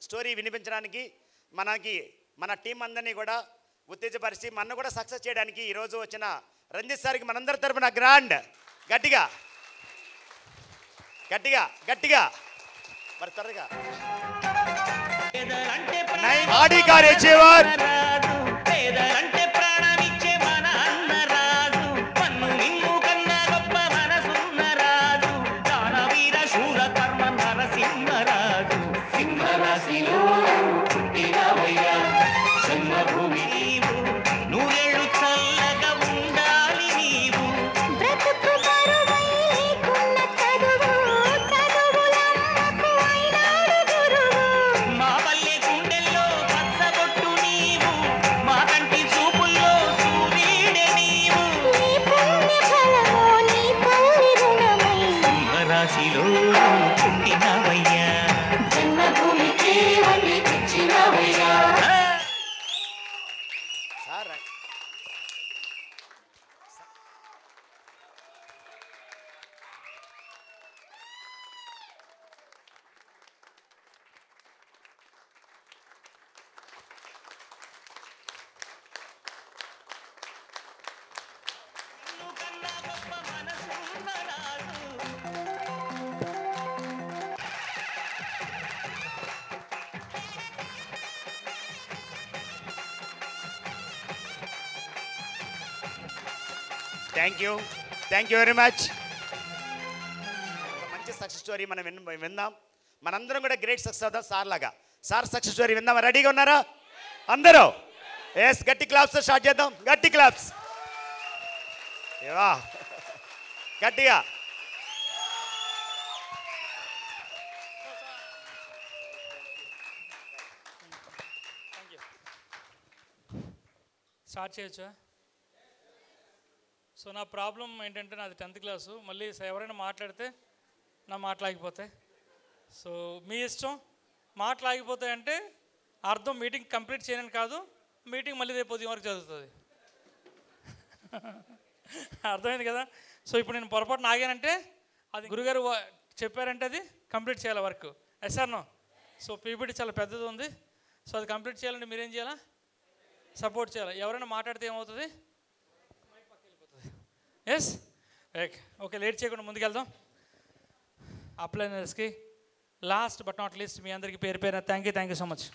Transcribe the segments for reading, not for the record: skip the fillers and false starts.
Story వినిపించడానికి మన team అందరినీ కూడా ఉత్తేజపరిచి మన కూడా సక్సెస్ చేయడానికి ఈరోజు వచ్చిన రంజిత్ సార్కి మనందరి తరపున గ్రాండ్ గట్టిగా మరి త్వరగా Audi car achiever thank you very much. ఒక మంచి సక్సెస్ స్టోరీ మనం విందాం. మనందరం కూడా గ్రేట్ సక్సెస్ అవుతాం సార్ లాగా. సార్ సక్సెస్ స్టోరీ విందాం. రెడీగా ఉన్నారా అందరూ? ఎస్, గట్టి క్లాప్స్ స్టార్ట్ చేద్దాం. గట్టి క్లాప్స్, గట్టిగా. స్టార్ట్ చేయొచ్చా? సో నా ప్రాబ్లం ఏంటంటే నాది 10th క్లాసు. మళ్ళీ ఎవరైనా మాట్లాడితే నా మాట్లాగిపోతాయి. సో మీ ఇష్టం. మాట్లాగిపోతాయంటే అర్థం మీటింగ్ కంప్లీట్ చేయనని కాదు, మీటింగ్ మళ్ళీ రేపు ఉదయం వరకు చదువుతుంది. అర్థమైంది కదా? సో ఇప్పుడు నేను పొరపాటున ఆగానంటే అది గురుగారు చెప్పారంటే అది కంప్లీట్ చేయాలి work. Yes or no? So PPT చాలా పెద్దది ఉంది. సో అది కంప్లీట్ చేయాలంటే మీరేం చేయాలా? సపోర్ట్ చేయాలి. ఎవరైనా మాట్లాడితే ఏమవుతుంది? Yes, okay. లేట్ చేయకుండా ముందుకెళ్దాం. అప్లైనర్స్కి లాస్ట్ బట్ నాట్ లీస్ట్ మీ అందరికీ పేరు పేరు thank you so much.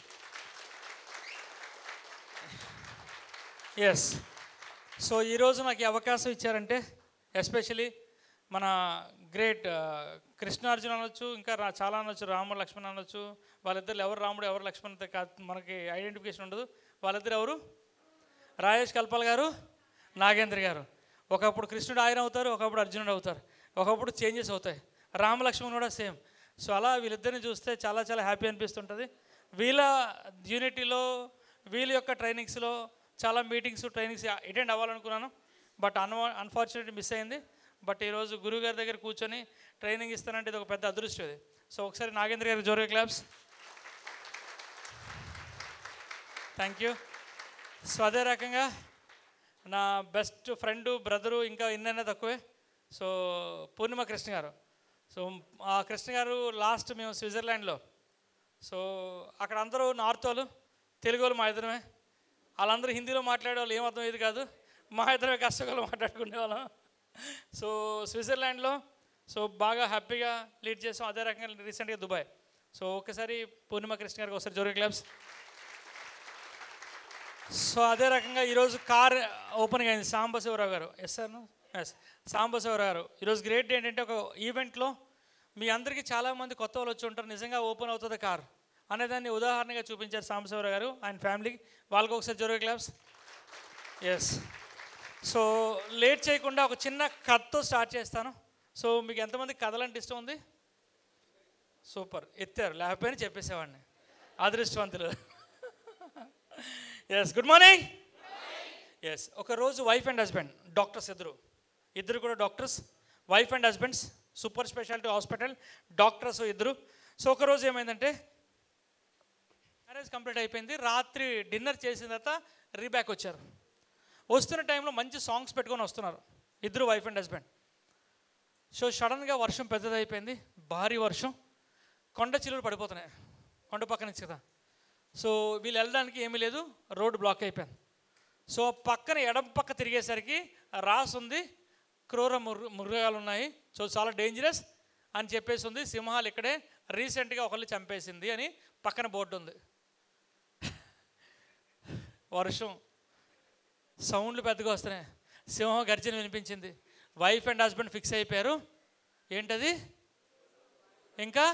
Yes, so ఈరోజు నాకు ఈ అవకాశం ఇచ్చారంటే ఎస్పెషలీ మన గ్రేట్ కృష్ణార్జున అనొచ్చు, ఇంకా చాలా అనొచ్చు, రాముడు లక్ష్మణ్ అనొచ్చు. వాళ్ళిద్దరు ఎవరు రాముడు ఎవరు లక్ష్మణ్ మనకి ఐడెంటిఫికేషన్ ఉండదు. వాళ్ళిద్దరు ఎవరు? రాజేష్ కల్పాల్ గారు, నాగేంద్ర గారు. ఒకప్పుడు కృష్ణుడు ఆయన అవుతారు, ఒకప్పుడు అర్జునుడు అవుతారు, ఒకప్పుడు చేంజెస్ అవుతాయి. రామలక్ష్మణ్ కూడా సేమ్. సో అలా వీళ్ళిద్దరిని చూస్తే చాలా చాలా హ్యాపీ అనిపిస్తుంటుంది. వీళ్ళ యూనిటీలో వీళ్ళ యొక్క ట్రైనింగ్స్లో చాలా మీటింగ్స్ ట్రైనింగ్స్ అటెండ్ అవ్వాలనుకున్నాను. బట్ అన్ఫార్చునేట్లీ మిస్ అయింది. బట్ ఈరోజు గురువు గారి దగ్గర కూర్చొని ట్రైనింగ్ ఇస్తానంటే ఇది ఒక పెద్ద అదృష్టం ఇది. సో ఒకసారి నాగేంద్ర గారికి జోరుగా క్లాప్స్. Thank you. సో అదే రకంగా నా బెస్ట్ ఫ్రెండ్ బ్రదరు ఇంకా ఇన్నైనా తక్కువే. సో పూర్ణిమ కృష్ణ గారు. సో ఆ కృష్ణ గారు లాస్ట్ మేము స్విట్జర్లాండ్లో. సో అక్కడ అందరూ నార్త్ వాళ్ళు, తెలుగు వాళ్ళు మా ఇద్దరమే. వాళ్ళందరూ హిందీలో మాట్లాడేవాళ్ళు, ఏం అర్థం ఇది కాదు. మా ఇద్దరమే కష్టకాలు మాట్లాడుకునేవాళ్ళం. సో స్విట్జర్లాండ్లో సో బాగా హ్యాపీగా లీడ్ చేసాం. అదే రకంగా రీసెంట్గా దుబాయ్. సో ఒకసారి పూర్ణిమ కృష్ణ గారికి ఒకసారి జోరుగా క్లాప్స్. సో అదే రకంగా ఈరోజు కార్ ఓపెనింగ్ అయింది సాంబశివరావు గారు. Yes sir? ఎస్, సాంబశివరావు గారు. ఈరోజు గ్రేట్ ఏంటంటే ఒక ఈవెంట్లో మీ అందరికీ చాలామంది కొత్త వాళ్ళు వచ్చి ఉంటారు, నిజంగా ఓపెన్ అవుతుంది కార్ అనేదాన్ని ఉదాహరణగా చూపించారు సాంబశివరావు గారు ఆయన ఫ్యామిలీకి. వాళ్ళకి ఒకసారి జోరుగా క్లాప్స్. ఎస్, సో లేట్ చేయకుండా ఒక చిన్న కథతో స్టార్ట్ చేస్తాను. సో మీకు ఎంతమంది కథలంటే ఇష్టం ఉంది? సూపర్, ఎత్తారు. లేకపోయినా చెప్పేసేవాడిని, అదృష్టవంతులు. Yes, good morning. ఎస్, ఒకరోజు వైఫ్ అండ్ హస్బెండ్ డాక్టర్స్, ఇద్దరు కూడా doctors, wife and husbands, super speciality hospital doctors ఇద్దరు. సో ఒకరోజు ఏమైందంటే మ్యారేజ్ కంప్లీట్ అయిపోయింది. రాత్రి డిన్నర్ చేసిన తర్వాత రీబ్యాక్ వచ్చారు. వస్తున్న టైంలో మంచి సాంగ్స్ పెట్టుకొని వస్తున్నారు ఇద్దరు వైఫ్ అండ్ హస్బెండ్. సో సడన్గా వర్షం పెద్దదైపోయింది, భారీ వర్షం, కొండ చిల్లులు పడిపోతున్నాయి. కొండ పక్క నుంచి కదా. సో వీళ్ళు వెళ్ళడానికి ఏమీ లేదు, రోడ్డు బ్లాక్ అయిపోయింది. సో పక్కన ఎడమ పక్క తిరిగేసరికి రాసి ఉంది, క్రూర మృగాలు ఉన్నాయి, సో చాలా డేంజరస్ అని చెప్పేసి ఉంది. సింహాలు ఇక్కడే రీసెంట్గా ఒకళ్ళు చంపేసింది అని పక్కన బోర్డు ఉంది. వర్షం, సౌండ్లు పెద్దగా వస్తున్నాయి, సింహం గర్జన వినిపించింది. వైఫ్ అండ్ హస్బెండ్ ఫిక్స్ అయిపోయారు, ఏంటది ఇంకా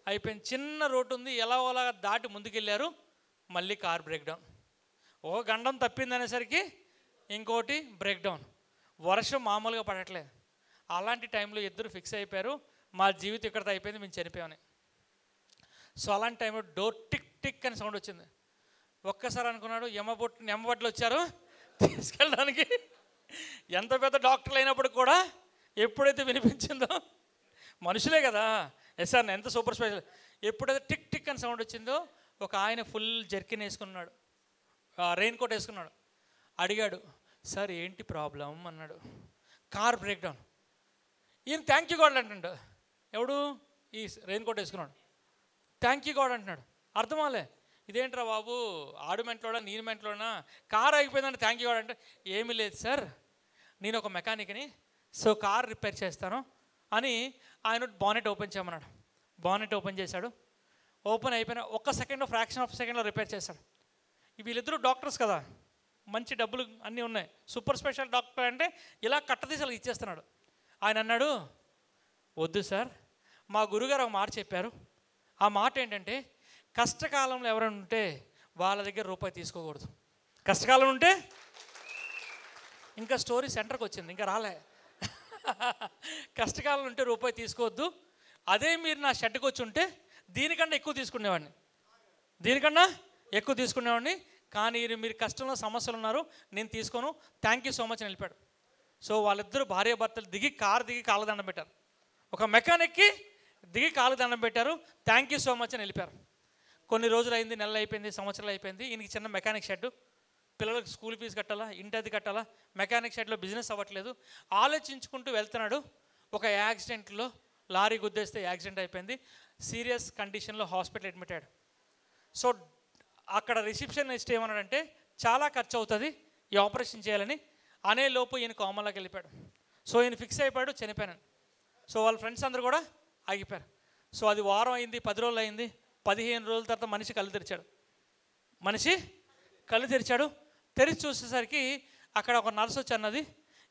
అయిపోయింది. చిన్న రోడ్డు ఉంది, ఎలా దాటి ముందుకెళ్ళారు. మళ్ళీ కార్ బ్రేక్ డౌన్. ఓ గండం తప్పింది అనేసరికి ఇంకోటి బ్రేక్ డౌన్. వర్షం మామూలుగా పడట్లేదు. అలాంటి టైంలో ఇద్దరు ఫిక్స్ అయిపోయారు, మా జీవితం ఇక్కడితో అయిపోయింది, మేము చనిపోయామని. సో అలాంటి టైంలో డోర్ టిక్ టిక్ అని సౌండ్ వచ్చింది. ఒక్కసారి అనుకున్నాడు, ఎమ్మబొట్లు వచ్చారు తీసుకెళ్ళడానికి. ఎంత పెద్ద డాక్టర్లు అయినప్పుడు కూడా ఎప్పుడైతే వినిపించిందో, మనుషులే కదా, సార్ ఎంత సూపర్ స్పెషల్, ఎప్పుడైతే టిక్ టిక్ అని సౌండ్ వచ్చిందో ఒక ఆయన ఫుల్ జర్కిన్ వేసుకున్నాడు, రెయిన్ కోట్ వేసుకున్నాడు. అడిగాడు, సార్ ఏంటి ప్రాబ్లం అన్నాడు. Car break down. ఈయన థ్యాంక్ యూ గాడ్ అంటున్నాడు. ఎవడు? ఈ రెయిన్ కోట్ వేసుకున్నాడు. థ్యాంక్ యూ గాడ్ అంటున్నాడు. అర్థమాలే, ఇదేంట్రా బాబు, ఆడు మెంట్లోనా నేను మెంట్లోనా, కార్ అయిపోయిందంటే థ్యాంక్ యూ గాడ్ అంటే, ఏమీ లేదు సార్, నేను ఒక మెకానిక్ని, సో కార్ రిపేర్ చేస్తాను అని ఆయన బానెట్ ఓపెన్ చేయమన్నాడు. బానెట్ ఓపెన్ చేశాడు. ఓపెన్ అయిపోయిన ఒక్క సెకండ్, ఫ్రాక్షన్ ఆఫ్ సెకండ్లో రిపేర్ చేశాడు. వీళ్ళిద్దరూ డాక్టర్స్ కదా, మంచి డబ్బులు అన్నీ ఉన్నాయి, సూపర్ స్పెషల్ డాక్టర్ అంటే ఇలా కట్టదీసి అలా ఇచ్చేస్తున్నాడు. ఆయన అన్నాడు, వద్దు సార్, మా గురుగారు ఒక మాట చెప్పారు. ఆ మాట ఏంటంటే, కష్టకాలంలో ఎవరైనా ఉంటే వాళ్ళ దగ్గర రూపాయి తీసుకోకూడదు. కష్టకాలం ఉంటే, ఇంకా స్టోరీ సెంటర్కి వచ్చింది, ఇంకా రాలే. కష్టకాలం ఉంటే రూపాయి తీసుకోవద్దు. అదే మీరు నా షెడ్కి వచ్చి ఉంటే దీనికన్నా ఎక్కువ తీసుకునేవాడిని, కానీ మీరు కష్టంలో సమస్యలు ఉన్నారు, నేను తీసుకోను, థ్యాంక్ యూ సో మచ్ అని వెళ్ళిపోయాడు. సో వాళ్ళిద్దరూ భార్యాభర్తలు దిగి కాళ్ళదండం పెట్టారు. ఒక మెకానిక్కి దిగి కాళ్ళదండం పెట్టారు, థ్యాంక్ యూ సో మచ్ అని వెళ్ళిపోయారు. కొన్ని రోజులు అయింది, నెలలు అయిపోయింది, సంవత్సరాలు అయిపోయింది. ఈయనకి చిన్న మెకానిక్ షెడ్, పిల్లలకు స్కూల్ ఫీజు కట్టాలా, ఇంటి అది కట్టాలా, మెకానిక్ షెడ్లో బిజినెస్ అవ్వట్లేదు. ఆలోచించుకుంటూ వెళ్తున్నాడు. ఒక యాక్సిడెంట్లో లారీ గుద్దేస్తే యాక్సిడెంట్ అయిపోయింది, సీరియస్ కండిషన్లో హాస్పిటల్ అడ్మిట్ అయ్యాడు. సో అక్కడ రిసెప్షనిస్ట్ ఏమన్నాడంటే, చాలా ఖర్చు అవుతుంది ఈ ఆపరేషన్ చేయాలని అనే లోపు ఈయన కోమలోకి వెళ్ళిపోయాడు. సో ఈయన ఫిక్స్ అయిపోయాడు, చనిపోయాను. సో వాళ్ళ ఫ్రెండ్స్ అందరూ కూడా ఆగిపోయారు. సో అది వారం అయింది, 10 రోజులు అయింది. 15 రోజుల తర్వాత మనిషి కళ్ళు తెరిచాడు. తెరిచి చూసేసరికి అక్కడ ఒక నర్స్ వచ్చి అన్నది,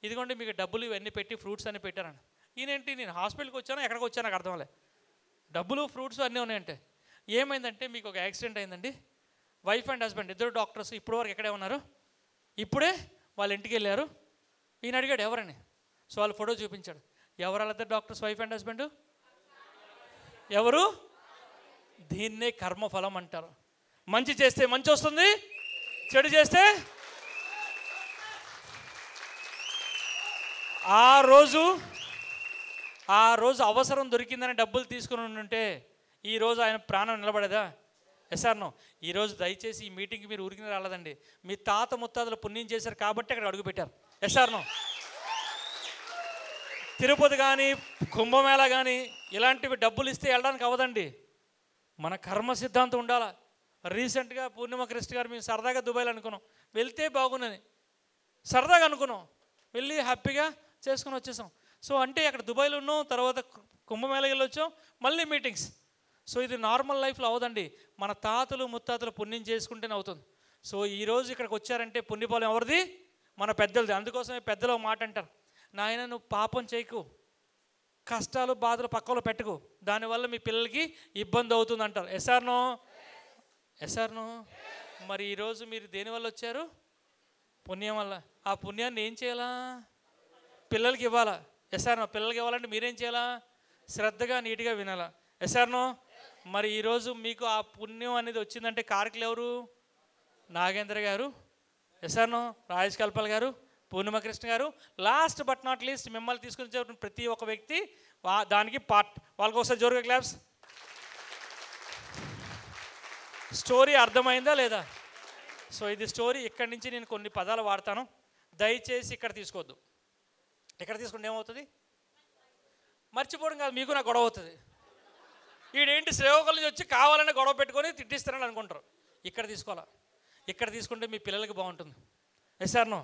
ఇదిగోండి మీకు డబ్బులు ఇవన్నీ పెట్టి ఫ్రూట్స్ అన్నీ పెట్టారని. ఈయనేంటి, నేను హాస్పిటల్కి వచ్చాను, ఎక్కడికి వచ్చాను నాకు అర్థం అవ్వలే, డబ్బులు ఫ్రూట్స్ అన్నీ ఉన్నాయంటే. ఏమైందంటే, మీకు ఒక యాక్సిడెంట్ అయిందండి, వైఫ్ అండ్ హస్బెండ్ ఇద్దరు డాక్టర్స్ ఇప్పుడు వరకు ఎక్కడే ఉన్నారు, ఇప్పుడే వాళ్ళ ఇంటికి వెళ్ళారు. ఈయన అడిగాడు ఎవరని. సో వాళ్ళు ఫోటో చూపించాడు. ఎవరు వాళ్ళిద్దరు డాక్టర్స్, వైఫ్ అండ్ హస్బెండ్? ఎవరు? దీన్నే కర్మఫలం అంటారు. మంచి చేస్తే మంచి వస్తుంది, చెడు చేస్తే. ఆ రోజు అవసరం దొరికిందని డబ్బులు తీసుకుని ఉంటే ఈరోజు ఆయన ప్రాణం నిలబడేదా? ఎస్ఆర్నో? ఈరోజు దయచేసి ఈ మీటింగ్కి మీరు ఊరికి రాలేదండి, మీ తాత ముత్తాతలు పుణ్యం చేశారు కాబట్టి అక్కడ అడుగు పెట్టారు. ఎస్ఆర్నో? తిరుపతి కానీ కుంభమేళా కానీ ఇలాంటివి డబ్బులు ఇస్తే వెళ్ళడానికి అవ్వదండి, మన కర్మ సిద్ధాంతం ఉండాలా. రీసెంట్గా పూర్ణిమ కృష్ణ గారు మేము సరదాగా దుబాయ్లో అనుకున్నాం, వెళ్తే బాగుందని సరదాగా అనుకున్నాం, వెళ్ళి హ్యాపీగా చేసుకుని వచ్చేసాం. సో అంటే అక్కడ దుబాయ్లో ఉన్నాం, తర్వాత కుంభమేళకి వెళ్ళొచ్చాం, మళ్ళీ మీటింగ్స్. సో ఇది నార్మల్ లైఫ్లో అవదండి, మన తాతలు ముత్తాతలు పుణ్యం చేసుకుంటేనే అవుతుంది. సో ఈరోజు ఇక్కడికి వచ్చారంటే పుణ్యఫలం ఎవరిది? మన పెద్దలది. అందుకోసమే పెద్దలు ఒక మాట అంటారు, నాయన నువ్వు పాపం చేయకు, కష్టాలు బాధలు పక్కలో పెట్టుకు, దానివల్ల మీ పిల్లలకి ఇబ్బంది అవుతుంది అంటారు. ఎస్ఆర్నో? మరి ఈరోజు మీరు దేనివల్ల వచ్చారు? పుణ్యం వల్ల. ఆ పుణ్యాన్ని ఏం చేయాలా? పిల్లలకి ఇవ్వాలా. ఎస్ఆర్నో? పిల్లలకి ఇవ్వాలంటే మీరేం చేయాలా? శ్రద్ధగా నీట్గా వినాలా. ఎస్ఆర్నో? మరి ఈరోజు మీకు ఆ పుణ్యం అనేది వచ్చిందంటే కారకులు ఎవరు? నాగేంద్ర గారు, ఎస్ఆర్నో, రాజేష్ కల్పల్ గారు, పూర్ణిమ కృష్ణ గారు, లాస్ట్ బట్ నాట్ లీస్ట్ మిమ్మల్ని తీసుకుని ప్రతి ఒక్క వ్యక్తి దానికి పార్ట్. వాళ్ళకి ఒకసారి జోరుగా క్లాప్స్. స్టోరీ అర్థమైందా లేదా? సో ఇది స్టోరీ. ఇక్కడి నుంచి నేను కొన్ని పదాలు వాడతాను, దయచేసి ఇక్కడ తీసుకోవద్దు. ఇక్కడ తీసుకుంటే ఏమవుతుంది? మర్చిపోవడం కాదు, మీకు నాకు గొడవ అవుతుంది. వీడేంటి సేవకుల నుంచి వచ్చి కావాలని గొడవ పెట్టుకొని తిట్టిస్తారని అనుకుంటారు. ఇక్కడ తీసుకోవాలా, ఇక్కడ తీసుకుంటే మీ పిల్లలకి బాగుంటుంది. Yes or no?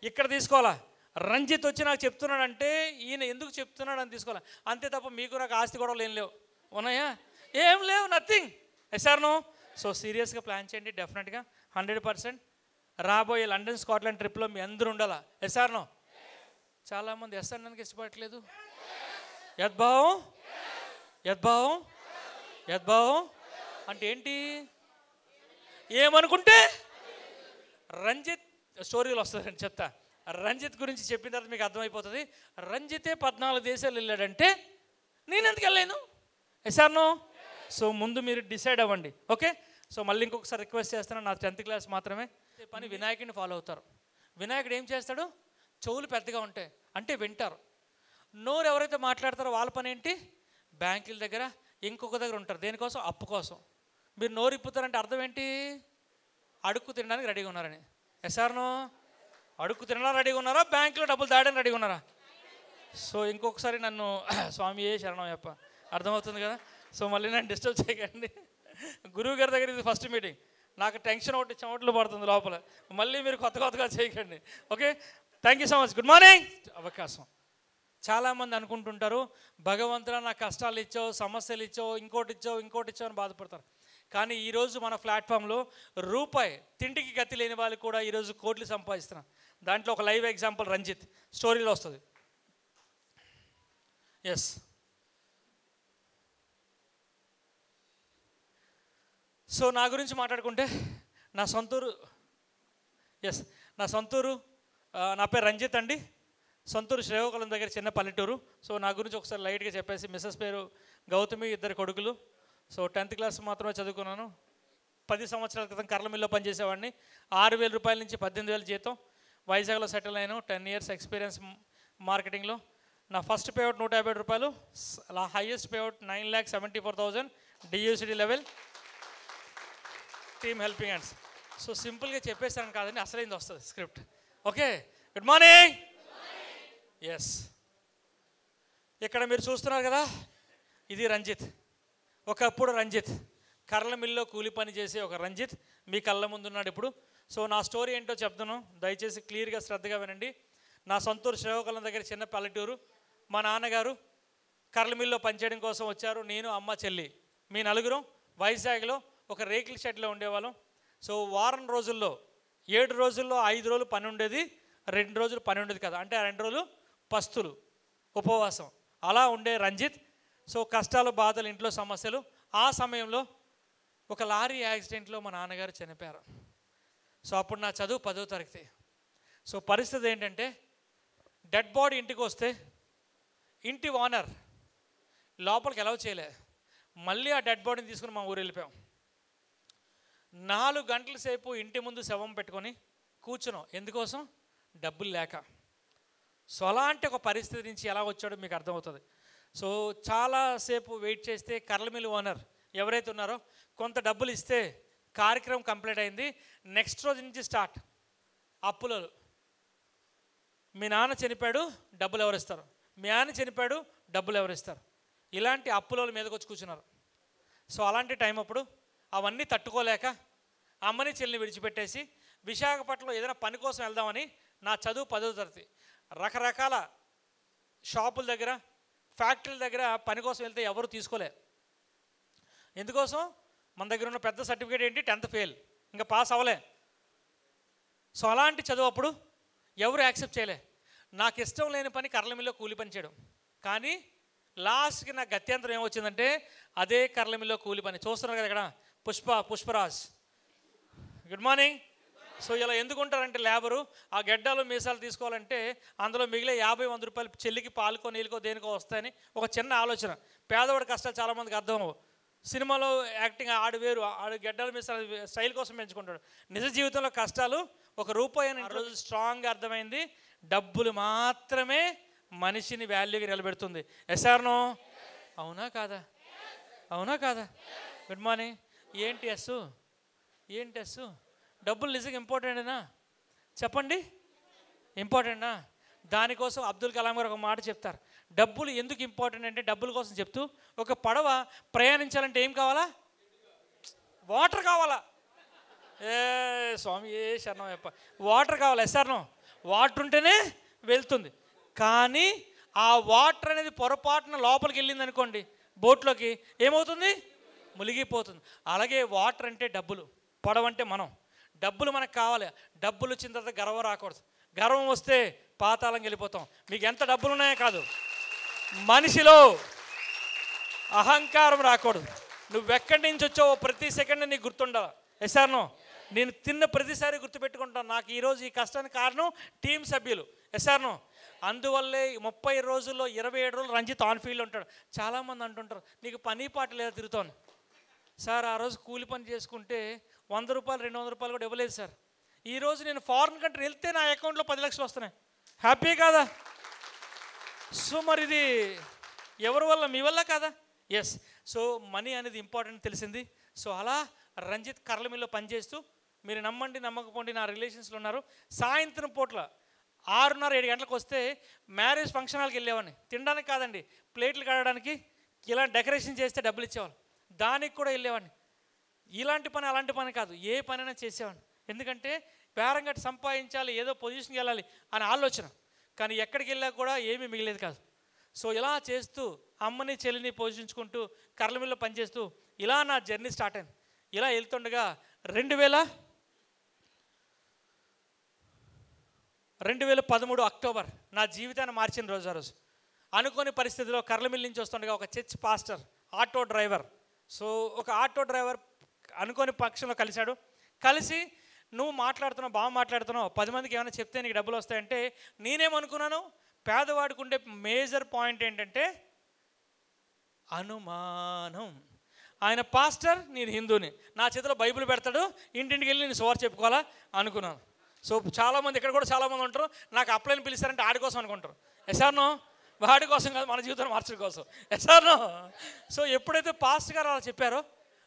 ఇక్కడ తీసుకోవాలా. రంజిత్ వచ్చి నాకు చెప్తున్నాడంటే ఈయన ఎందుకు చెప్తున్నాడు అని తీసుకోవాలి. అంతే తప్ప మీకు నాకు ఆస్తి గొడవలు ఏం లేవు. ఉన్నాయా? ఏం లేవు, nothing. Yes or no? So సీరియస్గా ప్లాన్ చేయండి. డెఫినెట్గా 100% రాబోయే లండన్ స్కాట్లాండ్ ట్రిప్లో మీ అందరూ ఉండాలా. Yes or no? చాలామంది ఎస్ అనడానికి ఇష్టపడట్లేదు. యద్భావం, యద్భావం, యద్భావం అంటే ఏంటి? ఏమనుకుంటే రంజిత్ స్టోరీలు వస్తుందని చెప్తా. రంజిత్ గురించి చెప్పిన తర్వాత మీకు అర్థమైపోతుంది. రంజితే 14 దేశాలు వెళ్ళాడంటే నేను ఎందుకు వెళ్ళలేను? Yes or no? సో ముందు మీరు డిసైడ్ అవ్వండి. ఓకే. సో మళ్ళీ ఇంకొకసారి రిక్వెస్ట్ చేస్తాను, నా 10th క్లాస్ మాత్రమే పని వినాయకుడిని ఫాలో అవుతారు. వినాయకుడు ఏం చేస్తాడు? చెవులు పెద్దగా ఉంటాయి అంటే వింటారు. నోరు ఎవరైతే మాట్లాడతారో వాళ్ళ పని ఏంటి? బ్యాంకుల దగ్గర ఇంకొక దగ్గర ఉంటారు. దేనికోసం? అప్పు కోసం. మీరు నోరు ఇప్పుతారంటే అర్థం ఏంటి? అడుక్కు తినడానికి రెడీగా ఉన్నారని. Yes or no? అడుక్కు తినడానికి రెడీగా ఉన్నారా? బ్యాంకులో డబ్బులు దాయడానికి రెడీగా ఉన్నారా? సో ఇంకొకసారి నన్ను స్వామి శరణం చెప్ప, అర్థమవుతుంది కదా? సో మళ్ళీ నన్ను డిస్టర్బ్ చేయకండి. గురువు గారి దగ్గర ఇది ఫస్ట్ మీటింగ్. నాకు టెన్షన్ ఒకటి చెమటలు పడుతుంది లోపల. మళ్ళీ మీరు కొత్తగా చేయకండి. Okay. Thank you so much. Good morning. అవకాశం చాలామంది అనుకుంటుంటారు, భగవంతుడా నాకు కష్టాలు ఇచ్చావు, సమస్యలు ఇచ్చావు, ఇంకోటి ఇచ్చావు అని బాధపడతారు. కానీ ఈరోజు మన ప్లాట్ఫామ్లో రూపాయి తిండికి గతి లేని వాళ్ళు కూడా ఈరోజు కోట్లు సంపాదిస్తున్నారు. దాంట్లో ఒక లైవ్ ఎగ్జాంపుల్ రంజిత్ స్టోరీలో వస్తుంది. ఎస్. సో నా గురించి మాట్లాడుకుంటే నా సొంతూరు, నా పేరు రంజిత్ అండి. సొంతూరు శ్రీకాకుళం దగ్గర చిన్న పల్లెటూరు. సో నా గురించి ఒకసారి లైట్గా చెప్పేసి, మిస్సెస్ పేరు గౌతమి, 2 కొడుకులు. సో 10th క్లాస్ మాత్రమే చదువుకున్నాను. 10 సంవత్సరాల క్రితం కర్ల మిల్లో పనిచేసేవాడిని. 6,000 రూపాయల నుంచి 18,000 జీతం. వైజాగ్లో సెటిల్ అయ్యాను. 10 years ఎక్స్పీరియన్స్ మార్కెటింగ్లో. నా ఫస్ట్ పేఅవుట్ 150 రూపాయలు. హైయెస్ట్ పేఅవుట్ 9,74,000 డియూసిటీ level. Team helping hands. So సింపుల్గా చెప్పేసాను కాదండి, అసలైంది వస్తుంది script. Okay. Good morning. Yes. ఇక్కడ మీరు చూస్తున్నారు కదా, ఇది రంజిత్. ఒకప్పుడు రంజిత్ కర్ల మిల్లో కూలి పని చేసే ఒక రంజిత్ మీ కళ్ళ ముందున్నాడు ఇప్పుడు. సో నా స్టోరీ ఏంటో చెప్తాను, దయచేసి క్లియర్గా శ్రద్ధగా వినండి. నా సొంతూరు శ్రీకాకుళం దగ్గర చిన్న పల్లెటూరు. మా నాన్నగారు కర్ల మిల్లో పనిచేయడం కోసం వచ్చారు. నేను, అమ్మ, చెల్లి, మీ నలుగురం వైజాగ్లో ఒక రేకుల షెడ్లో ఉండేవాళ్ళం. సో వారం రోజుల్లో 7 రోజుల్లో 5 రోజులు పని ఉండేది, 2 రోజులు పని ఉండేది కదా. అంటే 2 రోజులు పస్తులు, ఉపవాసం, అలా ఉండే రంజిత్. సో కష్టాలు, బాధలు, ఇంట్లో సమస్యలు. ఆ సమయంలో ఒక లారీ యాక్సిడెంట్లో మా నాన్నగారు చనిపోయారు. సో అప్పుడు నా చదువు 10వ తరగతి. సో పరిస్థితి ఏంటంటే, డెడ్ బాడీ ఇంటికి వస్తే ఇంటి ఓనర్ లోపలికి అలౌ చేయలే. మళ్ళీ ఆ డెడ్ బాడీని తీసుకుని మా ఊరు వెళ్ళిపోయాం. 4 గంటల సేపు ఇంటి ముందు శవం పెట్టుకొని కూర్చున్నాం. ఎందుకోసం? డబ్బులు లేక. సో అలాంటి ఒక పరిస్థితి నుంచి ఎలా వచ్చాడో మీకు అర్థమవుతుంది. సో చాలాసేపు వెయిట్ చేస్తే కర్ల మిల్ ఓనర్ ఎవరైతే ఉన్నారో కొంత డబ్బులు ఇస్తే కార్యక్రమం కంప్లీట్ అయింది. నెక్స్ట్ రోజు నుంచి స్టార్ట్ అప్పులు. మీ నాన్న చనిపోయాడు, డబ్బులు ఎవరు ఇస్తారు? మీ ఆయన చనిపోయాడు, డబ్బులు ఎవరు ఇస్తారు? ఇలాంటి అప్పుల మీదకి వచ్చి కూర్చున్నారు. సో అలాంటి టైం అప్పుడు అవన్నీ తట్టుకోలేక అమ్మని చెల్లిని విడిచిపెట్టేసి విశాఖపట్నంలో ఏదైనా పని కోసం వెళ్దామని, నా చదువు 10వ తరగతి, రకరకాల షాపుల దగ్గర, ఫ్యాక్టరీల దగ్గర పని కోసం వెళ్తే ఎవరు తీసుకోలే. ఎందుకోసం? మన దగ్గర ఉన్న పెద్ద సర్టిఫికేట్ ఏంటి? 10th ఫెయిల్, ఇంకా పాస్ అవ్వలే. సో అలాంటి చదువు అప్పుడు ఎవరు యాక్సెప్ట్ చేయలే. నాకు ఇష్టం లేని పని కర్ల మిల్లో కూలి పని చేయడం. కానీ లాస్ట్కి నాకు గత్యంతరం ఏమొచ్చిందంటే అదే కర్ల మిల్లో కూలి పని. చూస్తున్నారు కదా ఇక్కడ పుష్పరాజ్. Good morning. సో ఇలా ఎందుకుంటారంటే లేబరు ఆ గెడ్డలు మీసాలు తీసుకోవాలంటే అందులో మిగిలే 50-100 రూపాయలు చెల్లికి పాలుకో నీళ్ళకో దేనికో వస్తాయని ఒక చిన్న ఆలోచన. పేదవాడి కష్టాలు చాలామందికి అర్థం. సినిమాలో యాక్టింగ్ ఆడు వేరు, ఆడు గెడ్డల మీసాలు స్టైల్ కోసం పెంచుకుంటాడు. నిజ జీవితంలో కష్టాలు ₹1 అని ఆ రోజు స్ట్రాంగ్గా అర్థమైంది. డబ్బులు మాత్రమే మనిషిని వాల్యూగా నిలబెడుతుంది. ఎస్ఆర్నో? అవునా కాదా? అవునా కాదా? Good morning. ఏంటి ఎస్? డబ్బులు నిజంగా ఇంపార్టెంటేనా? చెప్పండి. ఇంపార్టెంటా? దానికోసం అబ్దుల్ కలాం గారు ఒక మాట చెప్తారు, డబ్బులు ఎందుకు ఇంపార్టెంట్ అంటే డబ్బుల కోసం చెప్తూ, ఒక పడవ ప్రయాణించాలంటే ఏం కావాలా? వాటర్ కావాలా? ఏ స్వామి ఏ శరణం చెప్ప, వాటర్ కావాలి. ఎస్ఆర్నో వాటర్ ఉంటేనే వెళ్తుంది. కానీ ఆ వాటర్ అనేది పొరపాటున లోపలికి వెళ్ళింది అనుకోండి బోట్లోకి, ఏమవుతుంది? మునిగిపోతుంది. అలాగే వాటర్ అంటే డబ్బులు, పడవ అంటే మనం. డబ్బులు మనకు కావాలి. డబ్బులు వచ్చిన తర్వాత గర్వం రాకూడదు. గర్వం వస్తే పాతాళం వెళ్ళిపోతాం. మీకు ఎంత డబ్బులు ఉన్నాయో కాదు, మనిషిలో అహంకారం రాకూడదు. నువ్వెక్కడి నుంచి వచ్చావో ప్రతి సెకండ్ నీకు గుర్తుండాలి. ఎస్ఆర్నో నేను తిన్న ప్రతిసారి గుర్తుపెట్టుకుంటాను. నాకు ఈరోజు ఈ కష్టానికి కారణం టీం సభ్యులు. ఎస్ఆర్నో అందువల్లే 30 రోజుల్లో 27 రోజులు రంజిత్ ఆన్ ఫీల్డ్ ఉంటాడు. చాలామంది అంటుంటారు నీకు పని పాట లేదా తిరుగుతాను. సార్ ఆ రోజు కూలి పని చేసుకుంటే 100 రూపాయలు 200 రూపాయలు కూడా ఇవ్వలేదు సార్. ఈరోజు నేను ఫారిన్ కంట్రీ వెళ్తే నా అకౌంట్లో 10 లక్షలు వస్తున్నాయి. హ్యాపీ కాదా? సో మరి ఇది ఎవరి వల్ల? మీ వల్ల కాదా? ఎస్. సో మనీ అనేది ఇంపార్టెంట్ తెలిసింది. సో అలా రంజిత్ కర్లమిల్లో పనిచేస్తూ, మీరు నమ్మండి నమ్మకపోండి, నా రిలేషన్స్లో ఉన్నారు. సాయంత్రం పూట్ల 6:30-7 గంటలకు వస్తే మ్యారేజ్ ఫంక్షన్ హాల్కి వెళ్ళేవాడిని. తినడానికి కాదండి, ప్లేట్లు కడగడానికి, ఇలా డెకరేషన్ చేస్తే డబ్బులు ఇచ్చేవాళ్ళు, దానికి కూడా వెళ్ళేవాడిని. ఇలాంటి పని అలాంటి పని కాదు, ఏ పనైనా చేసేవాడిని. ఎందుకంటే బేరంగట్టి సంపాదించాలి, ఏదో పొజిషన్కి వెళ్ళాలి అని ఆలోచన. కానీ ఎక్కడికి వెళ్ళా కూడా ఏమీ మిగిలేదు కాదు. సో ఇలా చేస్తూ అమ్మని చెల్లిని పోషించుకుంటూ కర్లమిల్లో పనిచేస్తూ ఇలా నా జర్నీ స్టార్ట్ అయింది. ఇలా వెళ్తుండగా 2013 అక్టోబర్ నా జీవితాన్ని మార్చిన రోజు. ఆ రోజు అనుకోని పరిస్థితిలో కర్లమిల్ నుంచి వస్తుండగా ఒక church pastor, auto driver, so ఒక ఆటో డ్రైవర్ అనుకోని పక్షంలో కలిశాడు. కలిసి నువ్వు మాట్లాడుతున్నావు, బాగా మాట్లాడుతున్నావు, 10 మందికి ఏమైనా చెప్తే నీకు డబ్బులు వస్తాయంటే నేనేమనుకున్నాను, పేదవాడికి ఉండే మేజర్ పాయింట్ ఏంటంటే అనుమానం. ఆయన పాస్టర్, నేను హిందూని, నా చేతిలో బైబిల్ పెడతాడు, ఇంటింటికి వెళ్ళి నేను సువార్త చెప్పుకోవాలా అనుకున్నాను. సో చాలామంది ఇక్కడ కూడా చాలామంది ఉంటారు, నాకు అప్లైని పిలిచారంటే ఆడి కోసం అనుకుంటారు. ఎస్ఆర్నో వాడి కోసం కాదు, మన జీవితాన్ని మార్చడం కోసం. ఎస్ఆర్నో సో ఎప్పుడైతే పాస్టర్ గారు అలా చెప్పారో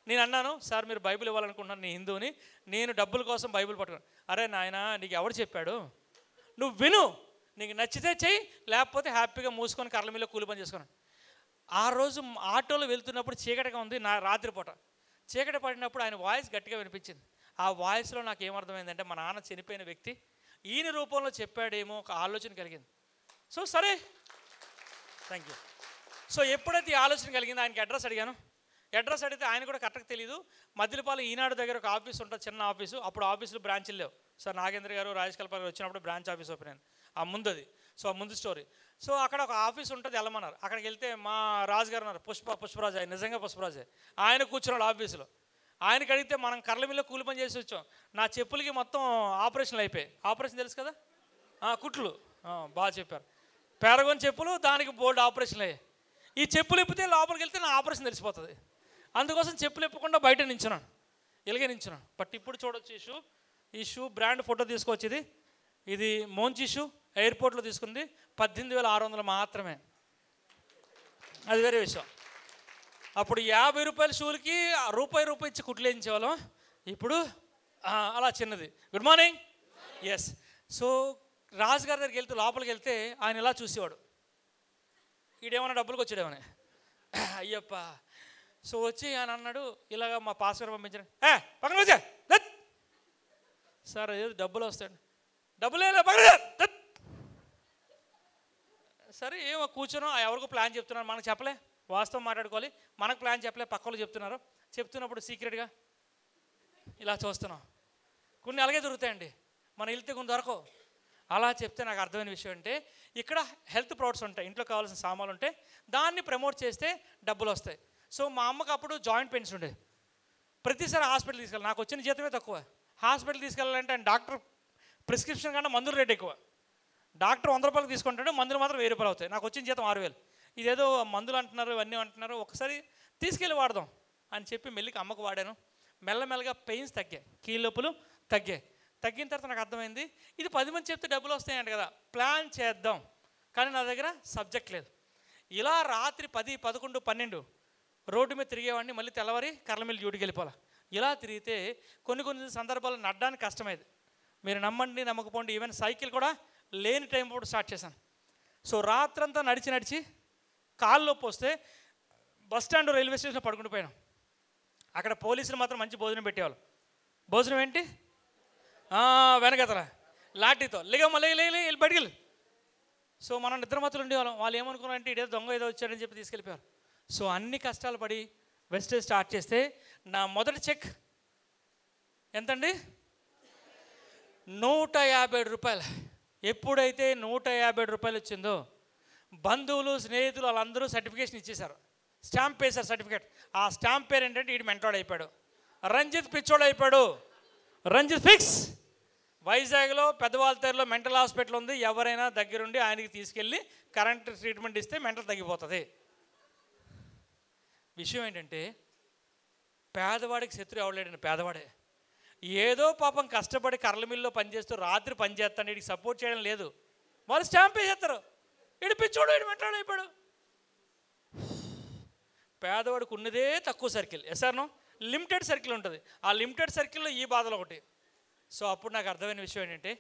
నేను అన్నాను, సార్ మీరు బైబిల్ ఇవ్వాలనుకుంటున్నాను, నేను హిందూని, నేను డబ్బుల కోసం బైబిల్ పట్టుకున్నాను. అరే నాయన నీకు ఎవడు చెప్పాడు, నువ్వు విను, నీకు నచ్చితే చెయ్యి, లేకపోతే హ్యాపీగా మూసుకొని కర్లమిల్లో కూలి పని చేసుకున్నాను. ఆ రోజు ఆటోలో వెళ్తున్నప్పుడు చీకటిగా ఉంది, నా రాత్రిపూట చీకటి పడినప్పుడు ఆయన వాయిస్ గట్టిగా వినిపించింది. ఆ వాయిస్లో నాకు ఏమర్థమైందంటే మా నాన్న చనిపోయిన వ్యక్తి ఈయన రూపంలో చెప్పాడేమో ఒక ఆలోచన కలిగింది. సో సరే థ్యాంక్ యూ. సో ఎప్పుడైతే ఈ ఆలోచన కలిగిందో ఆయనకి అడ్రస్ అడిగాను. అడ్రస్ అడిగితే ఆయన కూడా కరెక్ట్గా తెలియదు. మద్దిలపాలెం ఈనాడు దగ్గర ఒక ఆఫీస్ ఉంటుంది, చిన్న ఆఫీసు. అప్పుడు ఆఫీసులో బ్రాంచ్లు లేవు సార్. నాగేంద్ర గారు, రాజేష్ కల్పన వచ్చినప్పుడు బ్రాంచ్ ఆఫీస్ ఓపెన్ అయింది, ఆ ముందు అది. సో ఆ ముందు స్టోరీ. సో అక్కడ ఒక ఆఫీస్ ఉంటుంది, వెళ్ళమన్నారు. అక్కడికి వెళ్తే మా రాజు గారు ఉన్నారు, పుష్పరాజు, ఆయన నిజంగా పుష్పరాజే, ఆయన కూర్చున్నాడు ఆఫీసులో. ఆయనకి అడిగితే మనం కర్లమిల్లో కూలి పని చేసి వచ్చాం, నా చెప్పులకి మొత్తం ఆపరేషన్లు అయిపోయాయి. ఆపరేషన్ తెలుసు కదా, కుట్లు, బాగా చెప్పారు. పేరగొని చెప్పులు, దానికి బోల్డ్ ఆపరేషన్లు అయ్యాయి. ఈ చెప్పులు ఇప్పితే లోపలికి వెళ్తే నా ఆపరేషన్ తెలిసిపోతుంది, అందుకోసం చెప్పులు ఇప్పకుండా బయట నించున్నాను, ఇలాగే నించున్నాను. బట్ ఇప్పుడు చూడొచ్చు ఈ షూ బ్రాండ్ ఫోటో తీసుకొచ్చేది, ఇది మోంచి షూ, ఎయిర్పోర్ట్లో తీసుకుంది, 18,600 మాత్రమే. అది వేరే విషయం. అప్పుడు 50 రూపాయల షూలకి రూపాయి ఇచ్చి కుట్లు వేయించేవాళ్ళం, ఇప్పుడు అలా చిన్నది. Good morning. ఎస్. సో రాజుగారి దగ్గరికి వెళ్తే లోపలికి వెళ్తే ఆయన ఇలా చూసేవాడు, ఈడేమన్నా డబ్బులకు వచ్చాడేమని, అయ్యప్ప. సో వచ్చి ఆయన అన్నాడు, ఇలాగ మా పాస్టర్ పంపించాడు, పక్కన వచ్చా సార్ ఏదో డబ్బులు వస్తాడు, డబ్బులే పక్కన. సరే ఏమో కూర్చొని ఎవరికో ప్లాన్ చెప్తున్నారు, మనకు చెప్పలే, వాస్తవం మాట్లాడుకోవాలి, మనకు ప్లాన్ చెప్పలే, పక్క వాళ్ళు చెప్తున్నారు. చెప్తున్నప్పుడు సీక్రెట్గా ఇలా చూస్తున్నాం. కొన్ని అలాగే దొరుకుతాయండి, మనం వెళ్తే కొన్ని దొరకవు. అలా చెప్తే నాకు అర్థమైన విషయం అంటే ఇక్కడ హెల్త్ ప్రొడక్ట్స్ ఉంటాయి, ఇంట్లో కావాల్సిన సామాన్లు ఉంటాయి, దాన్ని ప్రమోట్ చేస్తే డబ్బులు వస్తాయి. సో మా అమ్మకి అప్పుడు జాయింట్ పెయిన్స్ ఉండేవి, ప్రతిసారి హాస్పిటల్ తీసుకెళ్ళాలి, నాకు వచ్చిన జీతమే తక్కువ. హాస్పిటల్ తీసుకెళ్ళాలంటే ఆయన డాక్టర్ ప్రిస్క్రిప్షన్ కన్నా మందుల రేట్ ఎక్కువ. డాక్టర్ 100 రూపాయలు తీసుకుంటాడు, మందులు మాత్రం 1000 రూపాయలు అవుతాయి. నాకు వచ్చిన జీతం 6,000. ఇదేదో మందులు అంటున్నారు, ఇవన్నీ అంటున్నారు, ఒకసారి తీసుకెళ్ళి వాడదాం అని చెప్పి మెల్లికి అమ్మకు వాడాను. మెల్లమెల్లగా పెయిన్స్ తగ్గాయి, కీళ్ళొప్పులు తగ్గాయి. తగ్గిన తర్వాత నాకు అర్థమైంది, ఇది 10 మంది చెప్తే డబ్బులు వస్తాయంట కదా, ప్లాన్ చేద్దాం. కానీ నా దగ్గర సబ్జెక్ట్ లేదు. ఇలా రాత్రి 10, 11, 12 రోడ్డు మీద తిరిగేవాడిని, మళ్ళీ తెల్లవారి కర్లమిల్లి డ్యూటీకి వెళ్ళిపోవాలి. ఇలా తిరిగితే కొన్ని సందర్భాలు నడడానికి కష్టమైంది. మీరు నమ్మండి నమ్మకపోండి, ఈవెన్ సైకిల్ కూడా లేని టైం కూడా స్టార్ట్ చేశాను. సో రాత్రంతా నడిచి కాళ్ళు నొప్పి వస్తే బస్ స్టాండ్ రైల్వే స్టేషన్లో పడుకుంటూ పోయాను. అక్కడ పోలీసులు మాత్రం మంచి భోజనం పెట్టేవాళ్ళు. భోజనం ఏంటి? వెనకతల లాఠీతో లేగమ్మ వెళ్ళి బయటికి వెళ్ళి. సో మనం నిద్రమత్తులు ఉండేవాళ్ళం. వాళ్ళు ఏమనుకున్నారంటే ఇదే దొంగ ఏదో వచ్చాడని చెప్పి తీసుకెళ్ళిపోయారు. సో అన్ని కష్టాలు పడి వెస్టేజ్ స్టార్ట్ చేస్తే నా మొదటి చెక్ ఎంతండి? 150 రూపాయలు. ఎప్పుడైతే 150 రూపాయలు వచ్చిందో బంధువులు స్నేహితులు వాళ్ళందరూ సర్టిఫికేషన్ ఇచ్చేశారు, స్టాంప్ వేశారు సర్టిఫికేట్. ఆ స్టాంప్ పేరు ఏంటంటే వీడు మెంటోడు అయిపోయాడు, రంజిత్ పిచ్చోడు అయిపోయాడు, రంజిత్ ఫిక్స్. వైజాగ్లో పెద్దవాళ్ళతేరులో మెంటల్ హాస్పిటల్ ఉంది, ఎవరైనా దగ్గరుండి ఆయనకి తీసుకెళ్ళి కరెంట్ ట్రీట్మెంట్ ఇస్తే మెంటల్ తగ్గిపోతుంది. విషయం ఏంటంటే పేదవాడికి శత్రువు ఎవడలేడండి, పేదవాడే. ఏదో పాపం కష్టపడి కర్ల మిల్లో పనిచేస్తూ రాత్రి పని చేస్తాడు, వీడికి సపోర్ట్ చేయడం లేదు, వాళ్ళు స్టాంప్ వేసేస్తారు, వీడు పిచ్చోడు, వీడు మెంటల్ అయిపోయాడు. పేదవాడికి ఉన్నదే తక్కువ సర్కిల్, ఎస్ఆర్నో లిమిటెడ్ సర్కిల్ ఉంటుంది. ఆ లిమిటెడ్ సర్కిల్లో ఈ బాధలు ఒకటి. సో అప్పుడు నాకు అర్థమైన విషయం ఏంటంటే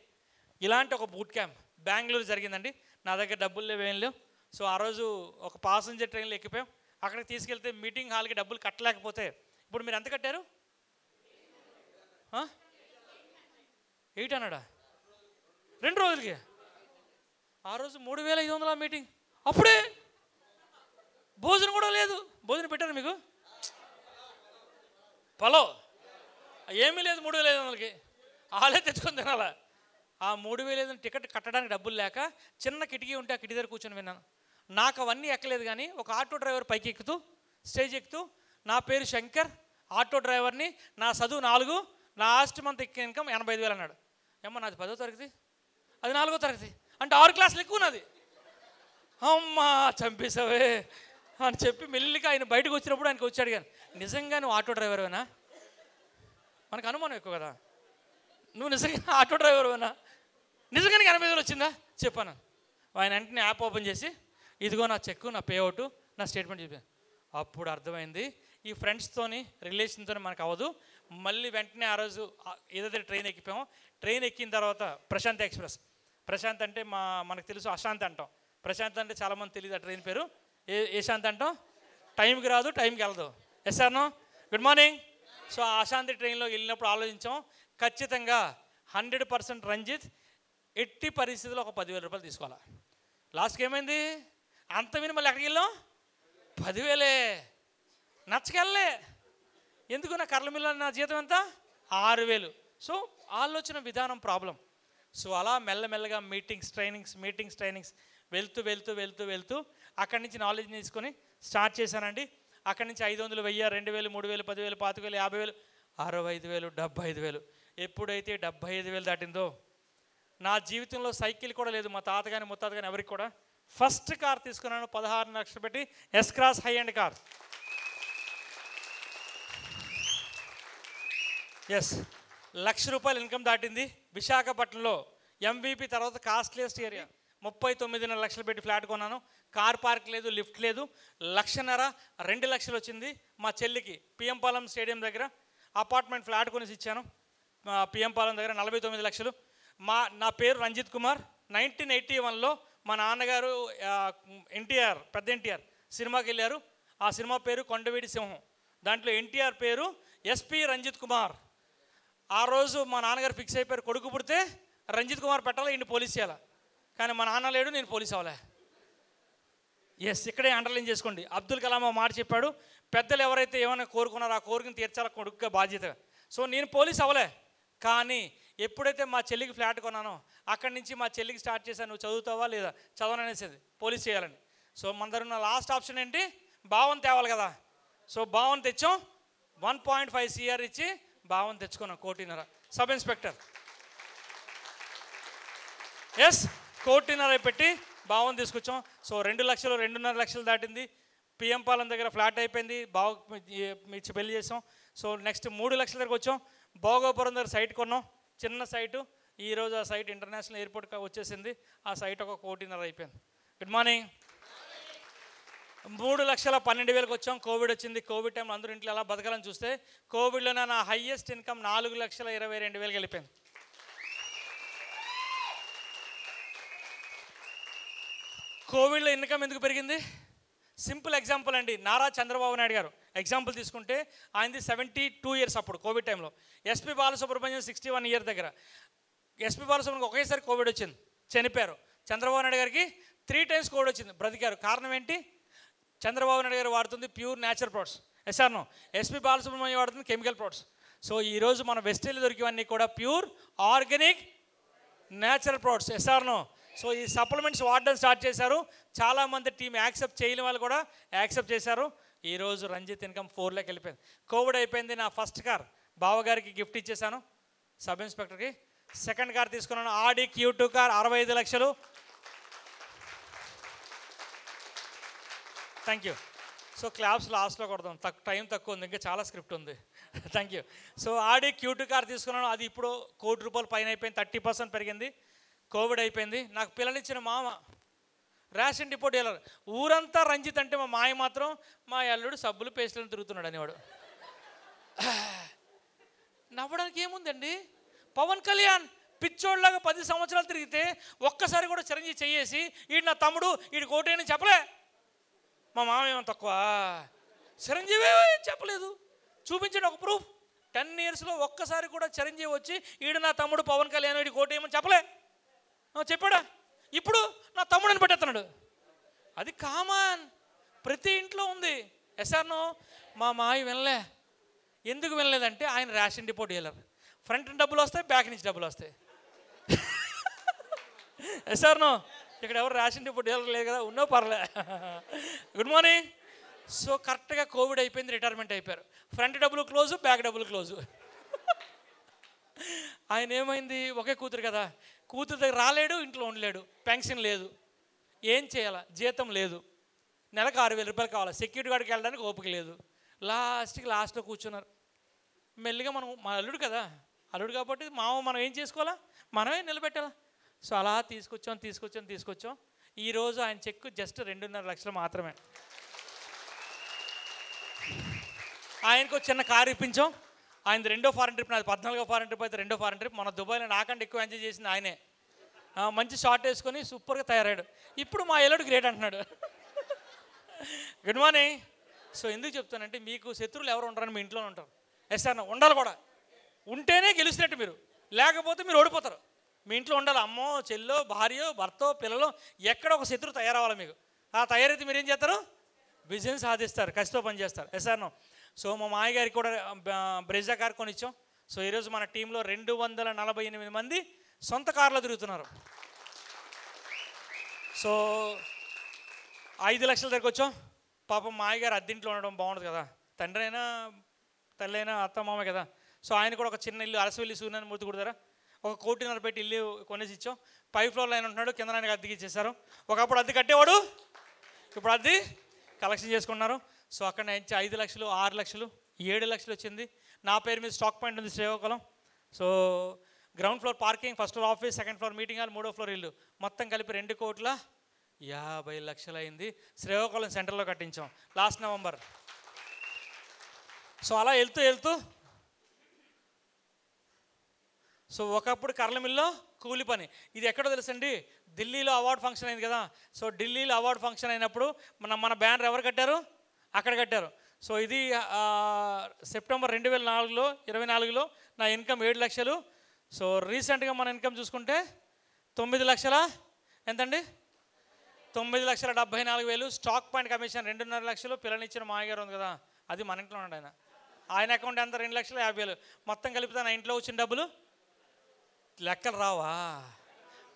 ఇలాంటి ఒక బూట్ క్యాంప్ బెంగళూరు జరిగిందండి. నా దగ్గర డబ్బులు లేవు, ఏం లేవు. సో ఆ రోజు ఒక పాసెంజర్ ట్రైన్లో ఎక్కిపోయాం. అక్కడికి తీసుకెళ్తే మీటింగ్ హాల్కి డబ్బులు కట్టలేకపోతే, ఇప్పుడు మీరు ఎంత కట్టారు? 800 2 రోజులకి. ఆ రోజు 3500 మీటింగ్. అప్పుడే భోజనం కూడా లేదు. భోజనం పెట్టారు మీకు? పలో ఏమీ లేదు. 3500కి వాళ్ళే తెచ్చుకొని తినాలా. ఆ 3500 టికెట్ కట్టడానికి డబ్బులు లేక చిన్న కిటికీ ఉంటే ఆ కిటికీ దగ్గర కూర్చొని విన్నాను. నాకు అవన్నీ ఎక్కలేదు, కానీ ఒక ఆటో డ్రైవర్ పైకి ఎక్కుతూ స్టేజ్ ఎక్కుతూ, నా పేరు శంకర్, ఆటో డ్రైవర్ని, నా చదువు 4, నా ఆస్తి మంత్ ఇన్కమ్ 85,000 అన్నాడు. ఏమో నాది 10వ తరగతి, అది 4వ తరగతి, అంటే 6 క్లాసులు ఎక్కువ నాది. అమ్మా చంపేసావే అని చెప్పి మెల్లిగా ఆయన బయటకు వచ్చినప్పుడు ఆయనకు వచ్చి అడిగాను, నిజంగా నువ్వు ఆటో డ్రైవర్వేనా? మనకు అనుమానం ఎక్కువ కదా, నువ్వు నిజంగా ఆటో డ్రైవర్వేనా? నిజంగానే 80,000 వచ్చిందా చెప్పాను. ఆయన వెంటనే యాప్ ఓపెన్ చేసి ఇదిగో నా చెక్కు, నా పేఅవుట్, నా స్టేట్మెంట్ చెప్పాను. అప్పుడు అర్థమైంది ఈ ఫ్రెండ్స్తోని రిలేషన్తో మనకు అవ్వదు. మళ్ళీ వెంటనే ఆ రోజు ఏదైతే ట్రైన్ ఎక్కిపోయామో, ట్రైన్ ఎక్కిన తర్వాత ప్రశాంత్ ఎక్స్ప్రెస్. ప్రశాంత్ అంటే మనకు తెలుసు అశాంతి అంటాం, ప్రశాంత్ అంటే చాలామంది తెలియదు ఆ ట్రైన్ పేరు. ఏ శాంతి అంటాం? టైంకి రాదు, టైంకి వెళ్ళదు. Yes sir no? Good morning. So ఆ అశాంతి ట్రైన్లో వెళ్ళినప్పుడు ఆలోచించాం, ఖచ్చితంగా 100% రంజిత్ ఎట్టి పరిస్థితుల్లో ఒక 10,000 రూపాయలు తీసుకోవాలి. లాస్ట్కి ఏమైంది? అంత విని మళ్ళీ ఎక్కడికి వెళ్ళాం? 10,000. నచ్చకెళ్ళలే. ఎందుకు? నా కర్ల మిల్ల నా జీతం ఎంత? 6,000. సో ఆలోచన విధానం ప్రాబ్లం. సో అలా మెల్లమెల్లగా మీటింగ్స్ వెళ్తూ అక్కడి నుంచి నాలెడ్జ్ తీసుకొని స్టార్ట్ చేశానండి. అక్కడి నుంచి 500, 1000, 2000, 3000, 10,000, 25,000, 50,000, 65,000, 75,000. ఎప్పుడైతే 75,000 దాటిందో నా జీవితంలో సైకిల్ కూడా లేదు, మా తాత కానీ ముత్తాత కానీ ఎవరికి కూడా. ఫస్ట్ కార్ తీసుకున్నాను 16 లక్షలు పెట్టి, S Cross high end car. Yes, 1,00,000 రూపాయలు ఇన్కమ్ దాటింది. విశాఖపట్నంలో MVP తర్వాత కాస్ట్లీయెస్ట్ ఏరియా. 39.5 లక్షలు పెట్టి ఫ్లాట్ కొన్నాను. కార్ పార్క్ లేదు, లిఫ్ట్ లేదు. 1,50,000 2 లక్షలు వచ్చింది. మా చెల్లికి పిఎం పాలెం స్టేడియం దగ్గర అపార్ట్మెంట్ ఫ్లాట్ కొనేసి ఇచ్చాను. పిఎం పాలెం దగ్గర 49 లక్షలు. నా పేరు రంజిత్ కుమార్. 1981లో మా నాన్నగారు పెద్ద ఎన్టీఆర్ సినిమాకి వెళ్ళారు. ఆ సినిమా పేరు కొండవీడి సింహం. దాంట్లో ఎన్టీఆర్ పేరు SP రంజిత్ కుమార్. ఆ రోజు మా నాన్నగారు ఫిక్స్ అయిపోయారు, కొడుకు పుడితే రంజిత్ కుమార్ పెట్టాలి, ఈయన పోలీస్ చేయాలి. కానీ మా నాన్న లేడు, నేను పోలీస్ అవ్వలే. ఎస్, ఇక్కడే అండర్లైన్ చేసుకోండి. అబ్దుల్ కలాం మాట చెప్పాడు, పెద్దలు ఎవరైతే ఏమైనా కోరుకున్నారో ఆ కోరికను తీర్చాల కొడుకుగా బాధ్యత. సో నేను పోలీస్ అవ్వలే, కానీ ఎప్పుడైతే మా చెల్లికి ఫ్లాట్ కొన్నానో అక్కడి నుంచి మా చెల్లికి స్టార్ట్ చేశాను, నువ్వు చదువుతావా లేదా, చదవననేసేది, పోలీస్ చేయాలని. సో మన దగ్గర ఉన్న లాస్ట్ ఆప్షన్ ఏంటి? భావం తేవాలి కదా. సో భావం తెచ్చాం, 1.5 CR ఇచ్చి భావం తెచ్చుకున్నాం, 1,50,000 సబ్ ఇన్స్పెక్టర్. ఎస్, 1,50,000 పెట్టి భావం తీసుకొచ్చాం. సో 2 లక్షలు 2.5 లక్షలు దాటింది. పిఎం పాలెం దగ్గర ఫ్లాట్ అయిపోయింది, ఇచ్చి పెళ్లి చేసాం. సో నెక్స్ట్ 3 లక్షల దగ్గరకు వచ్చాం. భోగోపురం దగ్గర సైట్ కొన్నాం, చిన్న సైటు. ఈరోజు ఆ సైట్ ఇంటర్నేషనల్ ఎయిర్పోర్ట్ వచ్చేసింది. ఆ సైట్ ఒక 1,50,000 అయిపోయింది. Good morning. 3,12,000కి వచ్చాం. కోవిడ్ వచ్చింది. కోవిడ్ టైంలో అందరూ ఇంట్లో ఎలా బతకాలని చూస్తే కోవిడ్లోనే నా హైయెస్ట్ ఇన్కమ్ 4,22,000 వెళ్ళిపోయింది. కోవిడ్లో ఇన్కమ్ ఎందుకు పెరిగింది? సింపుల్ ఎగ్జాంపుల్ అండి. నారా చంద్రబాబు నాయుడు గారు ఎగ్జాంపుల్ తీసుకుంటే ఆయనది 72 ఇయర్స్ అప్పుడు కోవిడ్ టైంలో. ఎస్పి బాలసుబ్రహ్మణ్యం 61 ఇయర్ దగ్గర. ఎస్పి బాలసుబ్రహ్మణ్యం ఒకేసారి కోవిడ్ వచ్చింది, చనిపోయారు. చంద్రబాబు నాయుడు గారికి 3 times కోవిడ్ వచ్చింది, బ్రతికారు. కారణం ఏంటి? చంద్రబాబు నాయుడు గారు వాడుతుంది pure natural products. Yes or no. SP Balasubrahmanyam వాడుతుంది కెమికల్ ప్రొడక్ట్స్. సో ఈరోజు మన వెస్టేజ్లో దొరికేవన్నీ కూడా pure organic natural products. Yes or no. So ఈ సప్లిమెంట్స్ వాడడం స్టార్ట్ చేశారు. చాలామంది టీం యాక్సెప్ట్ చేయని వాళ్ళు కూడా యాక్సెప్ట్ చేశారు. ఈరోజు రంజిత్ ఇన్కమ్ 4 వెళ్ళిపోయింది. కోవిడ్ అయిపోయింది. నా ఫస్ట్ కార్ బావగారికి గిఫ్ట్ ఇచ్చేసాను, సబ్ ఇన్స్పెక్టర్కి. సెకండ్ కార్ తీసుకున్నాను, ఆడి Q2 కార్ 65 లక్షలు. Thank you. సో క్లాప్స్ లాస్ట్లో కొడదాం, టైం తక్కువ ఉంది, ఇంకా చాలా స్క్రిప్ట్ ఉంది. Thank you. So Audi Q2 car తీసుకున్నాను, అది ఇప్పుడు ₹1,00,00,000 పైన అయిపోయింది, 30% పెరిగింది. కోవిడ్ అయిపోయింది. నాకు పిల్లనిచ్చిన మామ రేషన్ డిపో డీలర్. ఊరంతా రంజిత్ అంటే మా మాయ మాత్రం మా అల్లుడు సబ్బులు పేస్టులను తిరుగుతున్నాడు అనేవాడు. నవ్వడానికి ఏముందండి? పవన్ కళ్యాణ్ పిచ్చోళ్ళలాగా 10 సంవత్సరాలు తిరిగితే ఒక్కసారి కూడా చిరంజీవి చెయ్యేసి ఈడు నా తమ్ముడు, ఈడు కోటేని చెప్పలే. మా మామ ఏమో తక్కువ, చిరంజీవి చెప్పలేదు. చూపించండి ఒక ప్రూఫ్. 10 ఇయర్స్లో ఒక్కసారి కూడా చిరంజీవి వచ్చి ఈడు నా తమ్ముడు పవన్ కళ్యాణ్, ఈడు కోటేమని చెప్పలే. చెప్పాడా? ఇప్పుడు నా తమ్ముడని పెట్టేస్తున్నాడు. అది కామన్, ప్రతి ఇంట్లో ఉంది. ఎస్ఆర్నో. మా మాయ వినలే. ఎందుకు వినలేదంటే ఆయన రేషన్ డిపో డీలర్. ఫ్రంట్ డబ్బులు వస్తాయి, బ్యాక్ నుంచి డబ్బులు వస్తాయి. ఎస్ఆర్నో. ఇక్కడ ఎవరు రేషన్ డిపో డీలర్ లేదు కదా, ఉన్నో పర్లే. Good morning. సో కరెక్ట్గా కోవిడ్ అయిపోయింది, రిటైర్మెంట్ అయిపోయారు. ఫ్రంట్ డబ్బులు క్లోజు, బ్యాక్ డబ్బులు క్లోజు. ఆయన ఏమైంది? ఒకే కూతురు కదా, కూతురు దగ్గర రాలేడు, ఇంట్లో ఉండలేడు, పెన్షన్ లేదు, ఏం చేయాలా? జీతం లేదు, నెలకు ₹6,000 కావాలి, సెక్యూరిటీ గార్డ్కి వెళ్ళడానికి ఓపిక లేదు. లాస్ట్లో కూర్చున్నారు. మెల్లిగా మనం మా అల్లుడు కదా, అల్లుడు కాబట్టి మనం ఏం చేసుకోవాలా? మనమే నిలబెట్టాలా. సో అలా తీసుకొచ్చాం. ఈరోజు ఆయన చెక్ జస్ట్ 2.5 లక్షలు మాత్రమే. ఆయనకు చిన్న కారు ఇప్పించాం. ఆయన 2వ ఫారెన్ ట్రిప్, నాది 14వ ఫారెన్ ట్రిప్ అయితే 2వ ఫారెన్ ట్రిప్. మన దుబాయ్లో నాకంటే ఎక్కువ ఎంజాయ్ చేసింది ఆయనే. మంచి షార్ట్ వేసుకొని సూపర్గా తయారయ్యాడు. ఇప్పుడు మా ఎల్లుడు గ్రేట్ అంటున్నాడు. Good morning. సో ఎందుకు చెప్తానంటే మీకు శత్రువులు ఎవరు ఉంటారని మీ ఇంట్లోనే ఉంటారు. ఎస్ఆర్ ఉండాలి కూడా, ఉంటేనే గెలిచినట్టు మీరు, లేకపోతే మీరు ఓడిపోతారు. మీ ఇంట్లో ఉండాలి. అమ్మో, చెల్లో, భార్యో, భర్తో, పిల్లలు, ఎక్కడ ఒక శత్రువు తయారవ్వాలి మీకు. ఆ తయారైతే మీరు ఏం చేస్తారు? బిజినెస్ సాధిస్తారు, కసితో పనిచేస్తారు. ఎస్ఆర్నో. సో మా మాయగారికి కూడా బ్రెజా కార్ కొనిచ్చాం. సో ఈరోజు మన టీంలో 248 మంది సొంత కార్లో తిరుగుతున్నారు. సో 5 లక్షల దగ్గరకు వచ్చాం. పాపం మాయగారు అద్దెంట్లో ఉండడం బాగుండదు కదా, తండ్రి అయినా తల్లి అయినా అత్త మామే కదా. సో ఆయన కూడా ఒక చిన్న ఇల్లు అరసవెల్లి సూర్యనారాయణ మూర్తి గుడి దగ్గర ఒక 1.5 కోటి పెట్టి ఇల్లు కొనేసి ఇచ్చాం. 5 ఫ్లోర్లో ఆయన ఉంటున్నాడు, కింద ఆయనకి అద్దెకి ఇచ్చేసారు. ఒకప్పుడు అద్దె కట్టేవాడు, ఇప్పుడు అద్దె కలెక్షన్ చేసుకున్నారు. సో అక్కడ నుంచి 5 లక్షలు, 6 లక్షలు, 7 లక్షలు వచ్చింది. నా పేరు మీద స్టాక్ పాయింట్ ఉంది Srikakulam. So ground floor parking, first floor office, second floor meeting hall, 3వ ఫ్లోర్ ఇల్లు, మొత్తం కలిపి 2,50 లక్షలు అయింది. శ్రీకాకుళం సెంటర్లో కట్టించాం లాస్ట్ నవంబర్. సో అలా వెళ్తూ సో ఒకప్పుడు కర్ల మిల్లో కూలి పని. ఇది ఎక్కడో తెలుసండి, ఢిల్లీలో అవార్డు ఫంక్షన్ అయింది కదా. సో ఢిల్లీలో అవార్డు ఫంక్షన్ అయినప్పుడు మన బ్యానర్ ఎవరు కట్టారు? అక్కడ కట్టారు. సో ఇది సెప్టెంబర్ 2024లో నా ఇన్కమ్ 7 లక్షలు. సో రీసెంట్గా మన ఇన్కమ్ చూసుకుంటే 9 లక్షల ఎంతండి, 9,74,000. స్టాక్ పాయింట్ కమిషన్ 2.5 లక్షలు. పిల్లనిచ్చిన మాయగారు ఉంది కదా, అది మన ఇంట్లో ఉండి ఆయన అకౌంట్ ఎంత 2,50,000. మొత్తం కలిపితే నా ఇంట్లో వచ్చిన డబ్బులు లెక్కలు రావా,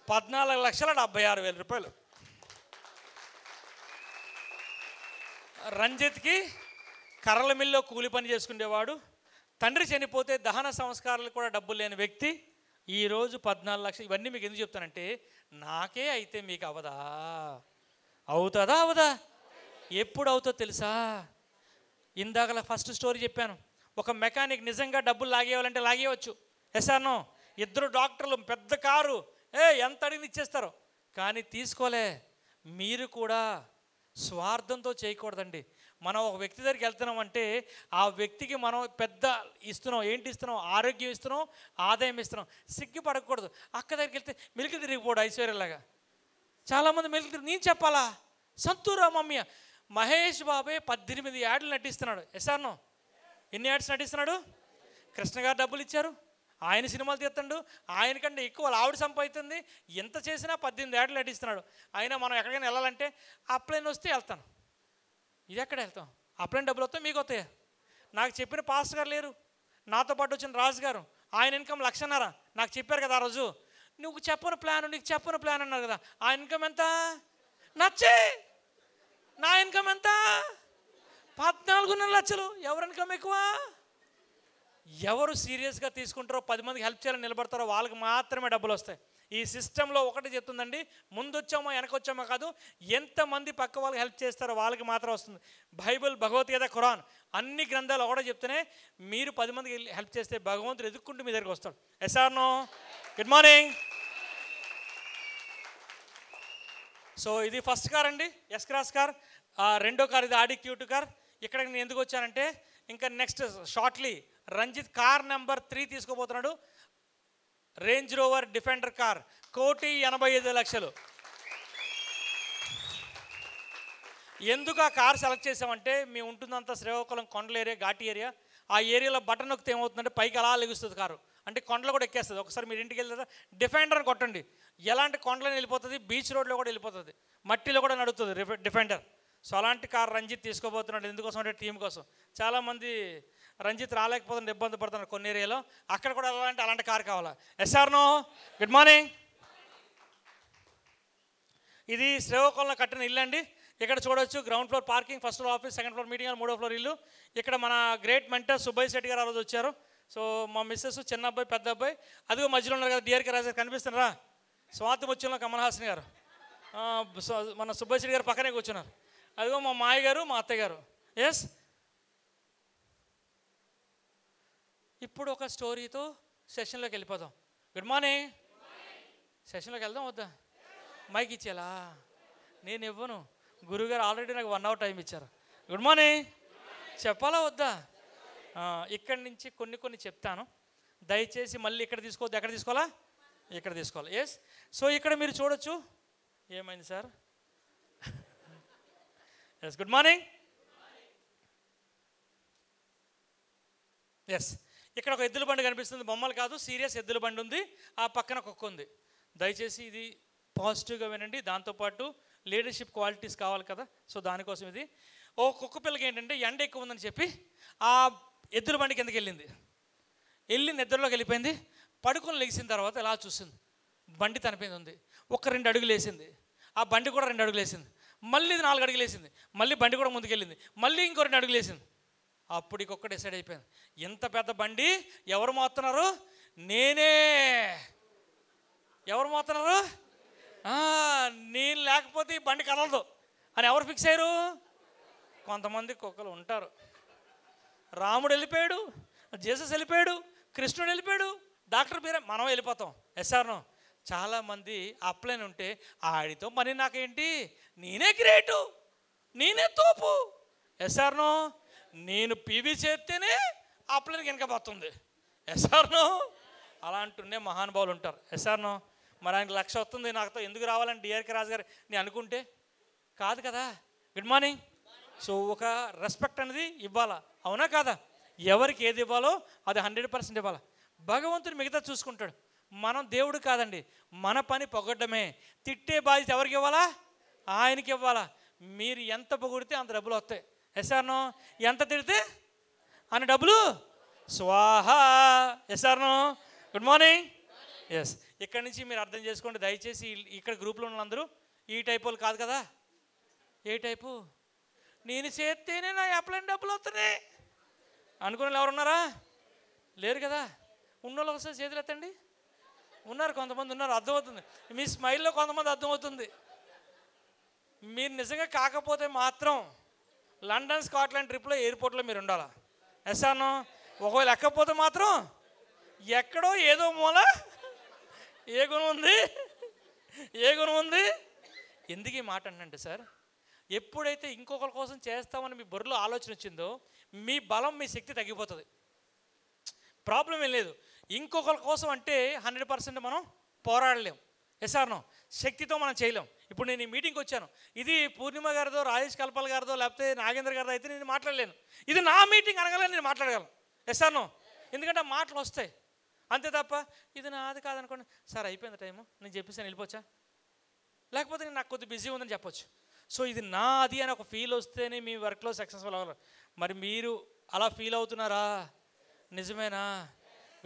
14,76,000 రంజిత్కి కర్రల మిల్లో కూలి పని చేసుకునేవాడు. తండ్రి చనిపోతే దహన సంస్కారాలు కూడా డబ్బులు లేని వ్యక్తి ఈరోజు 14 లక్షలు. ఇవన్నీ మీకు ఎందుకు చెప్తానంటే, నాకే అయితే మీకు అవదా? అవుతుందా అవదా? ఎప్పుడు అవుతుందో తెలుసా? ఇందాకలా ఫస్ట్ స్టోరీ చెప్పాను. ఒక మెకానిక్ నిజంగా డబ్బులు లాగేయాలంటే లాగేయవచ్చు. ఎస్ఆర్నో. 2 డాక్టర్లు, పెద్ద కారు, ఎంత అడిగిన ఇచ్చేస్తారు, కానీ తీసుకోలే. మీరు కూడా స్వార్థంతో చేయకూడదండి. మనం ఒక వ్యక్తి దగ్గరికి వెళ్తున్నామంటే ఆ వ్యక్తికి మనం పెద్ద ఇస్తున్నాం. ఏంటి ఇస్తున్నాం? ఆరోగ్యం ఇస్తున్నాం, ఆదాయం ఇస్తున్నాం. సిగ్గుపడకూడదు. అక్క దగ్గరికి వెళ్తే మిలికి తిరిగిపోడు ఐశ్వర్యలాగా. చాలామంది మెలికి నేను చెప్పాలా? సంతూరా మమ్మీ. మహేష్ బాబే 18 యాడ్లు నటిస్తున్నాడు. ఎస్ఆర్నో? ఎన్ని యాడ్స్ నటిస్తున్నాడు? కృష్ణ గారు డబ్బులు ఇచ్చారు, ఆయన సినిమాలు తీస్తాడు, ఆయనకంటే ఎక్కువ వాళ్ళ ఆవిడ సంపాదిస్తుంది. ఎంత చేసినా 18 యాడ్లు నటిస్తున్నాడు. అయినా మనం ఎక్కడికైనా వెళ్ళాలంటే అప్లైన్ వస్తే వెళ్తాను. ఇది ఎక్కడ వెళ్తాం? అప్లైన్ డబ్బులు వస్తాయి, మీకు వస్తాయి. నాకు చెప్పిన పాస్టర్ గారు లేరు, నాతో పాటు వచ్చిన రాజు గారు, ఆయన ఇన్కమ్ 1,00,000. నాకు చెప్పారు కదా ఆ రోజు, నువ్వు చెప్పని ప్లాన్, నీకు చెప్పని ప్లాన్ అన్నారు కదా. ఆ ఇన్కమ్ ఎంత? నచ్చే నా ఇన్కమ్ ఎంత? 14 లక్షలు. ఎవరి ఇన్కమ్ ఎక్కువ? ఎవరు సీరియస్గా తీసుకుంటారో, 10 మందికి హెల్ప్ చేయాలని నిలబడతారో వాళ్ళకి మాత్రమే డబ్బులు వస్తాయి. ఈ సిస్టంలో ఒకటి చెప్తుందండి, ముందు వచ్చామో వెనకొచ్చామో కాదు, ఎంతమంది పక్క వాళ్ళకి హెల్ప్ చేస్తారో వాళ్ళకి మాత్రం వస్తుంది. బైబిల్, భగవద్గీత, ఖురాన్ అన్ని గ్రంథాలు ఒకటే చెప్తేనే మీరు 10 మందికి హెల్ప్ చేస్తే భగవంతుడు ఎదుక్కుంటూ మీ దగ్గరికి వస్తాడు. ఎస్ఆర్నో? Good morning. సో ఇది ఫస్ట్ కార్ అండి, ఎస్ క్రాస్ కార్. రెండో కార్ ఇది ఆడి క్యూట్ కార్. ఇక్కడ నేను ఎందుకు వచ్చానంటే, ఇంకా next shortly Ranjith car number 3 తీసుకోబోతున్నాడు. Range Rover Defender car, 1,85,00,000. ఎందుకు ఆ కార్ సెలెక్ట్ చేసామంటే, మేము ఉంటుందంతా శ్రీకాకుళం కొండల ఏరియా, ఘాటి ఏరియా. ఆ ఏరియాలో బటన్ నొక్కితే ఏమవుతుందంటే పైకి అలా లెగుస్తుంది కారు, అంటే కొండలో కూడా ఎక్కేస్తుంది. ఒకసారి మీరు ఇంటికి వెళ్తే డిఫెండర్ కొట్టండి, ఎలాంటి కొండలను వెళ్ళిపోతుంది, బీచ్ రోడ్లో కూడా వెళ్ళిపోతుంది, మట్టిలో కూడా నడుస్తుంది డిఫెండర్. సో అలాంటి కార్ రంజిత్ తీసుకోబోతున్నాడు. ఎందుకోసం అంటే టీం కోసం. చాలామంది రంజిత్ రాలేకపోతున్న ఇబ్బంది పడుతున్నారు కొన్ని ఏరియాలో, అక్కడ కూడా అలాంటి కార్ కావాలా? ఎస్ఆర్నో? Good morning. ఇది శ్రీకాకుళంలో కట్టిన ఇల్లు అండి. ఇక్కడ చూడొచ్చు, ground floor parking, first floor office, second floor meeting hall, 3వ ఫ్లోర్ ఇల్లు. ఇక్కడ మన గ్రేట్ మెంటర్ సుబ్బయ్య శెట్టి గారు ఆ రోజు వచ్చారు. సో మా మిస్సెస్, చిన్న అబ్బాయి, పెద్ద అబ్బాయి, అదిగో మధ్యలో ఉన్నారు కదా డిఆర్కే రాజు గారు, కనిపిస్తున్నారా? స్వాతి ముత్యంలో కమల్ హాసన్ గారు, మన సుబ్బయ్య శెట్టి గారు పక్కనే కూర్చున్నారు. అదిగో మా మాయ గారు, మా అత్తయ్య గారు. ఎస్, ఇప్పుడు ఒక స్టోరీతో సెషన్లోకి వెళ్ళిపోదాం. Good morning. సెషన్లోకి వెళ్దాం వద్దా? మైక్ ఇచ్చేలా? నేను ఇవ్వను, గురుగారు ఆల్రెడీ నాకు 1 అవర్ టైం ఇచ్చారు. గుడ్ మార్నింగ్ చెప్పాలా వద్దా? ఇక్కడి నుంచి కొన్ని చెప్తాను, దయచేసి మళ్ళీ ఇక్కడ తీసుకోవద్దు. ఎక్కడ తీసుకోవాలా? ఇక్కడ తీసుకోవాలి. ఎస్. సో ఇక్కడ మీరు చూడొచ్చు. ఏమైంది sir? Yes, good morning. Yes, ఇక్కడ ఒక ఎద్దుల బండి కనిపిస్తుంది, బొమ్మలు కాదు, సీరియస్ ఎద్దుల బండి ఉంది. ఆ పక్కన కుక్క ఉంది. దయచేసి ఇది పాజిటివ్గా వినండి. దాంతోపాటు లీడర్షిప్ క్వాలిటీస్ కావాలి కదా, సో దానికోసం ఇది. ఓ కుక్క పిల్లకి ఏంటంటే ఎండ ఎక్కువ ఉందని చెప్పి ఆ ఎద్దుల బండి కిందకి వెళ్ళి నిద్రలోకి వెళ్ళిపోయింది. పడుకొని లెగిసిన తర్వాత ఇలా చూసింది, బండి తన మీద ఉంది. 2 అడుగులు వేసింది, ఆ బండి కూడా 2 అడుగులు వేసింది. మళ్ళీ 4 అడుగులు వేసింది, మళ్ళీ బండి కూడా ముందుకెళ్ళింది, మళ్ళీ ఇంకో 2 అడుగులు వేసింది. అప్పుడు ఇంకొక డిసైడ్ అయిపోయింది, ఎంత పెద్ద బండి ఎవరు మోస్తున్నారు? నేనే. ఎవరు మోస్తున్నారు? నేను లేకపోతే ఈ బండి కదలదు అని ఎవరు ఫిక్స్ అయ్యారు? కొంతమంది కుక్కలు ఉంటారు. రాముడు వెళ్ళిపోయాడు, జీసస్ వెళ్ళిపోయాడు, కృష్ణుడు వెళ్ళిపోయాడు, డాక్టర్ పేరే, మనం వెళ్ళిపోతాం. ఎస్ఆర్నో? చాలామంది అప్లైన్ ఉంటే ఆడితో పని నాకేంటి, నేనే గ్రేటు, నేనే తోపు. ఎస్ఆర్నో? నేను పీవీ చేస్తేనే అప్లైన్కి వెనక పోతుంది. ఎస్ఆర్నో? అలాంటి మహానుభావులు ఉంటారు. ఎస్ఆర్నో? మరి ఆయనకి 1,00,000 వస్తుంది, నాకుతో ఎందుకు రావాలని డిఆర్కే రాజు గారు నేను అనుకుంటే కాదు కదా. Good morning. సో ఒక రెస్పెక్ట్ అనేది ఇవ్వాలా, అవునా కాదా? ఎవరికి ఏది ఇవ్వాలో అది 100% ఇవ్వాలా. భగవంతుడు మిగతా చూసుకుంటాడు. మనం దేవుడు కాదండి, మన పని పొగడ్డమే. తిట్టే బాధ్యత ఎవరికి ఇవ్వాలా? ఆయనకి ఇవ్వాలా. మీరు ఎంత పొగిడితే అంత డబ్బులు వస్తాయి. ఎస్ఆర్నో? ఎంత తిడితే అన్ని డబ్బులు స్వాహా. ఎస్ఆర్నో? Good morning. ఎస్, ఇక్కడి నుంచి మీరు అర్థం చేసుకోండి దయచేసి. ఇక్కడ గ్రూప్లో ఉన్న అందరూ ఈ టైప్ వాళ్ళు కాదు కదా. ఏ టైపు? నేను చేస్తేనే నా అప్లైన్ డబ్బులు వస్తున్నాయి అనుకునే వాళ్ళు ఎవరున్నారా? లేరు కదా. ఉన్నోళ్ళు ఒకసారి చేతులు ఎత్తండి. ఉన్నారు, కొంతమంది ఉన్నారు, అర్థమవుతుంది మీ స్మైల్లో, కొంతమంది అర్థమవుతుంది. మీరు నిజంగా కాకపోతే మాత్రం లండన్, స్కాట్లాండ్ ట్రిప్లో ఎయిర్పోర్ట్లో మీరు ఉండాలా. ఎస్ఆర్నో? ఒకవేళ ఎక్కకపోతే మాత్రం ఎక్కడో ఏదో మూల ఏ గుణం ఉంది. ఎందుకు ఈ మాట అంటే సార్, ఎప్పుడైతే ఇంకొకరి కోసం చేస్తామని మీ బుర్రలో ఆలోచన వచ్చిందో మీ బలం, మీ శక్తి తగ్గిపోతుంది. ప్రాబ్లం ఏం లేదు. ఇంకొకరి కోసం అంటే 100% మనం పోరాడలేం. ఎస్ఆర్నో శక్తితో మనం చేయలేం. ఇప్పుడు నేను ఈ మీటింగ్కి వచ్చాను, ఇది పూర్ణిమ గారిదో రాజేష్ కల్పల్ గారిదో లేకపోతే నాగేంద్ర గారిదో అయితే నేను మాట్లాడలేను. ఇది నా మీటింగ్ అనగానే నేను మాట్లాడగలను. ఎస్ఆర్నో, ఎందుకంటే ఆ మాటలు వస్తాయి అంతే తప్ప ఇది నాది కాదనుకోండి, సార్ అయిపోయింది టైము నేను చెప్పేసాను వెళ్ళిపోవచ్చా, లేకపోతే నేను నాకు కొద్దిగా బిజీ ఉందని చెప్పొచ్చు. సో ఇది నాది అని ఒక ఫీల్ వస్తేనే మీ వర్క్లో సక్సెస్ఫుల్ అవ్వాలి. మరి మీరు అలా ఫీల్ అవుతున్నారా? నిజమేనా?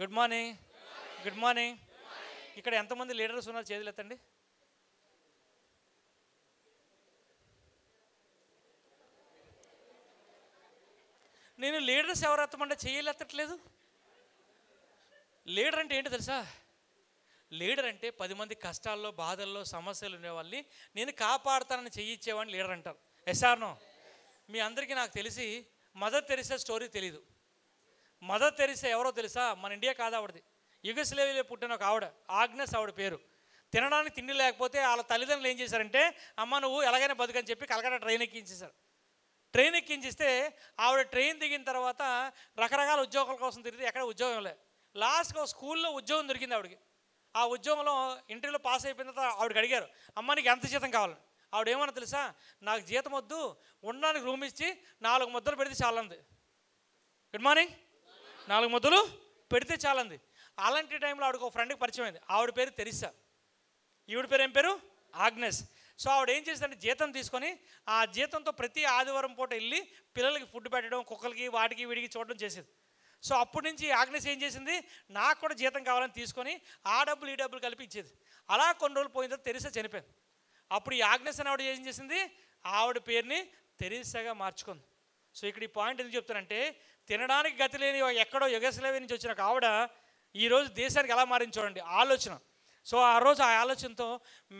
Good morning, good morning. ఇక్కడ ఎంతమంది లీడర్స్ ఉన్నారు చేతులు ఎత్తండి. నేను లీడర్స్ ఎవరు ఎత్తమంటే చెయ్యలు ఎత్తట్లేదు. లీడర్ అంటే ఏంటో తెలుసా? లీడర్ అంటే 10 మంది కష్టాల్లో బాధల్లో సమస్యలు ఉండేవాళ్ళని నేను కాపాడుతానని చెయ్యిచ్చేవాడిని లీడర్ అంటారు. ఎస్ఆర్నో? మీ అందరికీ నాకు తెలిసి మదర్ తెరిసా స్టోరీ తెలీదు. మదర్ తెరిసా ఎవరో తెలుసా? మన ఇండియా కాదు ఆవిడది, యుగస్లేవియాలో పుట్టిన ఒక ఆవిడ, ఆగ్నెస్ ఆవిడ పేరు. తినడానికి తిండి లేకపోతే వాళ్ళ తల్లిదండ్రులు ఏం చేశారంటే, అమ్మ నువ్వు ఎలాగైనా బతుకని చెప్పి కలకత్తా ట్రైన్ ఎక్కించేశారు. ట్రైన్ ఎక్కించిస్తే ఆవిడ ట్రైన్ దిగిన తర్వాత రకరకాల ఉద్యోగాల కోసం తిరిగితే ఎక్కడ ఉద్యోగం లేదు. లాస్ట్గా స్కూల్లో ఉద్యోగం దొరికింది ఆవిడకి. ఆ ఉద్యోగంలో ఇంటర్వ్యూలో పాస్ అయిపోయిన తర్వాత ఆవిడకి అడిగారు, అమ్మ నీకు ఎంత జీతం కావాలి? ఆవిడ ఏమన్నా తెలుసా? నాకు జీతం వద్దు, ఉండడానికి రూమ్ ఇచ్చి 4 ముద్దలు పెడితే చాలంది. Good morning. 4 ముద్దలు పెడితే చాలంది. అలాంటి టైంలో ఆవిడకి ఒక ఫ్రెండ్కి పరిచయం అయింది. ఆవిడ పేరు తెరిసా, ఈవిడ పేరు ఏం పేరు? ఆగ్నెస్. సో ఆవిడ ఏం చేసిందంటే జీతం తీసుకొని ఆ జీతంతో ప్రతి ఆదివారం పూట వెళ్ళి పిల్లలకి ఫుడ్ పెట్టడం, కుక్కలకి వాటికి వీడికి చూడడం చేసేది. సో అప్పటి నుంచి ఆగ్నెస్ ఏం చేసింది, నాకు కూడా జీతం కావాలని తీసుకొని ఆ డబ్బులు ఈ డబ్బులు కలిపి ఇచ్చేది. అలా కొన్ని రోజులు పోయిన తర్వాత తెరిసా చనిపోయింది. అప్పుడు ఈ ఆగ్నెస్ అని ఆవిడ ఏం చేసింది, ఆవిడ పేరుని తెరిసాగా మార్చుకుంది. సో ఇక్కడ ఈ పాయింట్ ఎందుకు చెప్తానంటే, తినడానికి గతి లేని ఎక్కడో యుగస్లేవియా నుంచి వచ్చిన ఒక ఆవిడ ఈరోజు దేశానికి ఎలా మారింది చూడండి ఆలోచన. సో ఆ రోజు ఆ ఆలోచనతో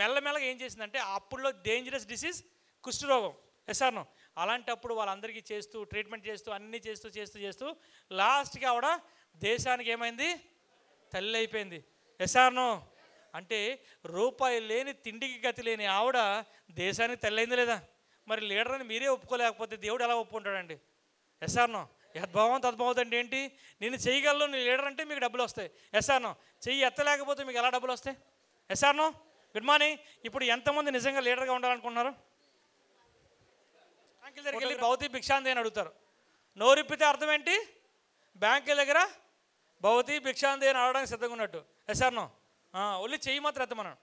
మెల్లమెల్లగా ఏం చేసిందంటే, అప్పుడులో డేంజరస్ డిసీజ్ కుష్ఠరోగం. ఎస్ఆర్నో? అలాంటప్పుడు వాళ్ళందరికీ చేస్తూ ట్రీట్మెంట్ చేస్తూ అన్నీ చేస్తూ చేస్తూ చేస్తూ లాస్ట్కి ఆవిడ దేశానికి ఏమైంది, తల్లి అయిపోయింది. ఎస్ఆర్నో? అంటే రూపాయి లేని తిండికి గతి లేని ఆవిడ దేశానికి తల్లి అయింది లేదా? మరి లీడర్ అని మీరే ఒప్పుకోలేకపోతే దేవుడు ఎలా ఒప్పుకుంటాడండి? ఎస్ఆర్నో? యద్భావం తద్భావం అంటే ఏంటి? నేను చేయగలను, నీ లీడర్ అంటే మీకు డబ్బులు వస్తాయి. ఎస్ఆర్నో? చెయ్యి ఎత్తలేకపోతే మీకు ఎలా డబ్బులు వస్తాయి? ఎస్ఆర్నో? Good morning. ఇప్పుడు ఎంతమంది నిజంగా లీడర్గా ఉండాలనుకుంటున్నారు? బ్యాంకుల దగ్గరికి వెళ్ళి భౌతి భిక్షాంతి అని అడుగుతారు. నోరిప్పితే అర్థం ఏంటి? బ్యాంకుల దగ్గర భౌతి భిక్షాంతి అని అడగడానికి సిద్ధంగా ఉన్నట్టు. ఎస్ఆర్నో? ఓన్లీ చెయ్యి మాత్రం ఎత్తమన్నాను.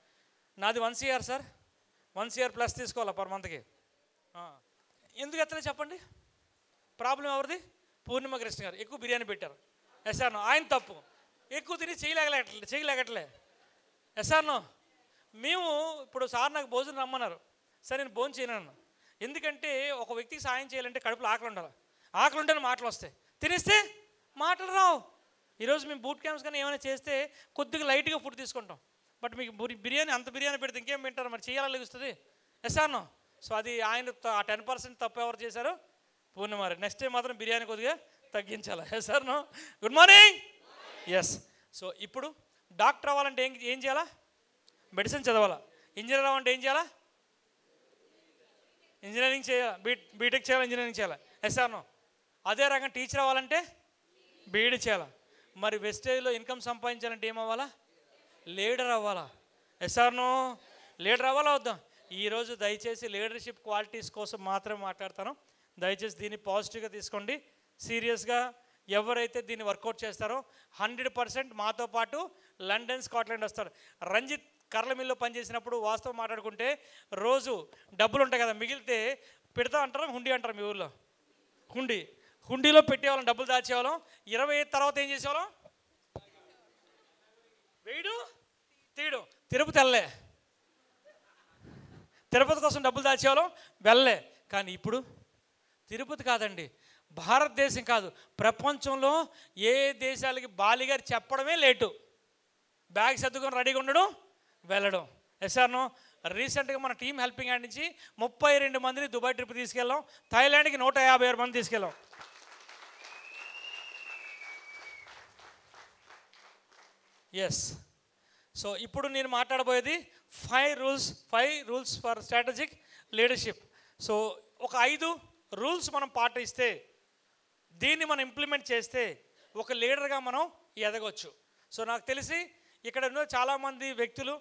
నాది 1 CR సార్, 1 CR ప్లస్ తీసుకోవాలా పర్ మంత్కి. ఎందుకు ఎత్తలే చెప్పండి? ప్రాబ్లం ఎవరిది? పూర్ణిమ కృష్ణ గారు ఎక్కువ బిర్యానీ పెట్టారు. ఎస్ఆర్నో? ఆయన తప్పు, ఎక్కువ తిని చేయలేకట్లే. ఎస్ఆర్నో? మేము ఇప్పుడు సార్ నాకు భోజనం రమ్మన్నారు, సరే నేను భోజనం చేయను. ఎందుకంటే ఒక వ్యక్తికి సాయం చేయాలంటే కడుపులో ఆకలి ఉండాలి, ఆకలి ఉంటేనే మాటలు వస్తాయి, తినేస్తే మాటలు రావు. ఈరోజు మేము బూట్ క్యాంప్స్ కానీ ఏమైనా చేస్తే కొద్దిగా లైట్గా ఫుడ్ తీసుకుంటాం, బట్ మీకు బిర్యానీ అంత బిర్యానీ పెడితే ఇంకేం వింటారు, మరి చేయాలని లెగుస్తుంది. ఎస్ఆర్నో? సో అది ఆయన ఆ 10% తప్పు ఎవరు చేశారు? పూర్ణిమారి. నెక్స్ట్ టైం మాత్రం బిర్యానీ కొద్దిగా తగ్గించాలి. Yes or no? Good morning. Yes. So ఇప్పుడు డాక్టర్ అవ్వాలంటే ఏం చేయాలా? మెడిసిన్ చదవాలా. ఇంజనీర్ అవ్వాలంటే ఏం చేయాలా? ఇంజనీరింగ్ చేయాలి, బీటెక్ చేయాలి, ఇంజనీరింగ్ చేయాలి. ఎస్ఆర్నో? అదే రకంగా టీచర్ అవ్వాలంటే బీఈడీ చేయాలా. మరి వెస్టేజ్లో ఇన్కమ్ సంపాదించాలంటే ఏమవ్వాలా? లీడర్ అవ్వాలా. ఎస్ఆర్నో? లీడర్ అవ్వాలా వద్దా? ఈరోజు దయచేసి లీడర్షిప్ క్వాలిటీస్ కోసం మాత్రమే మాట్లాడతాను. దయచేసి దీన్ని పాజిటివ్గా తీసుకోండి, సీరియస్గా. ఎవరైతే దీన్ని వర్కౌట్ చేస్తారో 100% మాతో పాటు లండన్, స్కాట్లాండ్ వస్తారు. రంజిత్ కర్ల మిల్లో పనిచేసినప్పుడు వాస్తవం మాట్లాడుకుంటే రోజు డబ్బులు ఉంటాయి కదా, మిగిలితే పెడతా అంటారా హుండీ అంటారు మీ ఊళ్ళో? హుండీలో పెట్టేవాళ్ళం, డబ్బులు దాచేవాళ్ళం. 25 తర్వాత ఏం చేసేవాళ్ళం? వేయడు తీయడు. తిరుపతి వెళ్ళలే, తిరుపతి కోసం డబ్బులు దాచేవాళ్ళం, వెళ్ళలే. కానీ ఇప్పుడు తిరుపతి కాదండి, భారతదేశం కాదు, ప్రపంచంలో ఏ దేశాలకి బాలిగారు చెప్పడమే లేటు. బ్యాగ్ సర్దుకొని రెడీగా ఉండడం, వెళ్ళడం. ఎస్ఆర్నో? రీసెంట్గా మన టీం హెల్పింగ్ హ్యాండ్ నుంచి 32 మందిని దుబాయ్ ట్రిప్ తీసుకెళ్ళాం, థాయిలాండ్కి 156 మంది తీసుకెళ్ళాం. ఎస్. సో ఇప్పుడు నేను మాట్లాడబోయేది 5 rules for strategic leadership. So ఒక 5 రూల్స్ మనం పాటిస్తే, దీన్ని మనం ఇంప్లిమెంట్ చేస్తే ఒక లీడర్గా మనం ఎదగవచ్చు. సో నాకు తెలిసి ఇక్కడ ఉన్న చాలామంది వ్యక్తులు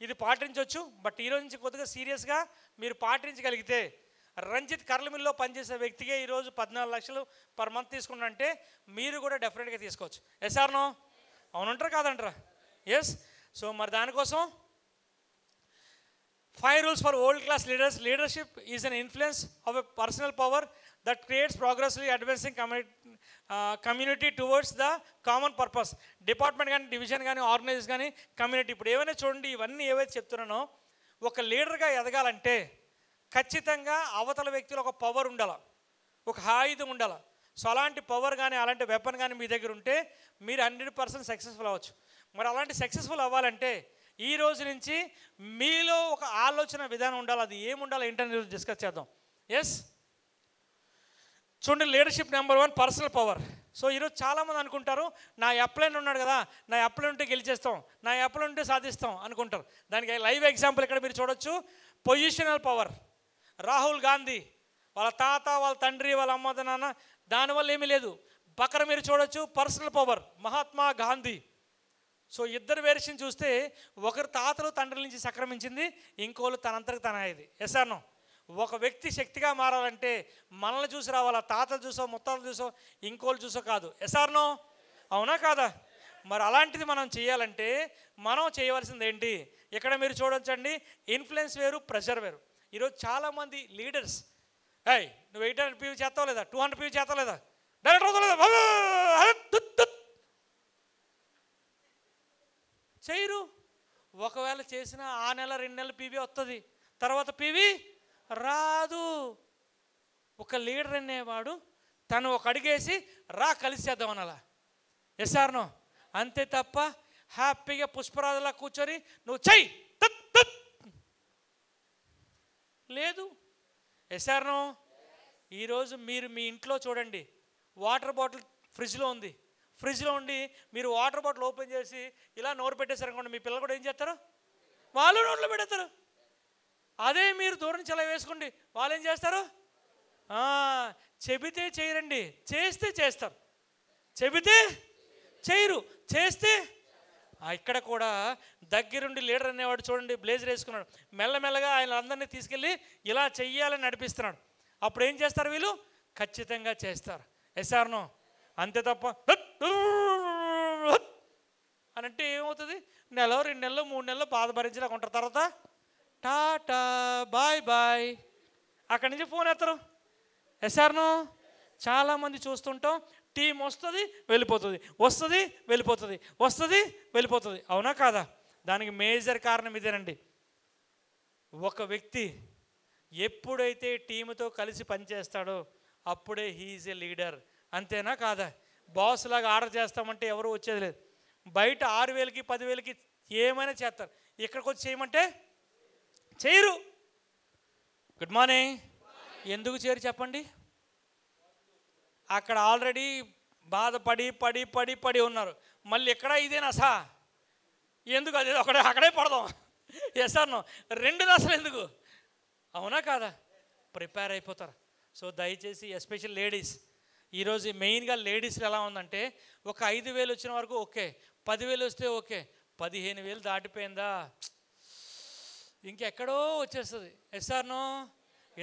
ఇది పాటించవచ్చు. బట్ ఈరోజు నుంచి కొద్దిగా సీరియస్గా మీరు పాటించగలిగితే రంజిత్ కర్లమిల్లో పనిచేసే వ్యక్తిగా ఈరోజు 14 లక్షలు పర్ మంత్ తీసుకున్నంటే మీరు కూడా డెఫినెట్గా తీసుకోవచ్చు. Yes or no? అవునంటారా కాదంటారా? ఎస్. సో మరి దానికోసం 5 rules for world class leaders. Leadership is an influence of a personal power that creates progressively advancing community towards the common purpose. Department కానీ డివిజన్ కానీ ఆర్గనైజేషన్ కానీ కమ్యూనిటీ, ఇప్పుడు ఏమైనా చూడండి, ఇవన్నీ ఏవైతే చెప్తున్నానో ఒక లీడర్గా ఎదగాలంటే ఖచ్చితంగా అవతల వ్యక్తిలో ఒక పవర్ ఉండాలి, ఒక ఆయుధం ఉండాలి. సో అలాంటి పవర్ కానీ అలాంటి వెపన్ కానీ మీ దగ్గర ఉంటే మీరు 100% సక్సెస్ఫుల్ అవ్వచ్చు. మరి అలాంటి సక్సెస్ఫుల్ అవ్వాలంటే ఈ రోజు నుంచి మీలో ఒక ఆలోచన విధానం ఉండాలి. అది ఏముండాలి ఏంటని డిస్కస్ చేద్దాం. ఎస్, చూడండి, leadership number 1 personal power. So ఈరోజు చాలామంది అనుకుంటారు నా అప్లైన్ ఉన్నాడు కదా, నా అప్లైన్ ఉంటే గెలిచేస్తాం, నా అప్లైన్ ఉంటే సాధిస్తాం అనుకుంటారు. దానికి లైవ్ ఎగ్జాంపుల్ ఇక్కడ మీరు చూడొచ్చు. Positional power. రాహుల్ గాంధీ వాళ్ళ తాత, వాళ్ళ తండ్రి, వాళ్ళ అమ్మ నాన్న, దానివల్ల ఏమీ లేదు. పక్కన మీరు చూడొచ్చు personal power, Mahatma Gandhi. So ఇద్దరు వేరియేషన్ చూస్తే ఒకరు తాతలు తండ్రుల నుంచి సంక్రమించింది, ఇంకోళ్ళు తనంతకు తన అయ్యేది. Yes or no? ఒక వ్యక్తి శక్తిగా మారాలంటే మనల్ని చూసి రావాలా, తాతలు చూసో ముత్తాలు చూసో ఇంకోళ్ళు చూసో కాదు. Yes or no? అవునా కాదా? మరి అలాంటిది మనం చేయాలంటే మనం చేయవలసింది ఏంటి? ఇక్కడ మీరు చూడొచ్చండి, ఇన్ఫ్లుయెన్స్ వేరు, ప్రెషర్ వేరు. ఈరోజు చాలామంది లీడర్స్, ఏయ్ నువ్వు 800 PV చేస్తావు లేదా, 200 PV చేస్తావు లేదా, డైరెక్టర్ అవుతావు లేదా, చేయరు. ఒకవేళ చేసిన ఆ నెల 2 నెలలు పీవీ వస్తుంది, తర్వాత పీవీ రాదు. ఒక లీడర్ అనేవాడు తను ఒక అడిగేసి రా కలిసి చేద్దాం అనాలా. Yes or no? అంతే తప్ప హ్యాపీగా పుష్పరాజులా కూర్చొని నువ్వు చెయ్యి లేదు. Yes or no? ఈరోజు మీరు మీ ఇంట్లో చూడండి, వాటర్ బాటిల్ ఫ్రిడ్జ్లో ఉంది, ఫ్రిడ్జ్లో ఉండి మీరు వాటర్ బాటిల్ ఓపెన్ చేసి ఇలా నోరు పెట్టేశారనుకోండి, మీ పిల్లలు కూడా ఏం చేస్తారు? వాళ్ళు నోట్లో పెడతారు. అదే మీరు దూరం నుంచి అలా వేసుకోండి, వాళ్ళు ఏం చేస్తారు? చెబితే చేయరండి, చేస్తే చేస్తారు. చెబితే చేయరు, చేస్తే. ఇక్కడ కూడా దగ్గరుండి లీడర్ అనేవాడు చూడండి, బ్లేజర్ వేసుకున్నాడు, మెల్లమెల్లగా ఆయన అందరినీ తీసుకెళ్ళి ఇలా చెయ్యాలని నడిపిస్తున్నాడు. అప్పుడు ఏం చేస్తారు వీళ్ళు? ఖచ్చితంగా చేస్తారు. Yes or no? అంతే తప్ప అని అంటే ఏమవుతుంది? నెల 2 నెలలు 3 నెలలు బాధ భరించలేక ఉంటారు. తర్వాత టాటా బాయ్ బాయ్, అక్కడి నుంచి ఫోన్ ఎత్తరు. Yes or no? చాలామంది చూస్తుంటాం, టీం వస్తుంది వెళ్ళిపోతుంది, వస్తుంది వెళ్ళిపోతుంది, వస్తుంది వెళ్ళిపోతుంది. అవునా కాదా? దానికి మేజర్ కారణం ఇదేనండి. ఒక వ్యక్తి ఎప్పుడైతే టీముతో కలిసి పనిచేస్తాడో అప్పుడే హీఈజ్ ఏ లీడర్. అంతేనా కాదా? బాస్ లాగా ఆర్డర్ చేస్తామంటే ఎవరు వచ్చేది లేదు. బయట 6,000కి 10,000కి ఏమైనా చేస్తారు, ఇక్కడికి వచ్చి చేయమంటే చేయరు. గుడ్ మార్నింగ్, ఎందుకు చేయరు చెప్పండి? అక్కడ ఆల్రెడీ బాధపడి పడి పడి పడి ఉన్నారు, మళ్ళీ ఎక్కడ ఇదేనా సా ఎందుకు? అది అక్కడే పడదాం. Yes or no? 2 దశలు ఎందుకు? అవునా కాదా? ప్రిపేర్ అయిపోతారు. సో దయచేసి ఎస్పెషల్ లేడీస్, ఈరోజు మెయిన్గా లేడీస్లో ఎలా ఉందంటే, ఒక 5,000 వచ్చిన వరకు ఓకే, 10,000 వస్తే ఓకే, 15,000 దాటిపోయిందా ఇంకెక్కడో వచ్చేస్తుంది. Yes or no?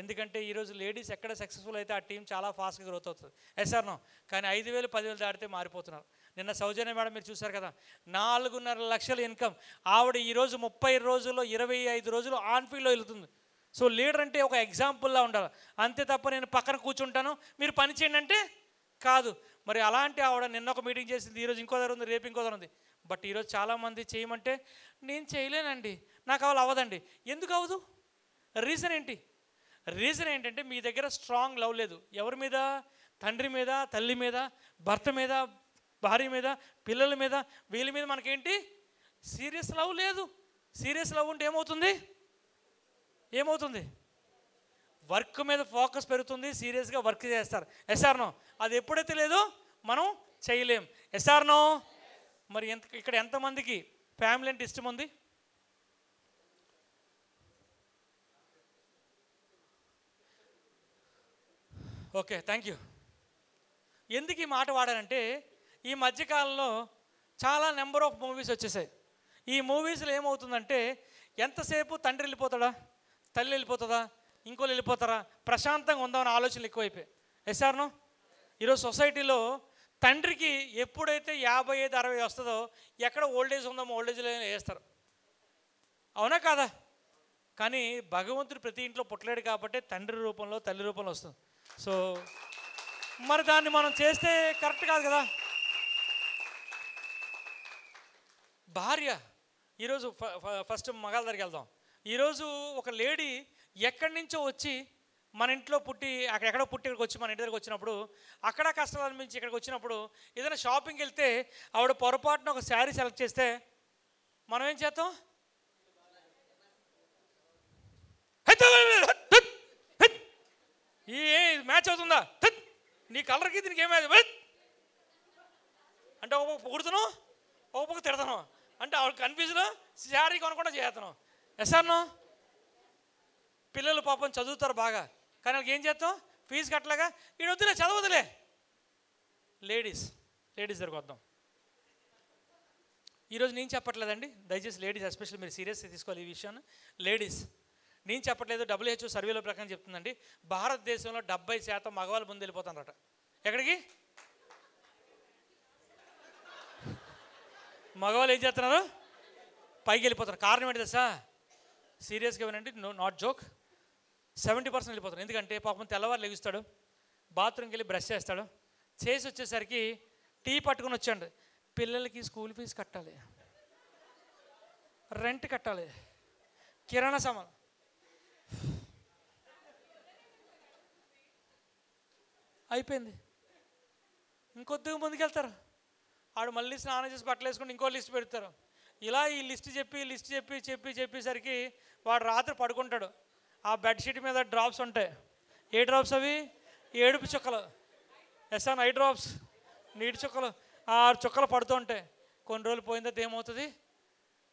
ఎందుకంటే ఈరోజు లేడీస్ ఎక్కడ సక్సెస్ఫుల్ అయితే ఆ టీం చాలా ఫాస్ట్గా గ్రోత్ అవుతుంది. Yes or no? కానీ 5,000 10,000 దాటితే మారిపోతున్నారు. నిన్న సౌజన్య మేడం మీరు చూశారు కదా, 4.5 లక్షల ఇన్కమ్. ఆవిడ ఈరోజు 30 రోజుల్లో 25 రోజులు ఆన్ ఫీల్డ్లో వెళ్తుంది. సో లీడర్ అంటే ఒక ఎగ్జాంపుల్లా ఉండాలి. అంతే తప్ప నేను పక్కన కూర్చుంటాను మీరు పని చేయండి అంటే కాదు. మరి అలాంటి ఆవిడ నిన్న ఒక మీటింగ్ చేసింది, ఈరోజు ఇంకో దగ్గర ఉంది, రేపు ఇంకో దగ్గర ఉంది. బట్ ఈరోజు చాలామంది చేయమంటే నేను చేయలేనండి, నాకు అవ్వాలి అవ్వదండి. ఎందుకు అవ్వదు? రీజన్ ఏంటి? రీజన్ ఏంటంటే మీ దగ్గర స్ట్రాంగ్ లవ్ లేదు. ఎవరి మీద? తండ్రి మీద, తల్లి మీద, భర్త మీద, భార్య మీద, పిల్లల మీద, వీళ్ళ మీద మనకేంటి సీరియస్ లవ్ లేదు. సీరియస్ లవ్ ఉంటే ఏమవుతుంది? ఏమవుతుంది? వర్క్ మీద ఫోకస్ పెరుగుతుంది, సీరియస్గా వర్క్ చేస్తారు. Yes or no? అది ఎప్పుడైతే లేదో మనం చేయలేం. Yes or no? మరి ఇక్కడ ఎంతమందికి ఫ్యామిలీ అంటే ఇష్టం ఉంది? Okay, thank you. ఎందుకు ఈ మాట వాడానంటే, ఈ మధ్యకాలంలో చాలా నెంబర్ ఆఫ్ మూవీస్ వచ్చేసాయి. ఈ మూవీస్లో ఏమవుతుందంటే ఎంతసేపు తండ్రి వెళ్ళిపోతాడా, తల్లి వెళ్ళిపోతుందా, ఇంకోళ్ళు వెళ్ళిపోతారా, ప్రశాంతంగా ఉందామని ఆలోచనలు ఎక్కువైపోయాయి. ఎస్ఆర్ను ఈరోజు సొసైటీలో తండ్రికి ఎప్పుడైతే 55, 60 వస్తుందో ఎక్కడ ఓల్డేజ్ ఉందామో ఓల్డేజ్లో వేస్తారు. అవునా కాదా? కానీ భగవంతుడు ప్రతి ఇంట్లో పుట్టలేడు కాబట్టి తండ్రి రూపంలో తల్లి రూపంలో వస్తుంది. సో మరి దాన్ని మనం చేస్తే కరెక్ట్ కాదు కదా. భార్య ఈరోజు ఫస్ట్ మగాళ్ళ దగ్గరికి వెళ్దాం. ఈరోజు ఒక లేడీ ఎక్కడి నుంచో వచ్చి మన ఇంట్లో పుట్టి ఎక్కడో పుట్టి ఇక్కడికి వచ్చి మన ఇంటి దగ్గరికి వచ్చినప్పుడు అక్కడ కష్టాలు అనిపించి ఇక్కడికి వచ్చినప్పుడు ఏదైనా షాపింగ్కి వెళ్తే ఆవిడ పొరపాటున ఒక శారీ సెలెక్ట్ చేస్తే మనం ఏం చేస్తాం? ఈ మ్యాచ్ అవుతుందా, నీ కలర్కి దీనికి ఏం మ్యాచ్ అంటే ఒక పక్క పొగుడుతాను, ఒక పక్క తిడతాను అంటే ఆవిడ కన్ఫ్యూజ్లో శారీ కొనకుండా చేస్తాను. ఎస్ఆర్నో పిల్లలు పాపం చదువుతారు బాగా, కానీ వాళ్ళకి ఏం చేస్తాం? ఫీజు కట్టలేగా వీడు వద్దులే చదవదులే. లేడీస్ దగ్గరకు వద్దాం. ఈరోజు నేను చెప్పట్లేదండి, దయచేసి లేడీస్ ఎస్పెషల్లీ మీరు సీరియస్గా తీసుకోవాలి ఈ విషయాన్ని. లేడీస్ నేను చెప్పట్లేదు, WHO సర్వేలో ప్రకారం చెప్తుందండి, భారతదేశంలో 70% మగవాళ్ళు ముందు వెళ్ళిపోతారట. ఎక్కడికి? మగవాళ్ళు ఏం చేస్తున్నారు? పైకి వెళ్ళిపోతారు. కారణం ఏంటి తెలుసా? సీరియస్గా వినండి, నాట్ జోక్. 70% వెళ్ళిపోతారు. ఎందుకంటే పాపం తెల్లవారు లెగుస్తాడు, బాత్రూమ్కి వెళ్ళి బ్రష్ చేస్తాడు, చేసి వచ్చేసరికి టీ పట్టుకొని వచ్చాడు, పిల్లలకి స్కూల్ ఫీజు కట్టాలి, రెంట్ కట్టాలి, కిరాణా సామాన్, అయిపోయింది. ఇంకొద్దిగా ముందుకెళ్తారు. ఆడు మళ్ళీ స్నానం చేసి బట్టలు వేసుకుంటే ఇంకో లిస్ట్ పెడతారు. ఇలా ఈ లిస్ట్ చెప్పేసరికి వాడు రాత్రి పడుకుంటాడు. ఆ బెడ్షీట్ మీద డ్రాప్స్ ఉంటాయి. ఏ డ్రాప్స్ అవి? ఏడుపు చుక్కలు. ఎస్ఆన్ ఐ డ్రాప్స్, నీటి చుక్కలు. ఆ చుక్కలు పడుతూ ఉంటాయి. కొన్ని రోజులు పోయిన తర్వాత ఏమవుతుంది?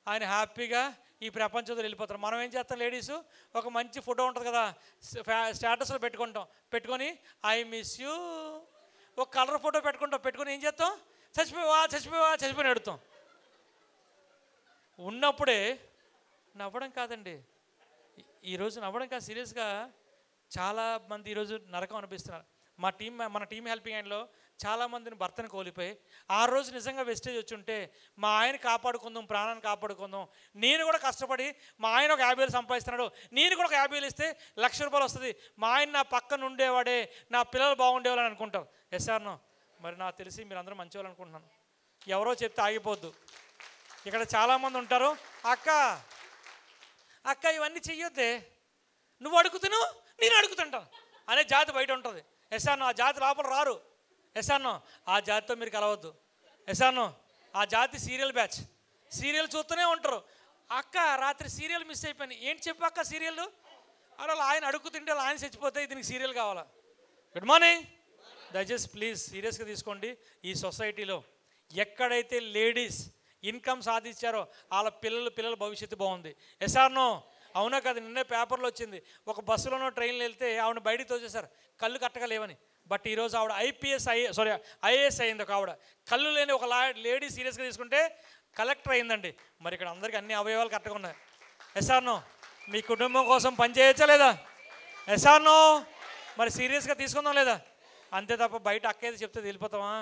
ఆయన హ్యాపీగా ఈ ప్రపంచంలో వెళ్ళిపోతారు. మనం ఏం చేస్తాం? లేడీసు ఒక మంచి ఫోటో ఉంటుంది కదా, స్టేటస్లో పెట్టుకొని ఐ మిస్ యూ, ఒక కలర్ ఫోటో పెట్టుకొని ఏం చేస్తాం? చచ్చిపోయి అడుగుతాం. ఉన్నప్పుడే నవ్వడం కాదండి, ఈరోజు నవ్వడం కాదు, సీరియస్గా చాలామంది ఈరోజు నరకం అనిపిస్తున్నారు. మన టీం హెల్పింగ్ హ్యాండ్లో చాలామందిని భర్తను కోల్పోయి ఆ రోజు నిజంగా వెస్టేజ్ వచ్చి ఉంటే మా ఆయన కాపాడుకుందాం, ప్రాణాన్ని కాపాడుకుందాం, నేను కూడా కష్టపడి మా ఆయన ఒక 50,000 సంపాదిస్తున్నాడు, నేను కూడా ఒక 50,000 ఇస్తే ₹1,00,000 వస్తుంది, మా ఆయన నా పక్కన ఉండేవాడే, నా పిల్లలు బాగుండేవాళ్ళని అనుకుంటారు. ఎస్ఆర్నో? మరి నాకు తెలిసి మీరు అందరూ మంచివాళ్ళు అనుకుంటున్నాను. ఎవరో చెప్తే ఆగిపోద్దు. ఇక్కడ చాలామంది ఉంటారు, అక్క ఇవన్నీ చెయ్యొద్దే, నువ్వు అడుగుతున్నావు నేను అడుగుతుంటాను అనే జాతి బయట ఉంటుంది. ఎస్ఆర్నో? ఆ జాతి లోపల రారు. ఎస్ఆర్నో? ఆ జాతితో మీరు కలవద్దు. ఎస్ఆర్నో? ఆ జాతి సీరియల్ బ్యాచ్, సీరియల్ చూస్తూనే ఉంటారు. అక్క రాత్రి సీరియల్ మిస్ అయిపోయింది, ఏంటి చెప్పు అక్క సీరియల్? అలా ఆయన అడుగుతుంటే ఆయన చచ్చిపోతే దీనికి సీరియల్ కావాలా? Good morning. దయచేసి ప్లీజ్ సీరియస్గా తీసుకోండి. ఈ సొసైటీలో ఎక్కడైతే లేడీస్ ఇన్కమ్ సాధించారో వాళ్ళ పిల్లల భవిష్యత్తు బాగుంది. ఎస్ఆర్నో? అవునా కదా? నిన్నే పేపర్లో వచ్చింది, ఒక బస్సులోనో ట్రైన్లో వెళ్తే ఆవిడ బయటికి తోచేశారు, కళ్ళు కట్టగా లేవని. బట్ ఈరోజు ఆవిడ ఐఏఎస్ అయింది. ఒక ఆవిడ కళ్ళు లేని ఒక లేడీ సీరియస్గా తీసుకుంటే కలెక్టర్ అయిందండి. మరి ఇక్కడ అందరికీ అన్ని అవయవాలు కరెక్ట్గా ఉన్నాయి. ఎస్ఆర్నో? మీ కుటుంబం కోసం పనిచేయచ్చా లేదా? ఎస్ఆర్నో? మరి సీరియస్గా తీసుకుందాం లేదా? అంతే తప్ప బయట అక్కేది చెప్తే వెళ్ళిపోతామా,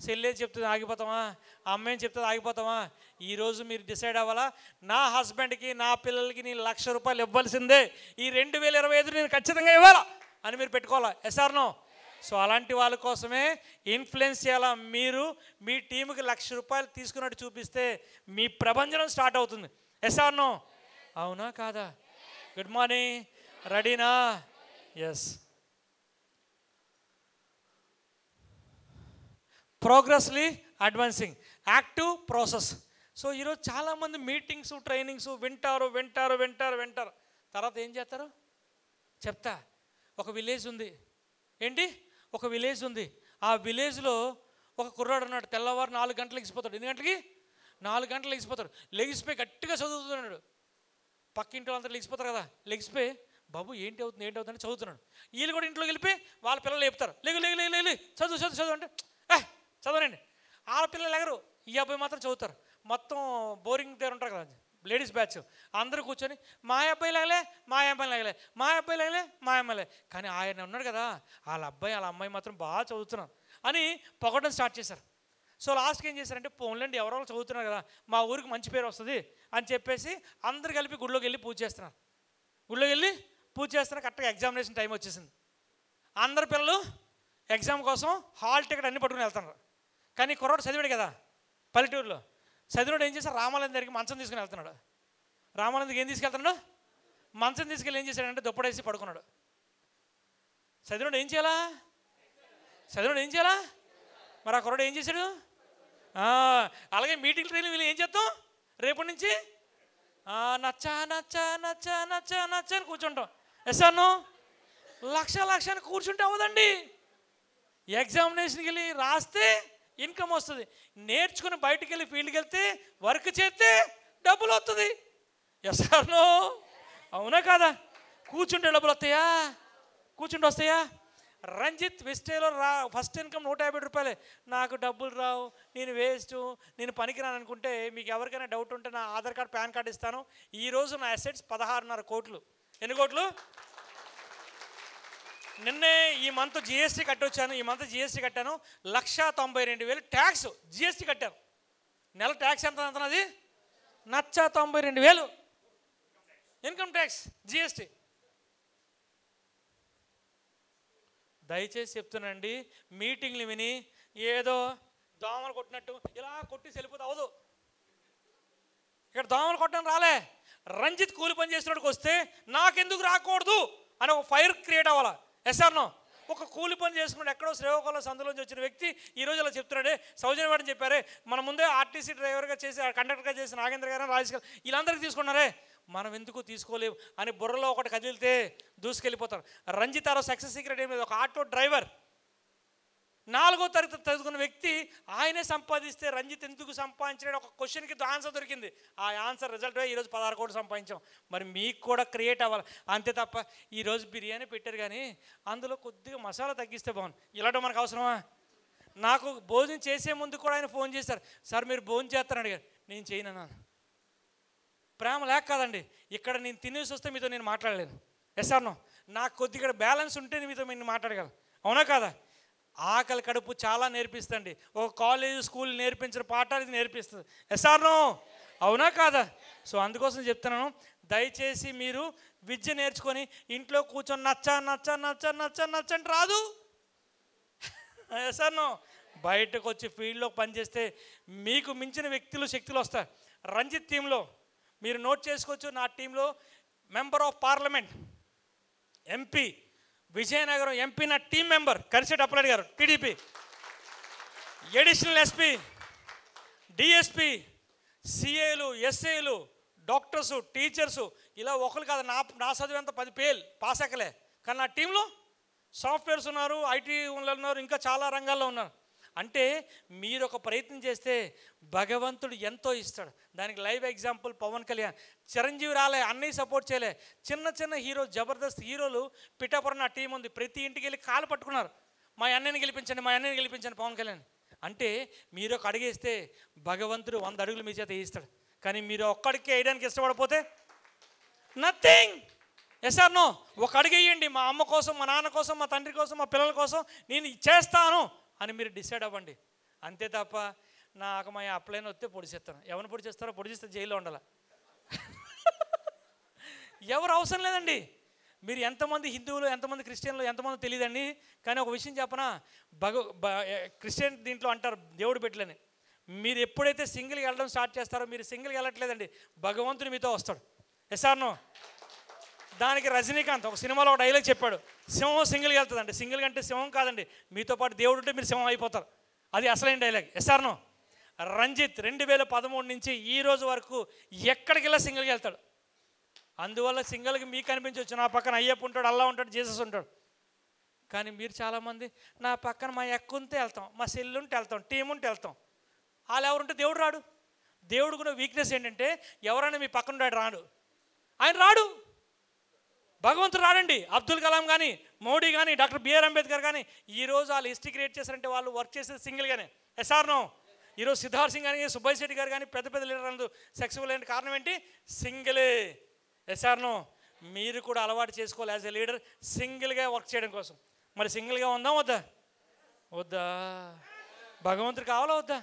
చెల్లేది చెప్తే ఆగిపోతామా, అమ్మాయిని చెప్తే ఆగిపోతామా? ఈరోజు మీరు డిసైడ్ అవ్వాలా, నా హస్బెండ్కి నా పిల్లలకి నేను ₹1,00,000 ఇవ్వాల్సిందే, ఈ 2025 నేను ఖచ్చితంగా ఇవ్వాలా అని మీరు పెట్టుకోవాలా. ఎస్ఆర్నో? సో అలాంటి వాళ్ళ కోసమే ఇన్ఫ్లుయెన్స్ చేయాలా. మీరు మీ టీంకి ₹1,00,000 తీసుకున్నట్టు చూపిస్తే మీ ప్రభంజనం స్టార్ట్ అవుతుంది. ఎస్ఆర్నో? అవునా కాదా? Good morning. రెడీనా? Yes. Progressively advancing, active process. So ఈరోజు చాలామంది మీటింగ్స్ ట్రైనింగ్స్ వింటారు, తర్వాత ఏం చేస్తారు చెప్తా. ఒక విలేజ్ ఉంది. ఏంటి? ఒక విలేజ్ ఉంది. ఆ విలేజ్లో ఒక కుర్రాడు ఉన్నాడు. తెల్లవారు 4 గంటలకు లెగిసిపోతాడు. 8 గంటలకి 4 గంటలకు లెగిసిపోతాడు. లెగిసిపోయి గట్టిగా చదువుతున్నాడు. పక్కింటి వాళ్ళంతా లెగిసిపోతారు కదా, లెగిసిపోయి బాబు ఏంటి అవుతుంది చదువుతున్నాడు. వీళ్ళు కూడా ఇంట్లోకి వెళ్ళిపోయి వాళ్ళ పిల్లలు లేపుతారు, లేగు చదువు అంటే చదవనండి. వాళ్ళ పిల్లలు ఎగరు, ఈ అబ్బాయి మాత్రం చదువుతారు. మొత్తం బోరింగ్ దగ్గర ఉంటారు కదా, లేడీస్ బ్యాచ్ అందరూ కూర్చొని మా అబ్బాయి లాగలే మా అమ్మాయి లాగలే మా అబ్బాయి లాగలే మా అమ్మాయిలే, కానీ ఆయన ఉన్నాడు కదా వాళ్ళ అబ్బాయి వాళ్ళ అమ్మాయి మాత్రం బాగా చదువుతున్నాను అని పొగడం స్టార్ట్ చేశారు. సో లాస్ట్కి ఏం చేశారంటే పోన్లేండి ఎవరో చదువుతున్నారు కదా మా ఊరికి మంచి పేరు వస్తుంది అని చెప్పేసి అందరు కలిపి గుళ్ళోకి వెళ్ళి పూజ చేస్తున్నారు. గుళ్ళోకి వెళ్ళి పూజ చేస్తున్నారు. కరెక్ట్గా ఎగ్జామినేషన్ టైం వచ్చేసింది. అందరు పిల్లలు ఎగ్జామ్ కోసం హాల్ టికెట్ అన్ని పట్టుకుని వెళ్తున్నారు. కానీ కుర్రాడు చదివాడు కదా పల్లెటూరులో, చదివాడు ఏం చేశారు రామాలయం దగ్గరికి మంచం తీసుకుని వెళ్తున్నాడు. రామాలయం దగ్గర ఏం తీసుకెళ్తున్నాడు? మంచం తీసుకెళ్ళి ఏం చేశాడంటే దుప్పడేసి పడుకున్నాడు. చదివాడు ఏం చేయాలా? చదివాడు ఏం చేయాలా? మరి ఆ కుర్రాడు ఏం చేశాడు? అలాగే మీటింగ్ ట్రైన్లు వీళ్ళు ఏం చేద్దాం రేపటి నుంచి నచ్చా నచ్చా నచ్చా నచ్చా నచ్చా అని కూర్చుంటాం. ఎస్ఆర్ను లక్ష అని కూర్చుంటే అవ్వదండి. ఎగ్జామినేషన్కి వెళ్ళి రాస్తే ఇన్కమ్ వస్తుంది, నేర్చుకుని బయటికి వెళ్ళి ఫీల్డ్కి వెళ్తే వర్క్ చేస్తే డబ్బులు వస్తుంది. ఎస్ఆర్ను అవునా కాదా? కూర్చుంటే డబ్బులు వస్తాయా? కూర్చుంటే వస్తాయా? రంజిత్ వెస్టేలో ఫస్ట్ ఇన్కమ్ 150 రూపాయలే. నాకు డబ్బులు రావు, నేను వేస్ట్, నేను పనికిరాను అనుకుంటే మీకు ఎవరికైనా డౌట్ ఉంటే నా ఆధార్ కార్డు పాన్ కార్డు ఇస్తాను. ఈరోజు నా అసెట్స్ 16.5 కోట్లు. ఎన్ని కోట్లు? నిన్నే ఈ మంత్ జిఎస్టీ కట్టొచ్చాను. ఈ మంత్ జిఎస్టీ కట్టాను 1,92,000 ట్యాక్స్ జిఎస్టీ కట్టాను. నెల ట్యాక్స్ ఎంత అంటున్నది? 1,92,000 ఇన్కమ్ ట్యాక్స్ జిఎస్టీ. దయచేసి చెప్తున్నానండి, మీటింగ్లు విని ఏదో దోమలు కొట్టినట్టు ఇలా కొట్టి వెళ్ళిపోతే అవదు. ఇక్కడ దోమలు కొట్టడం రాలే. రంజిత్ కూలి పని చేసినోడికి వస్తే నాకెందుకు రాకూడదు అని ఒక ఫైర్ క్రియేట్ అవ్వాలా. ఎస్ఆర్నో ఒక కూలి పని చేసుకున్నాడు ఎక్కడో శ్రీకాకుళం సందులోంచి వచ్చిన వ్యక్తి ఈరోజు ఇలా చెప్తున్నాడే సౌజన్యవాడని చెప్పారే, మన ముందే ఆర్టీసీ డ్రైవర్గా చేసి కండక్టర్గా చేసి నాగేంద్ర గారు రాజేష్ గారు వీళ్ళందరికీ తీసుకున్నారే, మనం ఎందుకు తీసుకోలేము అని బుర్రలో ఒకటి కదిలితే దూసుకెళ్ళిపోతారు. రంజిత్ ఆరో సక్సెస్ సీక్రెట్ ఏం లేదు, ఒక ఆటో డ్రైవర్ 4వ తరగతి చదువుకున్న వ్యక్తి ఆయనే సంపాదిస్తే రంజిత్ ఎందుకు సంపాదించడం ఒక క్వశ్చన్కి ఆన్సర్ దొరికింది. ఆ ఆన్సర్ రిజల్ట్ ఈరోజు 16 కోట్లు సంపాదించాం. మరి మీకు కూడా క్రియేట్ అవ్వాలి అంతే తప్ప ఈరోజు బిర్యానీ పెట్టారు కానీ అందులో కొద్దిగా మసాలా తగ్గిస్తే బాగుంది. ఇలాంటి మనకు అవసరమా? నాకు భోజనం చేసే ముందు కూడా ఆయన ఫోన్ చేశారు, సార్ మీరు భోజనం చేస్తారని అడిగారు. నేను చేయనన్నాను. ప్రేమ లేక కాదండి, ఇక్కడ నేను తినేసి వస్తే మీతో నేను మాట్లాడలేను. ఎస్ఆర్నో నాకు కొద్దిగా బ్యాలెన్స్ ఉంటే మీతో నేను మాట్లాడగలను. అవునా కాదా? ఆకలి కడుపు చాలా నేర్పిస్తుంది. ఒక కాలేజ్ స్కూల్ నేర్పించిన పాఠాలు ఇది నేర్పిస్తుంది. ఎస్ఆర్నో అవునా కాదా? సో అందుకోసం చెప్తున్నాను, దయచేసి మీరు విద్య నేర్చుకొని ఇంట్లో కూర్చొని నచ్చా నచ్చా నచ్చా నచ్చా నచ్చండి రాదు. ఎస్ఆర్నో బయటకు వచ్చి ఫీల్డ్లో పనిచేస్తే మీకు మించిన వ్యక్తులు శక్తులు వస్తాయి. రంజిత్ టీంలో మీరు నోట్ చేసుకోవచ్చు, నా టీంలో member of parliament MP Vizianagaram MP నా team member Karishetti Appalareddy garu TDP, additional SP, DSP, సిఏలు, ఎస్ఏలు, డాక్టర్సు, టీచర్సు ఇలా ఒకరు కాదు. నా చదివేంత 10 పేలు పాస్ ఎక్కలే, కానీ నా టీంలో సాఫ్ట్వేర్స్ ఉన్నారు, ఐటీ ఉన్నారు, ఇంకా చాలా రంగాల్లో ఉన్నారు. అంటే మీరు ఒక ప్రయత్నం చేస్తే భగవంతుడు ఎంతో ఇస్తాడు. దానికి లైవ్ ఎగ్జాంపుల్ పవన్ కళ్యాణ్. చిరంజీవి రాలే, అన్నీ సపోర్ట్ చేయలే, చిన్న హీరో జబర్దస్త్ హీరోలు పిఠాపురం నా టీం ఉంది, ప్రతి ఇంటికి వెళ్ళి కాలు పట్టుకున్నారు, మా అన్నని గెలిపించండి మా అన్నని గెలిపించండి పవన్ కళ్యాణ్. అంటే మీరు ఒక అడిగేస్తే భగవంతుడు 100 అడుగులు మీ చేత వేయిస్తాడు. కానీ మీరు ఒక్కడికి వేయడానికి ఇష్టపడపోతే నథింగ్. ఎస్ఆర్నో ఒక అడుగు వేయండి, మా అమ్మ కోసం, మా నాన్న కోసం, మా తండ్రి కోసం, మా పిల్లల కోసం నేను చేస్తాను అని మీరు డిసైడ్ అవ్వండి. అంతే తప్ప నాకు మా అప్లైన్ వస్తే పొడిచేస్తాను. ఎవరిని పొడిచేస్తారో పొడిచేస్తే జైల్లో ఉండాల. ఎవరు అవసరం లేదండి. మీరు ఎంతమంది హిందువులు, ఎంతమంది క్రిస్టియన్లు, ఎంతమంది తెలియదండి. కానీ ఒక విషయం చెప్పనా, క్రిస్టియన్ దీంట్లో అంటారు దేవుడు పెట్టలేని. మీరు ఎప్పుడైతే సింగిల్గా వెళ్ళడం స్టార్ట్ చేస్తారో, మీరు సింగిల్గా వెళ్ళట్లేదండి, భగవంతుడు మీతో వస్తాడు. ఎస్ఆర్నో దానికి రజనీకాంత్ ఒక సినిమాలో ఒక డైలాగ్ చెప్పాడు, సింహం సింగిల్గా వెళ్తుందండి. సింగిల్గా అంటే సింహం కాదండి, మీతో పాటు దేవుడు ఉంటే మీరు సింహం అయిపోతారు. అది అసలైన డైలాగ్. ఎస్ఆర్నో రంజిత్ 2013 నుంచి ఈ రోజు వరకు ఎక్కడికి వెళ్ళా సింగిల్గా వెళ్తాడు. అందువల్ల సింగిల్గా మీకు కనిపించవచ్చు, నా పక్కన అయ్యప్ప ఉంటాడు, అల్లా ఉంటాడు, జీసస్ ఉంటాడు. కానీ మీరు చాలామంది నా పక్కన మా ఎక్క ఉంటే వెళ్తాం, మా సెల్ ఉంటే వెళ్తాం, టీం ఉంటే వెళ్తాం. వాళ్ళు ఎవరుంటే దేవుడు రాడు. దేవుడు కూడా వీక్నెస్ ఏంటంటే ఎవరైనా మీ పక్కన ఉంటాడు రాడు, ఆయన రాడు. భగవంతుడు రాడండి. అబ్దుల్ కలాం కానీ, మోడీ కానీ, డాక్టర్ బిఆర్ అంబేద్కర్ కానీ ఈరోజు వాళ్ళు హిస్టరీ క్రియేట్ చేశారంటే వాళ్ళు వర్క్ చేసేది సింగిల్గానే. ఎస్ఆర్నో ఈరోజు సిద్ధార్థ్ సింగ్ కానీ సుబ్బయ్య శెట్టి గారు కానీ పెద్ద పెద్ద లీడర్ అందరూ సక్సెస్ఫుల్ అయిన కారణం ఏంటి? సింగిలే. ఎస్ఆర్నో మీరు కూడా అలవాటు చేసుకోవాలి యాజ్ ఎ లీడర్ సింగిల్గా వర్క్ చేయడం కోసం. మరి సింగిల్గా ఉందాం వద్దా? వద్దా? భగవంతుడు కావాలా వద్దా?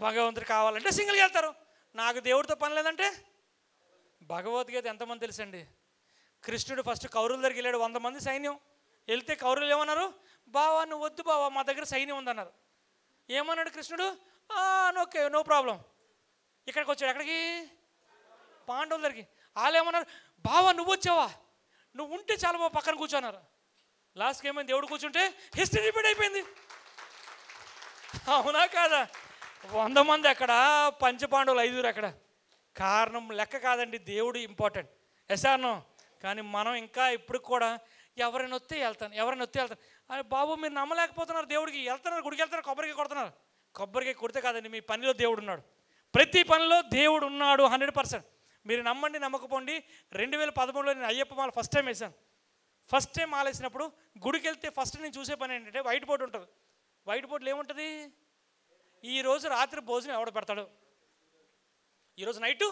భగవంతుడు కావాలంటే సింగిల్గా వెళ్తారు. నాకు దేవుడితో పని లేదంటే భగవద్గీత ఎంతమంది తెలుసండి? కృష్ణుడు ఫస్ట్ కౌరవుల దగ్గరికి వెళ్ళాడు, 100 మంది సైన్యం. వెళ్తే కౌరవులు ఏమన్నారు? బావా నువ్వు వద్దు బావా, మా దగ్గర సైన్యం ఉందన్నారు. ఏమన్నాడు కృష్ణుడు? Okay no problem. ఇక్కడికి వచ్చాడు. ఎక్కడికి? పాండవుల దగ్గరికి. వాళ్ళు ఏమన్నారు? బావా నువ్వు వచ్చావా, నువ్వు ఉంటే చాలా బాబా పక్కన కూర్చున్నారు. లాస్ట్కి ఏమైంది? దేవుడు కూర్చుంటే హిస్టరీ రిపీట్ అయిపోయింది. అవునా కాదా? 100 మంది ఎక్కడ, పంచపాండవులు 5 ఎక్కడ? కారణం లెక్క కాదండి, దేవుడు ఇంపార్టెంట్. ఎసానో. కానీ మనం ఇంకా ఇప్పుడు కూడా ఎవరైనా వస్తే వెళ్తాను, ఎవరైనా వస్తే వెళ్తాను. అరే బాబు మీరు నమ్మలేకపోతున్నారు, దేవుడికి వెళ్తున్నారు, గుడికి వెళ్తున్నారు, కొబ్బరికి కొడుతున్నారు. కొబ్బరికి కొడితే కాదండి, మీ పనిలో దేవుడు ఉన్నాడు. ప్రతి పనిలో దేవుడు ఉన్నాడు 100%. మీరు నమ్మండి నమ్మకపోండి. 2013లో నేను అయ్యప్ప మాల ఫస్ట్ టైం వేసాను. ఫస్ట్ టైం మాల వేసినప్పుడు గుడికి వెళ్తే ఫస్ట్ నేను చూసే పని ఏంటంటే వైట్ బోర్డు ఉంటుంది. వైట్ బోర్డులో ఏముంటుంది? ఈరోజు రాత్రి భోజనం ఎవడు పెడతాడు, ఈరోజు నైటు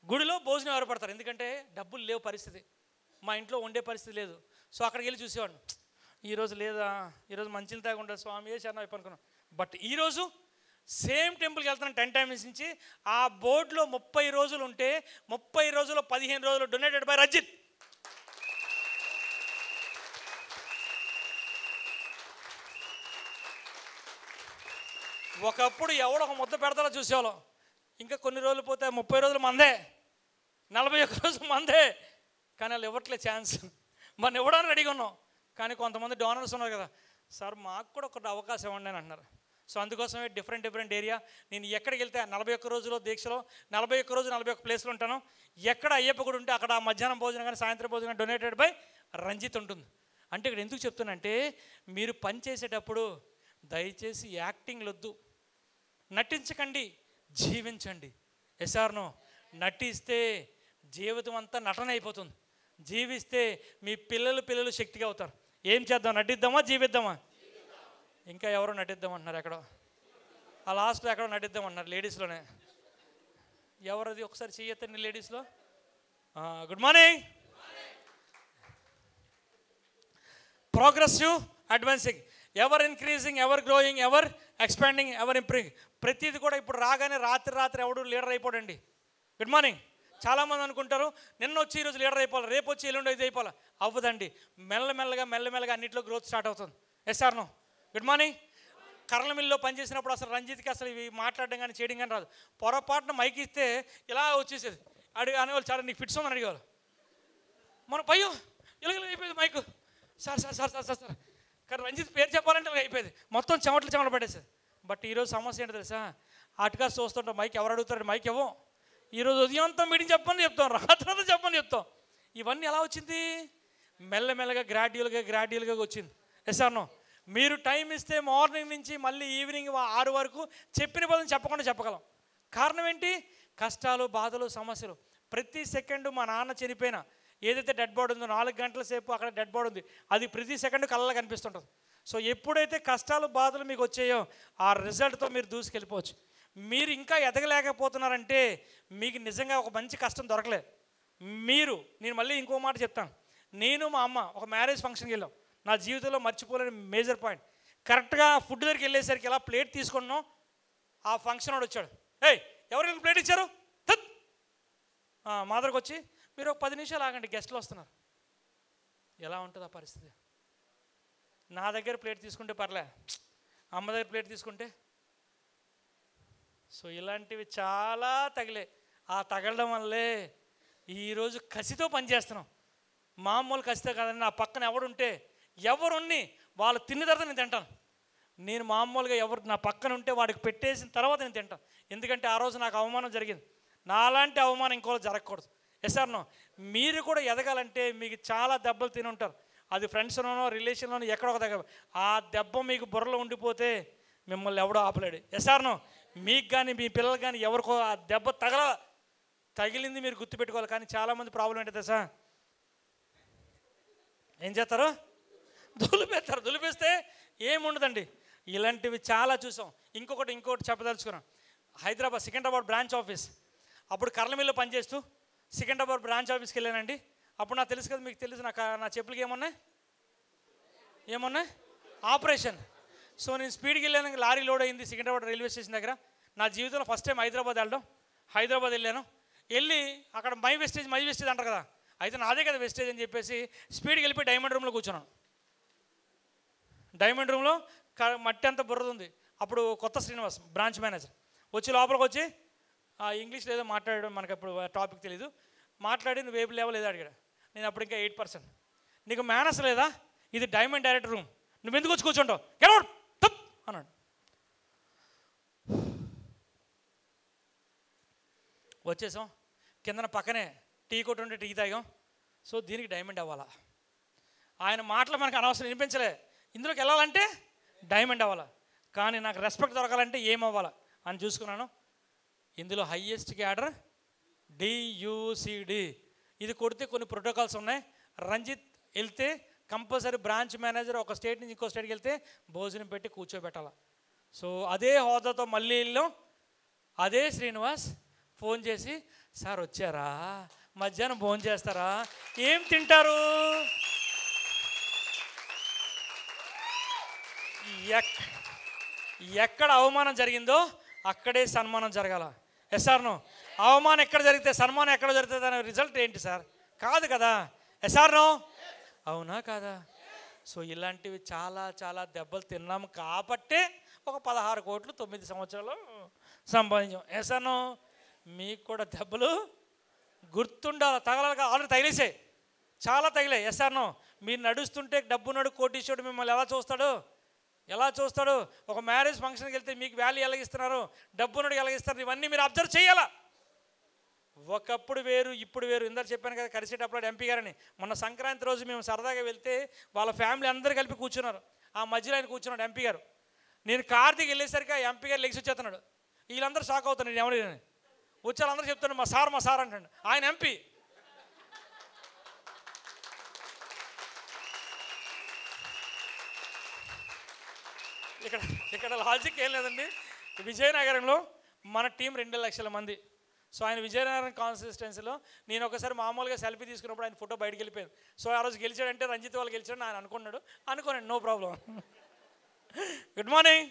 గుడిలో భోజనం ఎవరు పెడతారు. ఎందుకంటే డబ్బులు లేవు పరిస్థితి, మా ఇంట్లో వండే పరిస్థితి లేదు. సో అక్కడికి వెళ్ళి చూసేవాడు, ఈరోజు లేదా, ఈరోజు మంచిలు తాగుంటారు స్వామి శరణం అయిపోయి అనుకున్నాను. బట్ ఈరోజు సేమ్ టెంపుల్కి వెళ్తున్నాను 10 times నుంచి. ఆ బోర్డులో 30 రోజులు ఉంటే 30 రోజుల్లో 15 రోజులు డొనేటెడ్ బై రజిత్. ఒకప్పుడు ఎవడో ఒక ముద్ద పెడతాడో చూసేవాళ్ళం. ఇంకా కొన్ని రోజులు పోతే 30 రోజులు మందే, 41 రోజులు మందే. కానీ వాళ్ళు ఇవ్వట్లేదు ఛాన్స్. మనం ఇవ్వడానికి రెడీగా ఉన్నాం. కానీ కొంతమంది డోనర్స్ ఉన్నారు కదా, సార్ మాకు కూడా ఒక అవకాశం ఇవ్వండి అని అంటున్నారు. సో అందుకోసమే డిఫరెంట్ ఏరియా. నేను ఎక్కడికి వెళ్తే 41 రోజుల్లో దీక్షలో 41 రోజు 41 ప్లేస్లో ఉంటాను. ఎక్కడ అయ్యప్ప గుడి ఉంటే అక్కడ మధ్యాహ్నం భోజనం కానీ సాయంత్రం భోజనం డొనేటెడ్ బై రంజిత్ ఉంటుంది. అంటే ఇక్కడ ఎందుకు చెప్తానంటే, మీరు పని చేసేటప్పుడు దయచేసి యాక్టింగ్లు వద్దు, నటించకండి, జీవించండి. ఎస్ఆర్నో. నటిస్తే జీవితం అంతా నటన అయిపోతుంది, జీవిస్తే మీ పిల్లలు శక్తిగా అవుతారు. ఏం చేద్దాం? నటిద్దామా జీవిద్దామా? ఇంకా ఎవరో నటిద్దామంటున్నారు. ఎక్కడో ఆ లాస్ట్లో ఎక్కడో నటిద్దామన్నారు లేడీస్లోనే. ఎవరది ఒకసారి చెయ్యొద్దండి లేడీస్లో. Good morning. Progressive, advancing, ever increasing, ever growing, ever expanding, ever improving. ప్రతిది కూడా ఇప్పుడు రాగానే రాత్రి ఎవడు లీడర్ అయిపోడండి. Good morning. చాలామంది అనుకుంటారు నిన్న వచ్చి ఈరోజు లీడర్ అయిపోవాలి, రేపు వచ్చి ఎల్లుండి ఇది అయిపోవాలి. అవ్వదండి. మెల్లమెల్లగా అన్నింటిలో గ్రోత్ స్టార్ట్ అవుతుంది. ఎస్ఆర్నో. Good morning. కర్రల మిల్లులో పనిచేసినప్పుడు అసలు రంజిత్కి అసలు ఇవి మాట్లాడడం కానీ చేయడం కానీ రాదు. పొరపాటున మైక్ ఇస్తే ఇలా వచ్చేసేది. అనేవాళ్ళు చాలా నీకు ఫిట్స్ ఉందని అడిగేవాళ్ళు. మన పయ్యో ఇలా అయిపోయేది మైక్. సార్ కానీ రంజిత్ పేరు చెప్పాలంటే అయిపోయేది, మొత్తం చెమటలు పడేసేది. బట్ ఈరోజు సమస్య ఏంటో తెలుసా? అటుగా చూస్తుంటాం, మైక్ ఎవరు అడుగుతారు, మైక్ ఇవ్వం. ఈరోజు ఉదయం అంతా మీటింగ్ చెప్పని చెప్తాం, రాత్రి అంతా చెప్పని చెప్తాం. ఇవన్నీ ఎలా వచ్చింది? మెల్లమెల్లగా గ్రాడ్యువల్గా వచ్చింది. ఎస్ఆర్నో. మీరు టైం ఇస్తే మార్నింగ్ నుంచి మళ్ళీ ఈవినింగ్ 6 వరకు చెప్పిన పదం చెప్పకుండా చెప్పగలం. కారణం ఏంటి? కష్టాలు, బాధలు, సమస్యలు. ప్రతి సెకండు మా నాన్న చనిపోయిన ఏదైతే డెడ్ బాడీ ఉందో 4 గంటల సేపు అక్కడ డెడ్ బాడీ ఉంది, అది ప్రతి సెకండ్ కళ్ళలో కనిపిస్తుంటుంది. సో ఎప్పుడైతే కష్టాలు, బాధలు మీకు వచ్చాయో ఆ రిజల్ట్తో మీరు దూసుకెళ్ళిపోవచ్చు. మీరు ఇంకా ఎదగలేకపోతున్నారంటే మీకు నిజంగా ఒక మంచి కష్టం దొరకలేదు. నేను మళ్ళీ ఇంకో మాట చెప్తాను. నేను మా అమ్మ ఒక మ్యారేజ్ ఫంక్షన్కి వెళ్ళాం. నా జీవితంలో మర్చిపోలేని మేజర్ పాయింట్. కరెక్ట్గా ఫుడ్ దగ్గరికి వెళ్ళేసరికి ఇలా ప్లేట్ తీసుకున్నాం. ఆ ఫంక్షన్ వాడు వచ్చాడు. ఎవరికి ప్లేట్ ఇచ్చారు? మా దగ్గరకు వచ్చి మీరు ఒక 10 నిమిషాలు ఆగండి, గెస్ట్లు వస్తున్నారు. ఎలా ఉంటుంది ఆ పరిస్థితి? నా దగ్గర ప్లేట్ తీసుకుంటే పర్లే, అమ్మ దగ్గర ప్లేట్ తీసుకుంటే. సో ఇలాంటివి చాలా తగిలే. ఆ తగలడం వల్లే ఈరోజు కసితో పనిచేస్తున్నాం. మామూలు కసితో కాదని నా పక్కన ఎవరుండి వాళ్ళు తిన్న తర్వాత నేను తింటాను. నేను మామూలుగా ఎవరు నా పక్కన ఉంటే వాడికి పెట్టేసిన తర్వాత నేను తింటాను. ఎందుకంటే ఆ రోజు నాకు అవమానం జరిగింది. నాలాంటి అవమానం ఇంకో జరగకూడదు. ఎస్ఆర్నో. మీరు కూడా ఎదగాలంటే మీకు చాలా దెబ్బలు తిని ఉంటారు. అది ఫ్రెండ్స్లోనో రిలేషన్లోనో ఎక్కడో ఒక దగ్గర. ఆ దెబ్బ మీకు బుర్రలో ఉండిపోతే మిమ్మల్ని ఎవడో ఆపలేడు. ఎస్ఆర్నో. మీకు కానీ మీ పిల్లలు కానీ ఎవరికో ఆ దెబ్బ తగిలింది మీరు గుర్తుపెట్టుకోవాలి. కానీ చాలామంది ప్రాబ్లం ఏంటో తెలుసా? ఏం చేస్తారు? దులిపేస్తారు. దులిపేస్తే ఏముండదండి. ఇలాంటివి చాలా చూసాం. ఇంకోటి చెప్పదలుచుకున్నాం. హైదరాబాద్ సికింద్రాబాద్ బ్రాంచ్ ఆఫీస్, అప్పుడు కర్లమిల్లో పనిచేస్తూ సికింద్రాబాద్ బ్రాంచ్ ఆఫీస్కి వెళ్ళానండి. అప్పుడు నాకు తెలుసు కదా, మీకు తెలుసు, నా చెప్పులకి ఏమన్నాయి ఆపరేషన్. సో నేను స్పీడ్కి వెళ్ళాను, లారీ లోడ్ అయింది సికింద్రాబాద్ రైల్వే స్టేషన్ దగ్గర. నా జీవితంలో ఫస్ట్ టైం హైదరాబాద్ వెళ్ళాను. వెళ్ళి అక్కడ మై వెస్టేజ్ అంటారు కదా, అయితే నాదే కదా వెస్టేజ్ అని చెప్పేసి స్పీడ్కి వెళ్ళిపోయి డైమండ్ రూమ్లో కూర్చున్నాను. డైమండ్ రూమ్లో మట్టి అంతా బుర్రది ఉంది. అప్పుడు కొత్త శ్రీనివాస్ బ్రాంచ్ మేనేజర్ వచ్చి లోపలికి వచ్చి ఇంగ్లీష్లో ఏదో మాట్లాడడం, మనకు అప్పుడు టాపిక్ తెలీదు, మాట్లాడి నువ్వు వేపు లేవో లేదా అడిగాడు. నేను అప్పుడు ఇంకా 8%. నీకు మేనస్ లేదా, ఇది డైమండ్ డైరెక్టర్ రూమ్, నువ్వు ఎందుకు వచ్చి కూర్చుంటావు, గెట్ అవుట్ టప్ అన్నాడు. వచ్చేసాం, కిందన పక్కనే టీ కొట్టు ఉంటే టీ తాగాం. సో దీనికి డైమండ్ అవ్వాలా, ఆయన మాటలు మనకు అనవసరం వినిపించలే. ఇందులోకి వెళ్ళాలంటే డైమండ్ అవ్వాలా, కానీ నాకు రెస్పెక్ట్ దొరకాలంటే ఏమవ్వాలా అని చూసుకున్నాను. ఇందులో హైయెస్ట్ క్యాడర్ DUCD, ఇది కొడితే కొన్ని ప్రోటోకాల్స్ ఉన్నాయి. రంజిత్ వెళ్తే కంపల్సరీ బ్రాంచ్ మేనేజర్ ఒక స్టేట్ నుంచి ఇంకో స్టేట్కి వెళ్తే భోజనం పెట్టి కూర్చోబెట్టాలి. సో అదే హోదాతో మళ్ళీ వెళ్ళాం. అదే శ్రీనివాస్ ఫోన్ చేసి, సార్ వచ్చారా, మధ్యాహ్నం భోజనం చేస్తారా, ఏం తింటారు, ఎక్కడ అవమానం జరిగిందో అక్కడే సన్మానం జరగాల. ఎస్ సార్ నో, అవమానం ఎక్కడ జరిగితే సన్మానం ఎక్కడ జరుగుతుంది అనే రిజల్ట్ ఏంటి సార్, కాదు కదా. ఎస్ సార్ నో, అవునా కాదా. సో ఇలాంటివి చాలా చాలా దెబ్బలు తిన్నాము కాబట్టే ఒక 16 కోట్లు 9 సంవత్సరాలు సంపాదించాం. ఎస్ సార్ నో, మీకు కూడా దెబ్బలు గుర్తుండాలి, తగలగా ఆల్రెడీ తగిలేసాయి, చాలా తగిలాయి. ఎస్ సార్ నో, మీరు నడుస్తుంటే డబ్బున్నాడు కోటీశ్వరుడు మిమ్మల్ని ఎలా చూస్తాడు, ఒక మ్యారేజ్ ఫంక్షన్కి వెళ్తే మీకు వాల్యూ ఎలాగిస్తున్నారు, డబ్బున్నాడు ఎలాగిస్తారు, ఇవన్నీ మీరు అబ్జర్వ్ చేయాలా. ఒకప్పుడు వేరు ఇప్పుడు వేరు. ఇందాక చెప్పాను కదా కరిసేటప్పుడు ఎంపీ గారని, మొన్న సంక్రాంతి రోజు మేము సరదాగా వెళ్తే వాళ్ళ ఫ్యామిలీ అందరూ కలిపి కూర్చున్నారు. ఆ మధ్యలో ఆయన కూర్చున్నాడు ఎంపీ గారు. నేను కార్తీక్ వెళ్ళేసరికి ఆ ఎంపీ గారు లెగ్స్ వచ్చేస్తున్నాడు. వీళ్ళందరూ షాక్ అవుతాను, నేను ఎవరైనా వచ్చి వాళ్ళందరూ చెప్తాను మా సార్ అంటాడు. ఆయన ఎంపీ. ఇక్కడ లాజిక్ ఏం లేదండి. విజయనగరంలో మన టీం 2 లక్షల మంది. సో ఆయన విజయనగరం కాన్స్టిట్యున్సీలో నేను ఒకసారి మామూలుగా సెల్ఫీ తీసుకున్నప్పుడు ఆయన ఫోటో బయటకు వెళ్ళిపోయింది. సో ఆ రోజు గెలిచాడంటే రంజిత్ వాళ్ళు గెలిచాడని ఆయన అనుకోనండి, no problem. Good morning.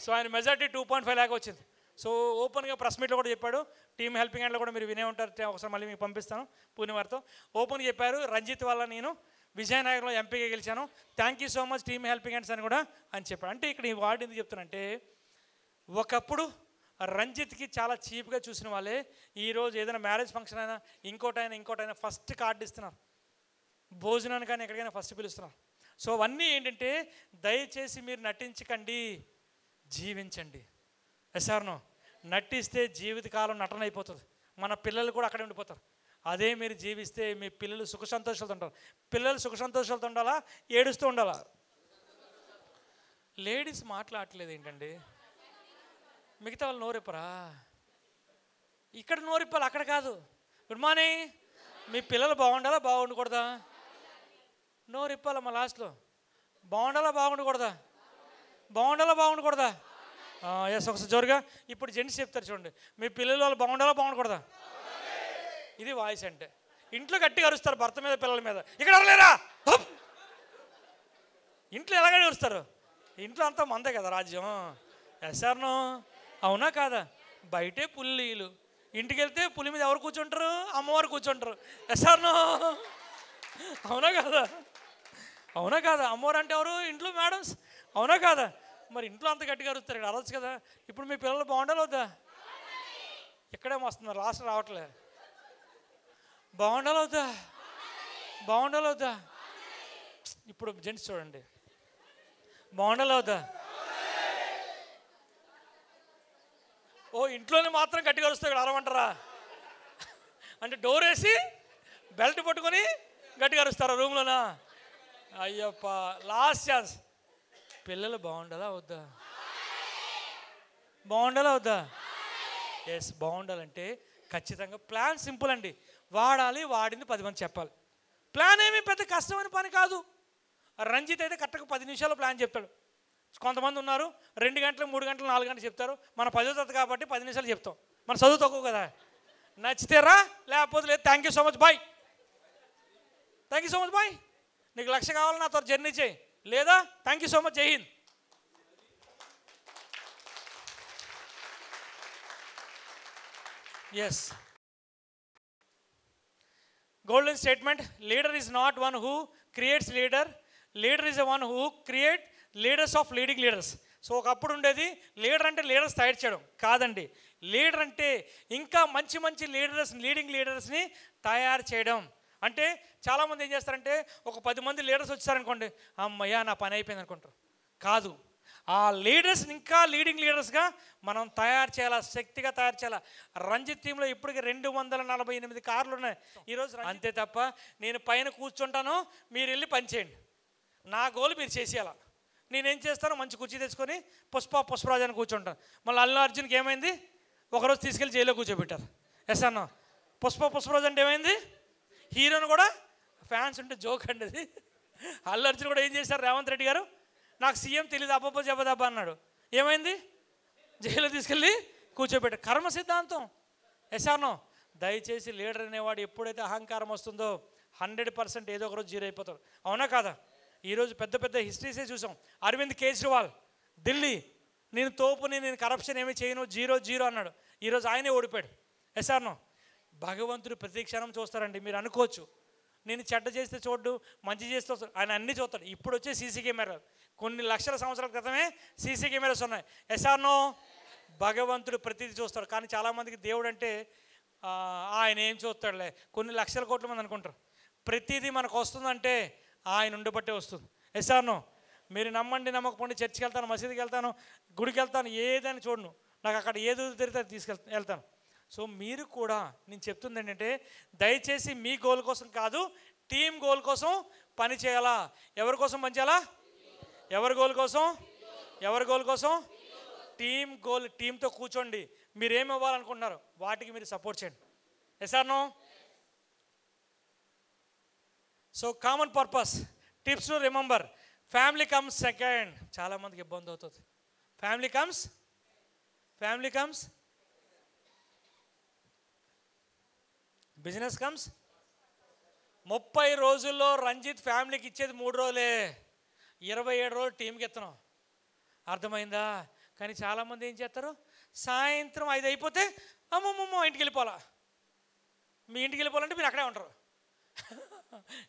So ఆయన మెజార్టీ 2.5 లాక్ వచ్చింది. సో ఓపెన్గా ప్రెస్ మీట్లో కూడా చెప్పాడు, టీమ్ హెల్పింగ్ హ్యాండ్లో కూడా మీరు వినే ఉంటారు, ఒకసారి మళ్ళీ మీకు పంపిస్తాను పూణె వారితో. ఓపెన్గా చెప్పారు, రంజిత్ వల్ల నేను విజయనగరంలో ఎంపీగా గెలిచాను, thank you so much team helping hands అని కూడా అని చెప్పాడు. అంటే ఇక్కడ ఈ వార్డు ఎందుకు చెప్తానంటే, ఒకప్పుడు రంజిత్కి చాలా చీప్గా చూసిన వాళ్ళే ఈరోజు ఏదైనా మ్యారేజ్ ఫంక్షన్ అయినా ఇంకోటైనా ఫస్ట్ కార్డు ఇస్తున్నారు, భోజనానికి కానీ ఎక్కడికైనా ఫస్ట్ పిలుస్తున్నారు. సో అవన్నీ ఏంటంటే దయచేసి మీరు నటించకండి, జీవించండి. ఎస్ఆర్నో, నటిస్తే జీవితకాలం నటన అయిపోతుంది, మన పిల్లలు కూడా అక్కడే ఉండిపోతారు. అదే మీరు జీవిస్తే మీ పిల్లలు సుఖ సంతోషాలతో ఉంటారు. పిల్లలు సుఖ సంతోషాలతో ఉండాలా, ఏడుస్తూ ఉండాలా? లేడీస్ మాట్లాడట్లేదు ఏంటండి, మిగతా వాళ్ళు నోరిప్పరా? ఇక్కడ నోరిప్పాలి, అక్కడ కాదు. Good morning. మీ పిల్లలు బాగుండాలా బాగుండకూడదా? నోరిప్పాలమ్మా లాస్ట్లో. బాగుండాలా బాగుండకూడదా? ఎస్, ఒకసారి జోరుగా. ఇప్పుడు జెంట్స్ చెప్తారు చూడండి, మీ పిల్లలు వాళ్ళు బాగుండాలా బాగుండకూడదా? ఇది వాయిస్ అంటే. ఇంట్లో గట్టిగా అరుస్తారు భర్త మీద పిల్లల మీద, ఇక్కడ అరలేరా. ఇంట్లో ఎలాగ అరుస్తారు, ఇంట్లో అంతా మందే కదా రాజ్యం. ఎస్ఆర్నో, అవునా కాదా? బయటే పుల్లీలు, ఇంటికి వెళ్తే పులి మీద ఎవరు కూర్చుంటారు? అమ్మవారు కూర్చుంటారు. ఎస్ఆర్నో, అవునా కాదా? అమ్మవారు అంటే ఎవరు? ఇంట్లో మేడమ్స్, అవునా కాదా? మరి ఇంట్లో అంత గట్టిగా అరుస్తారు, ఇక్కడ అరవచ్చు కదా. ఇప్పుడు మీ పిల్లలు బాగుండాలి వద్దా? ఇక్కడేమో వస్తున్నారు, లాస్ట్ రావట్లే. బాగుండాలి వద్దా? ఇప్పుడు జెంట్స్ చూడండి, బాగుండాలి వద్దా? ఓ, ఇంట్లోనే మాత్రం గట్టిగా అరుస్తాయి, ఇక్కడ అరవంటారా? అంటే డోర్ వేసి బెల్ట్ పట్టుకొని గట్టిగా అరుస్తారా రూమ్లోనా? Ayyappa, last chance. పిల్లలు బాగుండాలా వద్దా? ఎస్, బాగుండాలంటే ఖచ్చితంగా ప్లాన్ సింపుల్ అండి. వాడింది 10 మంది చెప్పాలి. ప్లాన్ ఏమీ పెద్ద కష్టమైన పని కాదు. రంజిత్ అయితే కరెక్ట్గా 10 నిమిషాల్లో ప్లాన్ చెప్తాడు. కొంతమంది ఉన్నారు 2 గంటలు 3 గంటలు 4 గంటలు చెప్తారు. మన 10వ తరగతి కాబట్టి 10 నిమిషాలు చెప్తాం. మన చదువు తక్కువ కదా. నచ్చితే రా, లేకపోతే లేదు. Thank you so much bye, thank you so much bye. నీకు 1,00,000 కావాలి నాతో జర్నీ చేయి, లేదా thank you so much, Jai Hind. Yes, golden statement, leader is not one who creates leader is the one who create leaders of leading leaders. So ఒకప్పుడు ఉండేది leader అంటే leaders తయారు చేయడం కాదండి. లీడర్ అంటే ఇంకా మంచి మంచి లీడింగ్ లీడర్స్ని తయారు చేయడం. అంటే చాలామంది ఏం చేస్తారంటే ఒక 10 మంది లీడర్స్ వచ్చారనుకోండి, అమ్మయ్యా నా పని అయిపోయింది అనుకుంటారు. కాదు, ఆ లీడర్స్ని ఇంకా లీడింగ్ లీడర్స్గా మనం తయారు చేయాలా, శక్తిగా తయారు చేయాలా. రంజిత్ టీంలో ఇప్పటికి 248 కార్లు ఉన్నాయి ఈరోజు. అంతే తప్ప నేను పైన కూర్చుంటాను, మీరు వెళ్ళి పని చేయండి, నా గోల్ మీరు చేసేయాలా. నేనేం చేస్తాను, మంచి కుర్చీ తెచ్చుకొని పుష్పరాజు అని కూర్చుంటాను. మళ్ళీ అల్లు అర్జున్కి ఏమైంది, ఒకరోజు తీసుకెళ్ళి జైల్లో కూర్చోబెట్టారు. ఎస్ అన్న, పుష్పరాజు అంటే ఏమైంది, హీరోని కూడా ఫ్యాన్స్ ఉంటే జోక్ అండి అది. అల్లు అర్జున్ కూడా ఏం చేశారు, రేవంత్ రెడ్డి గారు నాకు సీఎం తెలియదు అబ్బబ్బ జబ్బదబ్బా అన్నాడు. ఏమైంది, జైల్లో తీసుకెళ్ళి కూర్చోబెట్టారు. కర్మ సిద్ధాంతం. ఎసానో, దయచేసి లీడర్ అనేవాడు ఎప్పుడైతే అహంకారం వస్తుందో 100% ఏదో ఒకరోజు జీరో అయిపోతాడు. అవునా కాదా? ఈరోజు పెద్ద పెద్ద హిస్టరీసే చూసాం. అరవింద్ కేజ్రీవాల్ ఢిల్లీ, నేను తోపుని, నేను కరప్షన్ ఏమీ చేయను, 0 అన్నాడు. ఈరోజు ఆయనే ఓడిపోయాడు. ఎసానో, భగవంతుడు ప్రతి క్షణం చూస్తారండి. మీరు అనుకోవచ్చు నేను చెడ్డ చేస్తే చూడ్డు, మంచి చేస్తే వస్తాడు, ఆయన అన్నీ చూస్తాడు. ఇప్పుడు వచ్చే సీసీ కెమెరాలు, కొన్ని లక్షల సంవత్సరాల క్రితమే సీసీ కెమెరాస్ ఉన్నాయి. ఎసానో, భగవంతుడు ప్రతిదీ చూస్తాడు. కానీ చాలామందికి దేవుడు అంటే ఆయన ఏం చూస్తాడులే, కొన్ని లక్షల కోట్ల మంది అనుకుంటారు. ప్రతిదీ మనకు వస్తుందంటే ఆయన ఉండబట్టే వస్తుంది. ఎసానో, మీరు నమ్మండి నమ్మకపోండి, చర్చికి వెళ్తాను, మసీదుకి వెళ్తాను, గుడికి వెళ్తాను, ఏదని చూడను, నాకు అక్కడ ఏదో తిరిగితే వెళ్తాను. సో మీరు కూడా నేను చెప్తుంది ఏంటంటే, దయచేసి మీ గోల్ కోసం కాదు, టీం గోల్ కోసం పని చేయాలా. ఎవరి కోసం పని చేయాలా, ఎవరి గోల్ కోసం, ఎవరి గోల్ కోసం, టీం గోల్. టీంతో కూర్చోండి, మీరు ఏమి ఇవ్వాలనుకుంటున్నారు వాటికి మీరు సపోర్ట్ చేయండి. Yes or no? So common purpose, tips to remember, family comes second. చాలామందికి ఇబ్బంది అవుతుంది. Family comes, business comes. 30 రోజుల్లో రంజిత్ ఫ్యామిలీకి ఇచ్చేది 3 రోజులే, 27 రోజులు టీంకి ఎత్తనం. అర్థమైందా? కానీ చాలామంది ఏం చేస్తారు, సాయంత్రం 5 అయిపోతే అమ్మమ్మమ్మ ఇంటికి వెళ్ళిపోవాలా. మీ ఇంటికి వెళ్ళిపోవాలంటే మీరు అక్కడే ఉంటారు.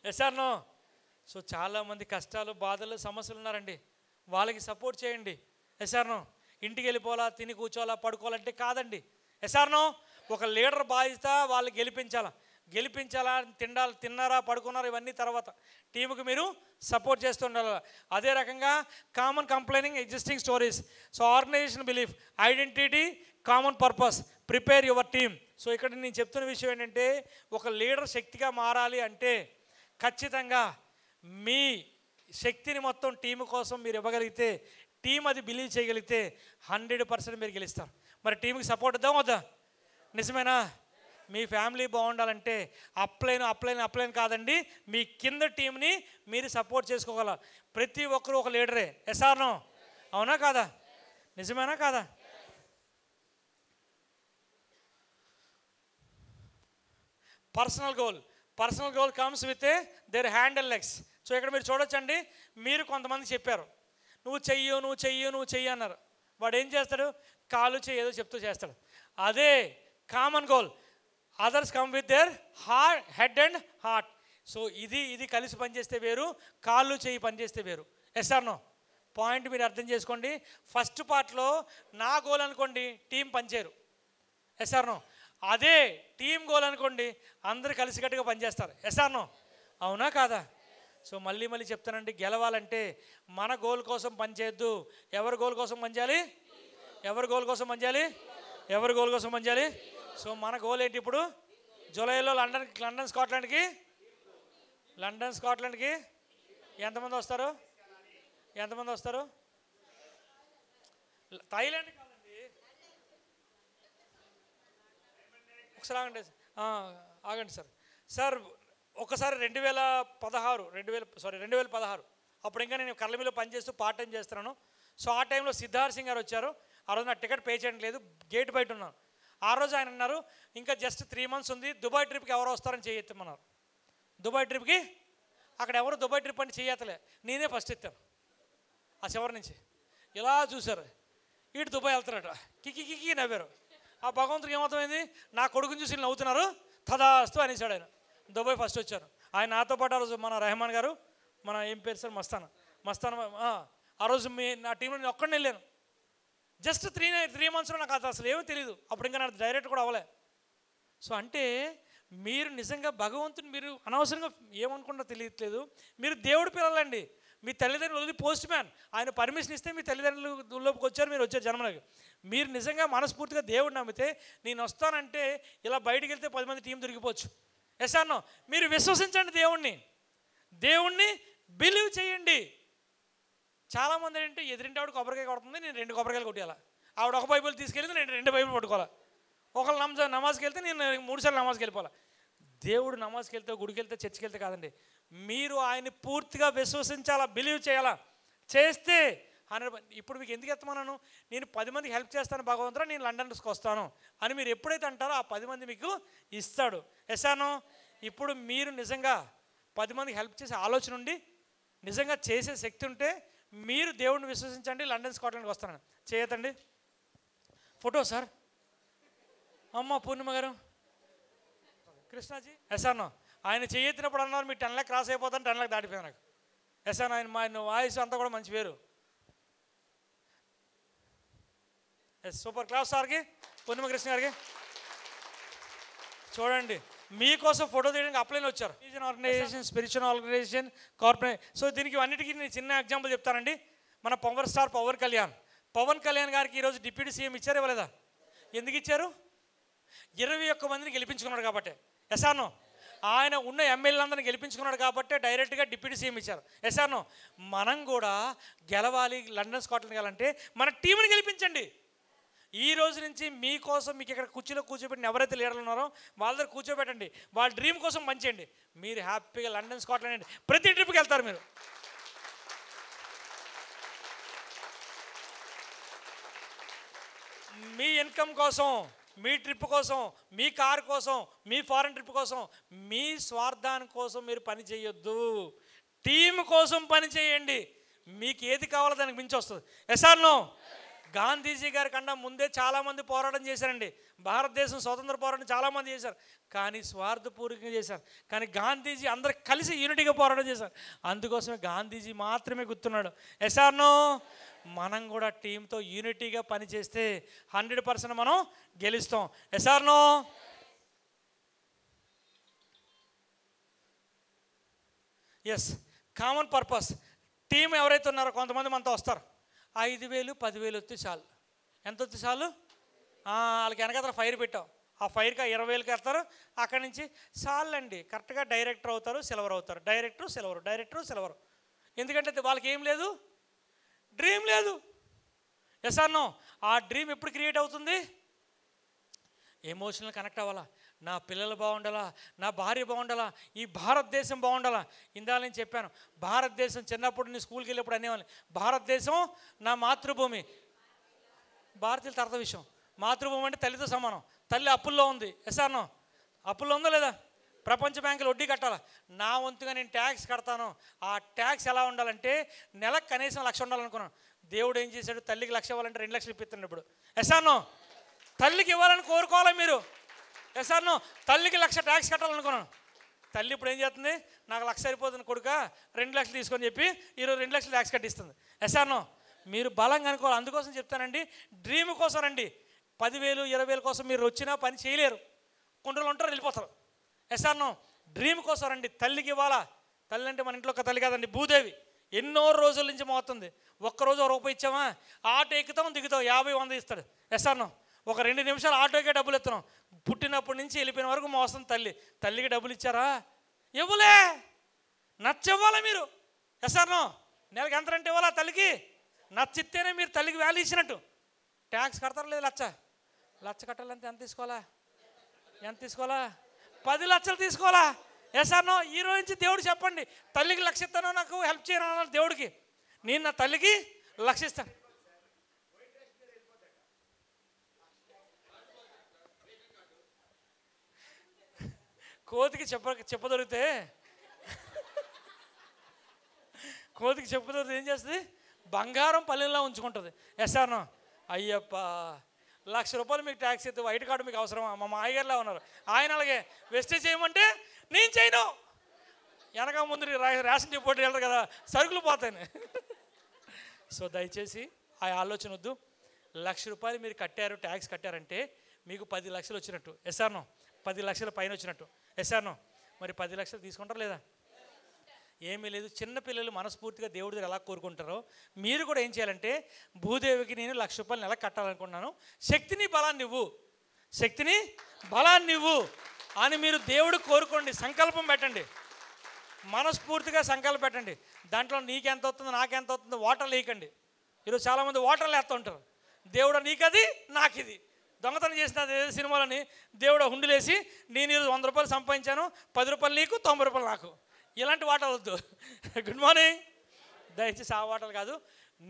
Yes or no? సో చాలామంది కష్టాలు, బాధలు, సమస్యలు ఉన్నారండి, వాళ్ళకి సపోర్ట్ చేయండి. Yes or no? ఇంటికి వెళ్ళిపోవాలా, తిని కూర్చోవాలా, పడుకోవాలంటే కాదండి. Yes or no? ఒక లీడర్ బాధ్యత వాళ్ళు గెలిపించాలా, తిన్నారా, పడుకున్నారా, ఇవన్నీ తర్వాత. టీముకి మీరు సపోర్ట్ చేస్తుండాలి. అదే రకంగా common complaining, existing stories. So organisation belief, identity, common purpose, prepare your team. So ఇక్కడ నేను చెప్తున్న విషయం ఏంటంటే, ఒక లీడర్ శక్తిగా మారాలి అంటే ఖచ్చితంగా మీ శక్తిని మొత్తం టీము కోసం మీరు ఇవ్వగలిగితే, టీం అది బిలీవ్ చేయగలిగితే 100% మీరు గెలుస్తారు. మరి టీంకి సపోర్ట్ ఇద్దాం వద్దా? నిజమేనా? మీ ఫ్యామిలీ బాగుండాలంటే అప్లైన్ కాదండి, మీ కింద టీంని మీరు సపోర్ట్ చేసుకోగల. ప్రతి ఒక్కరూ ఒక లీడరే. Yes or no? అవునా కాదా? నిజమేనా కాదా? Personal goal comes with their hand and legs. So ఇక్కడ మీరు చూడొచ్చండి, మీరు కొంతమంది చెప్పారు నువ్వు చెయ్యి అన్నారు. వాడు ఏం చేస్తాడు, కాలు చెయ్యి ఏదో చెప్తూ చేస్తాడు. అదే common goal, others come with their head and heart. So ఇది కలిసి పనిచేస్తే వేరు, కాళ్ళు చెయ్యి పనిచేస్తే వేరు. Yes or no? పాయింట్ మీరు అర్థం చేసుకోండి. ఫస్ట్ పార్ట్లో నా గోల్ అనుకోండి, టీం పనిచేయరు. Yes or no? అదే టీం గోల్ అనుకోండి, అందరూ కలిసికట్టుగా పనిచేస్తారు. Yes or no? అవునా కాదా? సో మళ్ళీ చెప్తానండి, గెలవాలంటే మన గోల్ కోసం పనిచేయద్దు. ఎవరి గోల్ కోసం పనిచేయాలి? సో మన గోల్ ఏంటి ఇప్పుడు? జూలైలో లండన్ స్కాట్లాండ్కి ఎంతమంది వస్తారు? థాయిలాండ్ కాదండి, ఒకసారి ఆగండి సార్. ఒకసారి 2016 అప్పుడు ఇంకా నేను కళ్ళమిలో పనిచేస్తూ పార్ట్ టైం చేస్తున్నాను. సో ఆ టైంలో సిద్ధార్థ్ సింగ్ గారు వచ్చారు. ఆ రోజు నా టికెట్ పే చేయడం లేదు, గేట్ బయట ఉన్నాను. ఆ రోజు ఆయన అన్నారు, ఇంకా జస్ట్ 3 months ఉంది, దుబాయ్ ట్రిప్కి ఎవరు వస్తారని చేయెత్తమన్నారు. దుబాయ్ ట్రిప్కి అక్కడ ఎవరు దుబాయ్ ట్రిప్ అంటే చేయతలే, నేనే ఫస్ట్ ఎత్తాను. ఆ చివరి నుంచి ఇలా చూశారు, ఇటు దుబాయ్ వెళ్తారట, కికి నవ్వారు. ఆ భగవంతుడికి ఏమవుతుంది, నా కొడుకుని చూసి నవ్వుతున్నారు, తదాస్తు అనేసాడు ఆయన. దుబాయ్ ఫస్ట్ వచ్చారు. ఆయన నాతో పాటు ఆ రోజు మన రెహమాన్ గారు, మన ఏం పేరు సార్, మస్తాన్ ఆ రోజు నా టీంలో నేను ఒక్కడిని వెళ్ళాను. జస్ట్ 3 monthsలో నాకు అది అసలు ఏమీ తెలియదు. అప్పుడు ఇంకా నాకు డైరెక్ట్ కూడా అవ్వలే. సో అంటే మీరు నిజంగా భగవంతుని మీరు అనవసరంగా ఏమనుకుంటా తెలియట్లేదు. మీరు దేవుడి పిల్లలండి. మీ తల్లిదండ్రులు వదిలి పోస్ట్ మ్యాన్, ఆయన పర్మిషన్ ఇస్తే మీ తల్లిదండ్రులలోకి వచ్చారు, మీరు వచ్చారు జన్మలోకి. మీరు నిజంగా మనస్ఫూర్తిగా దేవుడిని నమ్మితే, నేను వస్తానంటే ఇలా బయటికి వెళ్తే 10 మంది టీం దొరికిపోవచ్చు. ఎస్ అన్నో, మీరు విశ్వసించండి దేవుణ్ణి బిలీవ్ చేయండి. చాలామంది ఏంటంటే ఎదురింటి ఆవిడ కొబ్బరికాయ కొడుతుంది, నేను 2 కొబ్బరికాయలు కొట్టేయాలి. ఆవిడ ఒక బైబిల్ తీసుకెళ్ళింది, నేను 2 బైబిల్ పట్టుకోవాలి. ఒకళ్ళు నమాజ్కి వెళ్తే నేను 3 సార్లు నమాజ్కి వెళ్ళిపోవాలి. దేవుడు నమాజ్కి వెళ్తే, గుడికి వెళ్తే, చర్చికి వెళ్తే కాదండి, మీరు ఆయన్ని పూర్తిగా విశ్వసించాలా, బిలీవ్ చేయాలా. చేస్తే 100%. ఇప్పుడు మీకు ఎందుకు ఎత్తమన్నాను, నేను 10 మందికి హెల్ప్ చేస్తాను భగవంతుడా, నేను లండన్కి వస్తాను అని మీరు ఎప్పుడైతే అంటారో ఆ 10 మంది మీకు ఇస్తాడు. ఎసాను, ఇప్పుడు మీరు నిజంగా 10 మందికి హెల్ప్ చేసే ఆలోచన ఉండి నిజంగా చేసే శక్తి ఉంటే మీరు దేవుడిని విశ్వసించండి, లండన్ స్కాట్లాండ్కి వస్తాను. చేయతండి ఫోటో సార్. అమ్మ పూర్ణిమ గారు, కృష్ణాజీ. ఎసాను, ఆయన చేయెత్తినప్పుడు అన్నారు మీరు 10 lakh క్రాస్ అయిపోతాను, 10 lakh దాటిపోయాను నాకు. ఎసాను, ఆయన వాయిస్ అంతా కూడా మంచి పేరు. ఎస్, సూపర్ క్లాస్ సార్కి, పూర్ణిమ కృష్ణ గారికి. చూడండి, మీకోసం ఫోటో తీయడానికి అప్లైన్ వచ్చారు. Organisation, spiritual organisation, corporate. So దీనికి అన్నిటికీ నేను చిన్న ఎగ్జాంపుల్ చెప్తానండి. మన పవర్ స్టార్ పవన్ కళ్యాణ్ గారికి ఈరోజు డిప్యూటీ సీఎం ఇచ్చారు, ఇవ్వలేదా? ఎందుకు ఇచ్చారు? 21 మందిని గెలిపించుకున్నాడు కాబట్టి. ఎసానో, ఆయన ఉన్న ఎమ్మెల్యేలందరినీ గెలిపించుకున్నాడు కాబట్టి డైరెక్ట్గా డిప్యూటీ సీఎం ఇచ్చారు. ఎసానో, మనం కూడా గెలవాలి, లండన్ స్కాట్లాండ్ గెలాలంటే మన టీంని గెలిపించండి. ఈ రోజు నుంచి మీకోసం మీకు ఇక్కడ కుర్చీలో కూర్చోబెట్టిన ఎవరైతే లీడర్లు ఉన్నారో వాళ్ళ దగ్గర కూర్చోబెట్టండి, వాళ్ళ డ్రీమ్ కోసం పనిచేయండి. మీరు హ్యాపీగా లండన్ స్కాట్లాండ్ ప్రతి ట్రిప్కి వెళ్తారు. మీరు మీ ఇన్కమ్ కోసం, మీ ట్రిప్ కోసం, మీ కార్ కోసం, మీ ఫారెన్ ట్రిప్ కోసం, మీ స్వార్థాని కోసం మీరు పని చేయొద్దు. టీం కోసం పని చేయండి. మీకు ఏది కావాలో దానికి మించి వస్తుంది. ఎసార్నో, గాంధీజీ గారి కన్నా ముందే చాలామంది పోరాటం చేశారండి. భారతదేశం స్వతంత్ర పోరాటం చాలామంది చేశారు, కానీ స్వార్థపూర్వకంగా చేశారు. కానీ గాంధీజీ అందరు కలిసి యూనిటీగా పోరాటం చేశారు. అందుకోసమే గాంధీజీ మాత్రమే గుర్తున్నాడు. ఎసార్నో, మనం కూడా టీంతో యూనిటీగా పనిచేస్తే 100% మనం గెలుస్తాం. ఎసార్నో, ఎస్, కామన్ పర్పస్. టీం ఎవరైతే ఉన్నారో కొంతమంది మనతో వస్తారు, 5,000 10,000 వస్తే చాలు. ఎంత వస్తే చాలు? వాళ్ళకి వెనకాల ఫైర్ పెట్టాం, ఆ ఫైర్కి 20,000 కడతారు. అక్కడి నుంచి చాలండి, కరెక్ట్గా డైరెక్టర్ అవుతారు, సిల్వర్ అవుతారు. Director silver. ఎందుకంటే వాళ్ళకి ఏం లేదు, డ్రీమ్ లేదు. ఎస్ అన్నో, ఆ డ్రీమ్ ఎప్పుడు క్రియేట్ అవుతుంది? ఎమోషనల్ కనెక్ట్ అవ్వాలా, నా పిల్లలు బాగుండాలా, నా భార్య బాగుండాలా, ఈ భారతదేశం బాగుండాలా. ఇందాక నేను చెప్పాను, భారతదేశం చిన్నప్పుడు నేను స్కూల్కి వెళ్ళినప్పుడు అనేవాళ్ళని, భారతదేశం నా మాతృభూమి. భారతీయుల తర్వాత విషయం, మాతృభూమి అంటే తల్లితో సమానం. తల్లి అప్పుల్లో ఉంది. ఎస్ అన్నో, అప్పుల్లో ఉందా లేదా? ప్రపంచ బ్యాంకులు వడ్డీ కట్టాలా. నా వంతుగా నేను ట్యాక్స్ కడతాను. ఆ ట్యాక్స్ ఎలా ఉండాలంటే నెలకు కనీసం 1,00,000 ఉండాలనుకున్నాను. దేవుడు ఏం చేశాడు, తల్లికి 1,00,000 ఇవ్వాలంటే 2 లక్షలు ఇప్పిస్తున్నాడు. ఇప్పుడు ఎస్ అన్నో, తల్లికి ఇవ్వాలని కోరుకోవాలి మీరు. ఎస్ అన్నో, తల్లికి 1,00,000 ట్యాక్స్ కట్టాలనుకున్నాను. తల్లి ఇప్పుడు ఏం చేస్తుంది, నాకు 1,00,000 సరిపోతుంది కొడుక, 2 లక్షలు తీసుకొని చెప్పి ఈరోజు 2 లక్షలు ట్యాక్స్ కట్టిస్తుంది. ఎస్ అన్నో, మీరు బలంగా అనుకోవాలి. అందుకోసం చెప్తానండి, డ్రీమ్ కోసం రండి. 10,000 20,000 కోసం మీరు వచ్చినా పని చేయలేరు, కొన్ని రోజులు ఉంటారు, వెళ్ళిపోతారు. ఎస్ అన్నో, డ్రీమ్ కోసం రండి. తల్లికి ఇవ్వాలా. తల్లి అంటే మన ఇంట్లో ఒక తల్లి కాదండి, భూదేవి. ఎన్నో రోజుల నుంచి మోస్తుంది. ఒక్కరోజు ₹1 ఇచ్చామా, ఆటో ఎక్కుతాం దిగుతాం, 50 100 ఇస్తాడు. ఎస్ అన్నో, ఒక 2 నిమిషాలు ఆటోకే డబ్బులు ఇస్తున్నాం. పుట్టినప్పటి నుంచి వెళ్ళిపోయిన వరకు మోస్తుంది తల్లి. తల్లికి డబ్బులు ఇచ్చారా? ఇవ్వలే. నచ్చివ్వాలా మీరు. ఎస్ అన్నో, నెలకి ఎంత రెంట్ ఇవ్వాలా తల్లికి? నచ్చిస్తేనే మీరు తల్లికి వాల్యూ ఇచ్చినట్టు. ట్యాక్స్ కడతారా లేదు? 1,00,000 కట్టాలంటే ఎంత తీసుకోవాలా? 10 లక్షలు తీసుకోవాలా? ఎస్ అన్నో, ఈ రోజు నుంచి దేవుడు చెప్పండి, తల్లికి 1,00,000 ఇస్తాను, నాకు హెల్ప్ చేయను అన్నాను దేవుడికి. నేను నా తల్లికి 1,00,000 ఇస్తాను. కోతికి చెప్పదొరికితే ఏం చేస్తుంది? బంగారం పల్లెల్లో ఉంచుకుంటుంది. ఎస్ఆర్నో? అయ్యప్ప, ₹1,00,000 మీకు ట్యాక్స్ అయితే వైట్ కార్డు మీకు అవసరమా? మా మాయగారిలా ఉన్నారు ఆయన. అలాగే వెస్టేజ్ చేయమంటే నేను చేయను. వెనక ముందు రేషన్ డిపోట్ వెళ్తారు కదా, సరుకులు పోతాయి. సో దయచేసి ఆ ఆలోచన వద్దు. ₹1,00,000 మీరు కట్టారు, ట్యాక్స్ కట్టారంటే మీకు 10 లక్షలు వచ్చినట్టు. ఎస్ఆర్నో? 10 లక్షల పైన వచ్చినట్టు. ఎస్ఆర్నో? మరి 10 లక్షలు తీసుకుంటారు లేదా? ఏమీ లేదు. చిన్నపిల్లలు మనస్ఫూర్తిగా దేవుడి దగ్గర ఎలా కోరుకుంటారో మీరు కూడా ఏం చేయాలంటే, భూదేవికి నేను ₹1,00,000 నెల కట్టాలనుకున్నాను, శక్తిని బలాన్ని ఇవ్వు అని మీరు దేవుడు కోరుకోండి. సంకల్పం పెట్టండి, మనస్ఫూర్తిగా సంకల్పం పెట్టండి. దాంట్లో నీకెంత వస్తుందో నాకెంత వస్తుందో వాటర్లు వేయకండి. ఈరోజు చాలామంది వాటర్లు వేస్తూ ఉంటారు. దేవుడు నీకది నాకిది. దొంగతనం చేసిన సినిమాలని దేవుడు హుండీలేసి నేను ఈరోజు ₹100 సంపాదించాను, ₹10 నీకు, ₹90 నాకు. ఇలాంటి వాటలు వద్దు. Good morning. దయచేసి ఆ వాటలు కాదు.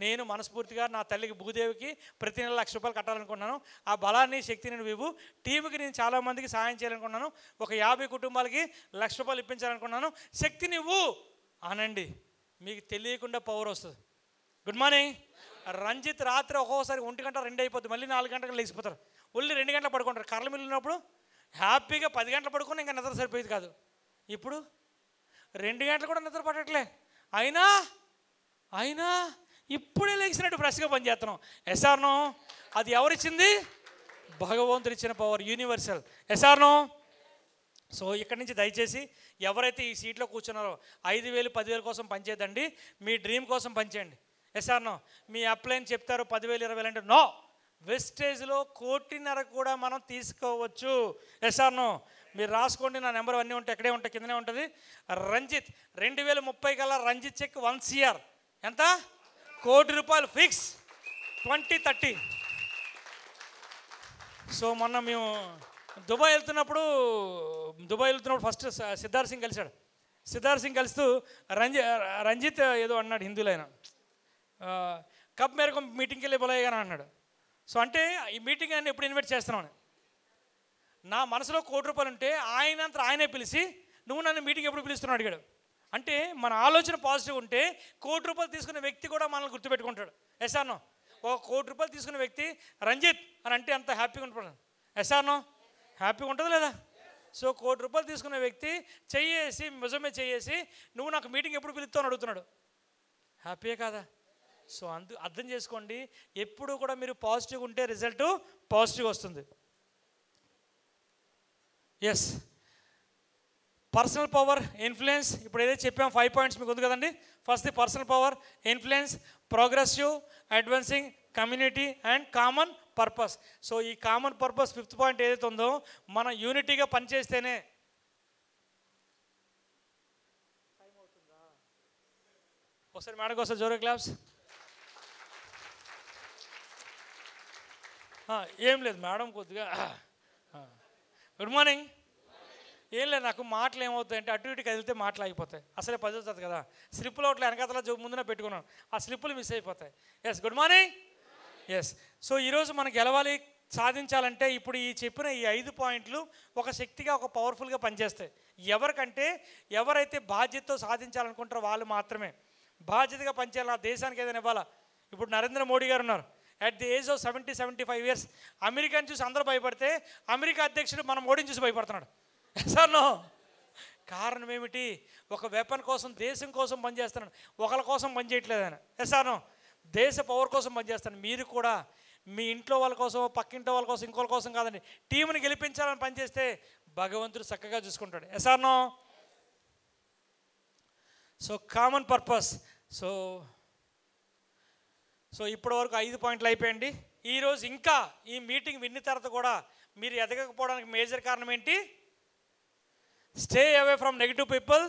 నేను మనస్ఫూర్తిగా నా తల్లికి భూదేవికి ప్రతి నెల ₹1,00,000 కట్టాలనుకున్నాను. ఆ బలాన్ని, శక్తిని నువ్వు టీంకి నేను చాలామందికి సహాయం చేయాలనుకున్నాను. ఒక 50 కుటుంబాలకి ₹1,00,000 ఇప్పించాలనుకున్నాను. శక్తి నువ్వు అనండి, మీకు తెలియకుండా పవర్ వస్తుంది. Good morning. రంజిత్ రాత్రి ఒక్కోసారి 1 గంట 2 అయిపోతుంది, మళ్ళీ 4 గంటలకు లేచిపోతారు. ఒళ్ళి 2 గంటలు పడుకుంటారు. కర్రలు మిల్లినప్పుడు హ్యాపీగా 10 గంటలు పడుకుని ఇంకా నిద్ర సరిపోయేది కాదు. ఇప్పుడు 2 గంటలు కూడా నిద్ర పట్టట్లే. అయినా ఇప్పుడే లేచినట్టు ఫ్రెష్గా పనిచేస్తున్నాం. ఎస్ఆర్నో? అది ఎవరిచ్చింది? భగవంతుడు ఇచ్చిన పవర్, యూనివర్సల్. ఎస్ఆర్నో? సో ఇక్కడి నుంచి దయచేసి ఎవరైతే ఈ సీట్లో కూర్చున్నారో 5,000 10,000 కోసం పనిచేద్దండి, మీ డ్రీమ్ కోసం పనిచేయండి. ఎస్ఆర్నో? మీ అప్లైన్ చెప్తారు 10,000 20,000 అంటే నో. వెస్టేజ్లో 1,50,00,000 కూడా మనం తీసుకోవచ్చు. ఎస్ఆర్నో? మీరు రాసుకోండి, నా నెంబర్ అన్నీ ఉంటాయి, ఎక్కడే ఉంటాయి, కిందనే ఉంటుంది. రంజిత్ 2030 కల్లా రంజిత్ చెక్ 1 CR ఎంత? ₹1,00,00,000 ఫిక్స్ 2030. సో మొన్న మేము దుబాయ్ వెళ్తున్నప్పుడు ఫస్ట్ సిద్ధార్థ్ సింగ్ కలిశాడు. సిద్ధార్థ్ సింగ్ కలుస్తూ రంజిత్ ఏదో అన్నాడు హిందీలో, ఆయన కబ్ మేరకు మీటింగ్కి వెళ్ళి బొలయ్యగానే అన్నాడు. సో అంటే ఈ మీటింగ్ అని ఎప్పుడు ఇన్వైట్ చేస్తున్నాను. నా మనసులో ₹1,00,00,000 ఉంటే ఆయనే పిలిచి నువ్వు నన్ను మీటింగ్ ఎప్పుడు పిలుస్తున్నావు అడిగాడు. అంటే మన ఆలోచన పాజిటివ్ ఉంటే ₹1,00,00,000 తీసుకున్న వ్యక్తి కూడా మనల్ని గుర్తుపెట్టుకుంటాడు. ఎస్ఆర్నో? ఒక ₹1,00,00,000 తీసుకున్న వ్యక్తి రంజిత్ అని అంటే అంత హ్యాపీగా ఉంటాడు. ఎస్ఆర్నో? హ్యాపీగా ఉంటుంది లేదా? సో ₹1,00,00,000 తీసుకున్న వ్యక్తి చెయ్యేసి నిజమే చెయ్యేసి నువ్వు నాకు మీటింగ్ ఎప్పుడు పిలుస్తావు అని అడుగుతున్నాడు. హ్యాపీయే కాదా? సో అర్థం చేసుకోండి, ఎప్పుడు కూడా మీరు పాజిటివ్ ఉంటే రిజల్ట్ పాజిటివ్ వస్తుంది. Yes, personal power, influence. ఇప్పుడు ఏదైతే చెప్పాం 5 పాయింట్స్ మీకు ఉంది కదండి. First the personal power, influence, progressive, advancing, community and common purpose. So ఈ కామన్ పర్పస్ 5th పాయింట్ ఏదైతే ఉందో, మనం యూనిటీగా పనిచేస్తేనే. ఒకసారి మేడం ఒకసారి జోరు క్లాప్స్. ఏం లేదు మేడం, కొద్దిగా గుడ్ మార్నింగ్. ఏం లేదు, నాకు మాటలు ఏమవుతాయంటే అటు ఇటు కదిలితే మాటలు అయిపోతాయి. అసలే 10వ తరగతి కదా, స్లిప్పులు ఒకటి వెనకాతల ముందునే పెట్టుకున్నాను, ఆ స్లిప్పులు మిస్ అయిపోతాయి. Yes, good morning. Yes, so ఈరోజు మనం గెలవాలి, సాధించాలంటే ఇప్పుడు ఈ చెప్పిన ఈ 5 పాయింట్లు ఒక శక్తిగా, ఒక పవర్ఫుల్గా పనిచేస్తాయి. ఎవరికంటే ఎవరైతే బాధ్యతతో సాధించాలనుకుంటారో వాళ్ళు మాత్రమే. బాధ్యతగా పనిచేయాలి, ఆ దేశానికి ఏదైనా ఇవ్వాలా. ఇప్పుడు నరేంద్ర మోడీ గారు ఉన్నారు, at the age of 70-75 years. అమెరికాని చూసి అందరూ భయపడితే అమెరికా అధ్యక్షుడు మన మోడీని చూసి భయపడుతున్నాడు. సార్ నో, కారణం ఏమిటి? ఒక వెపన్ కోసం, దేశం కోసం పనిచేస్తున్నాడు, ఒకరి కోసం పనిచేయట్లేదు ఆయన. SR no? దేశ పవర్ కోసం పనిచేస్తాను. మీరు కూడా మీ ఇంట్లో వాళ్ళ కోసం, పక్కింట్లో వాళ్ళ కోసం, ఇంకోళ్ళ కోసం కాదండి, టీంని గెలిపించాలని పనిచేస్తే భగవంతుడు చక్కగా చూసుకుంటాడు. Yes or no? So common purpose. So ఇప్పటి వరకు 5 పాయింట్లు అయిపోయండి. ఈరోజు ఇంకా ఈ మీటింగ్ విన్న తర్వాత కూడా మీరు ఎదగకపోవడానికి మేజర్ కారణం ఏంటి? Stay away from negative people.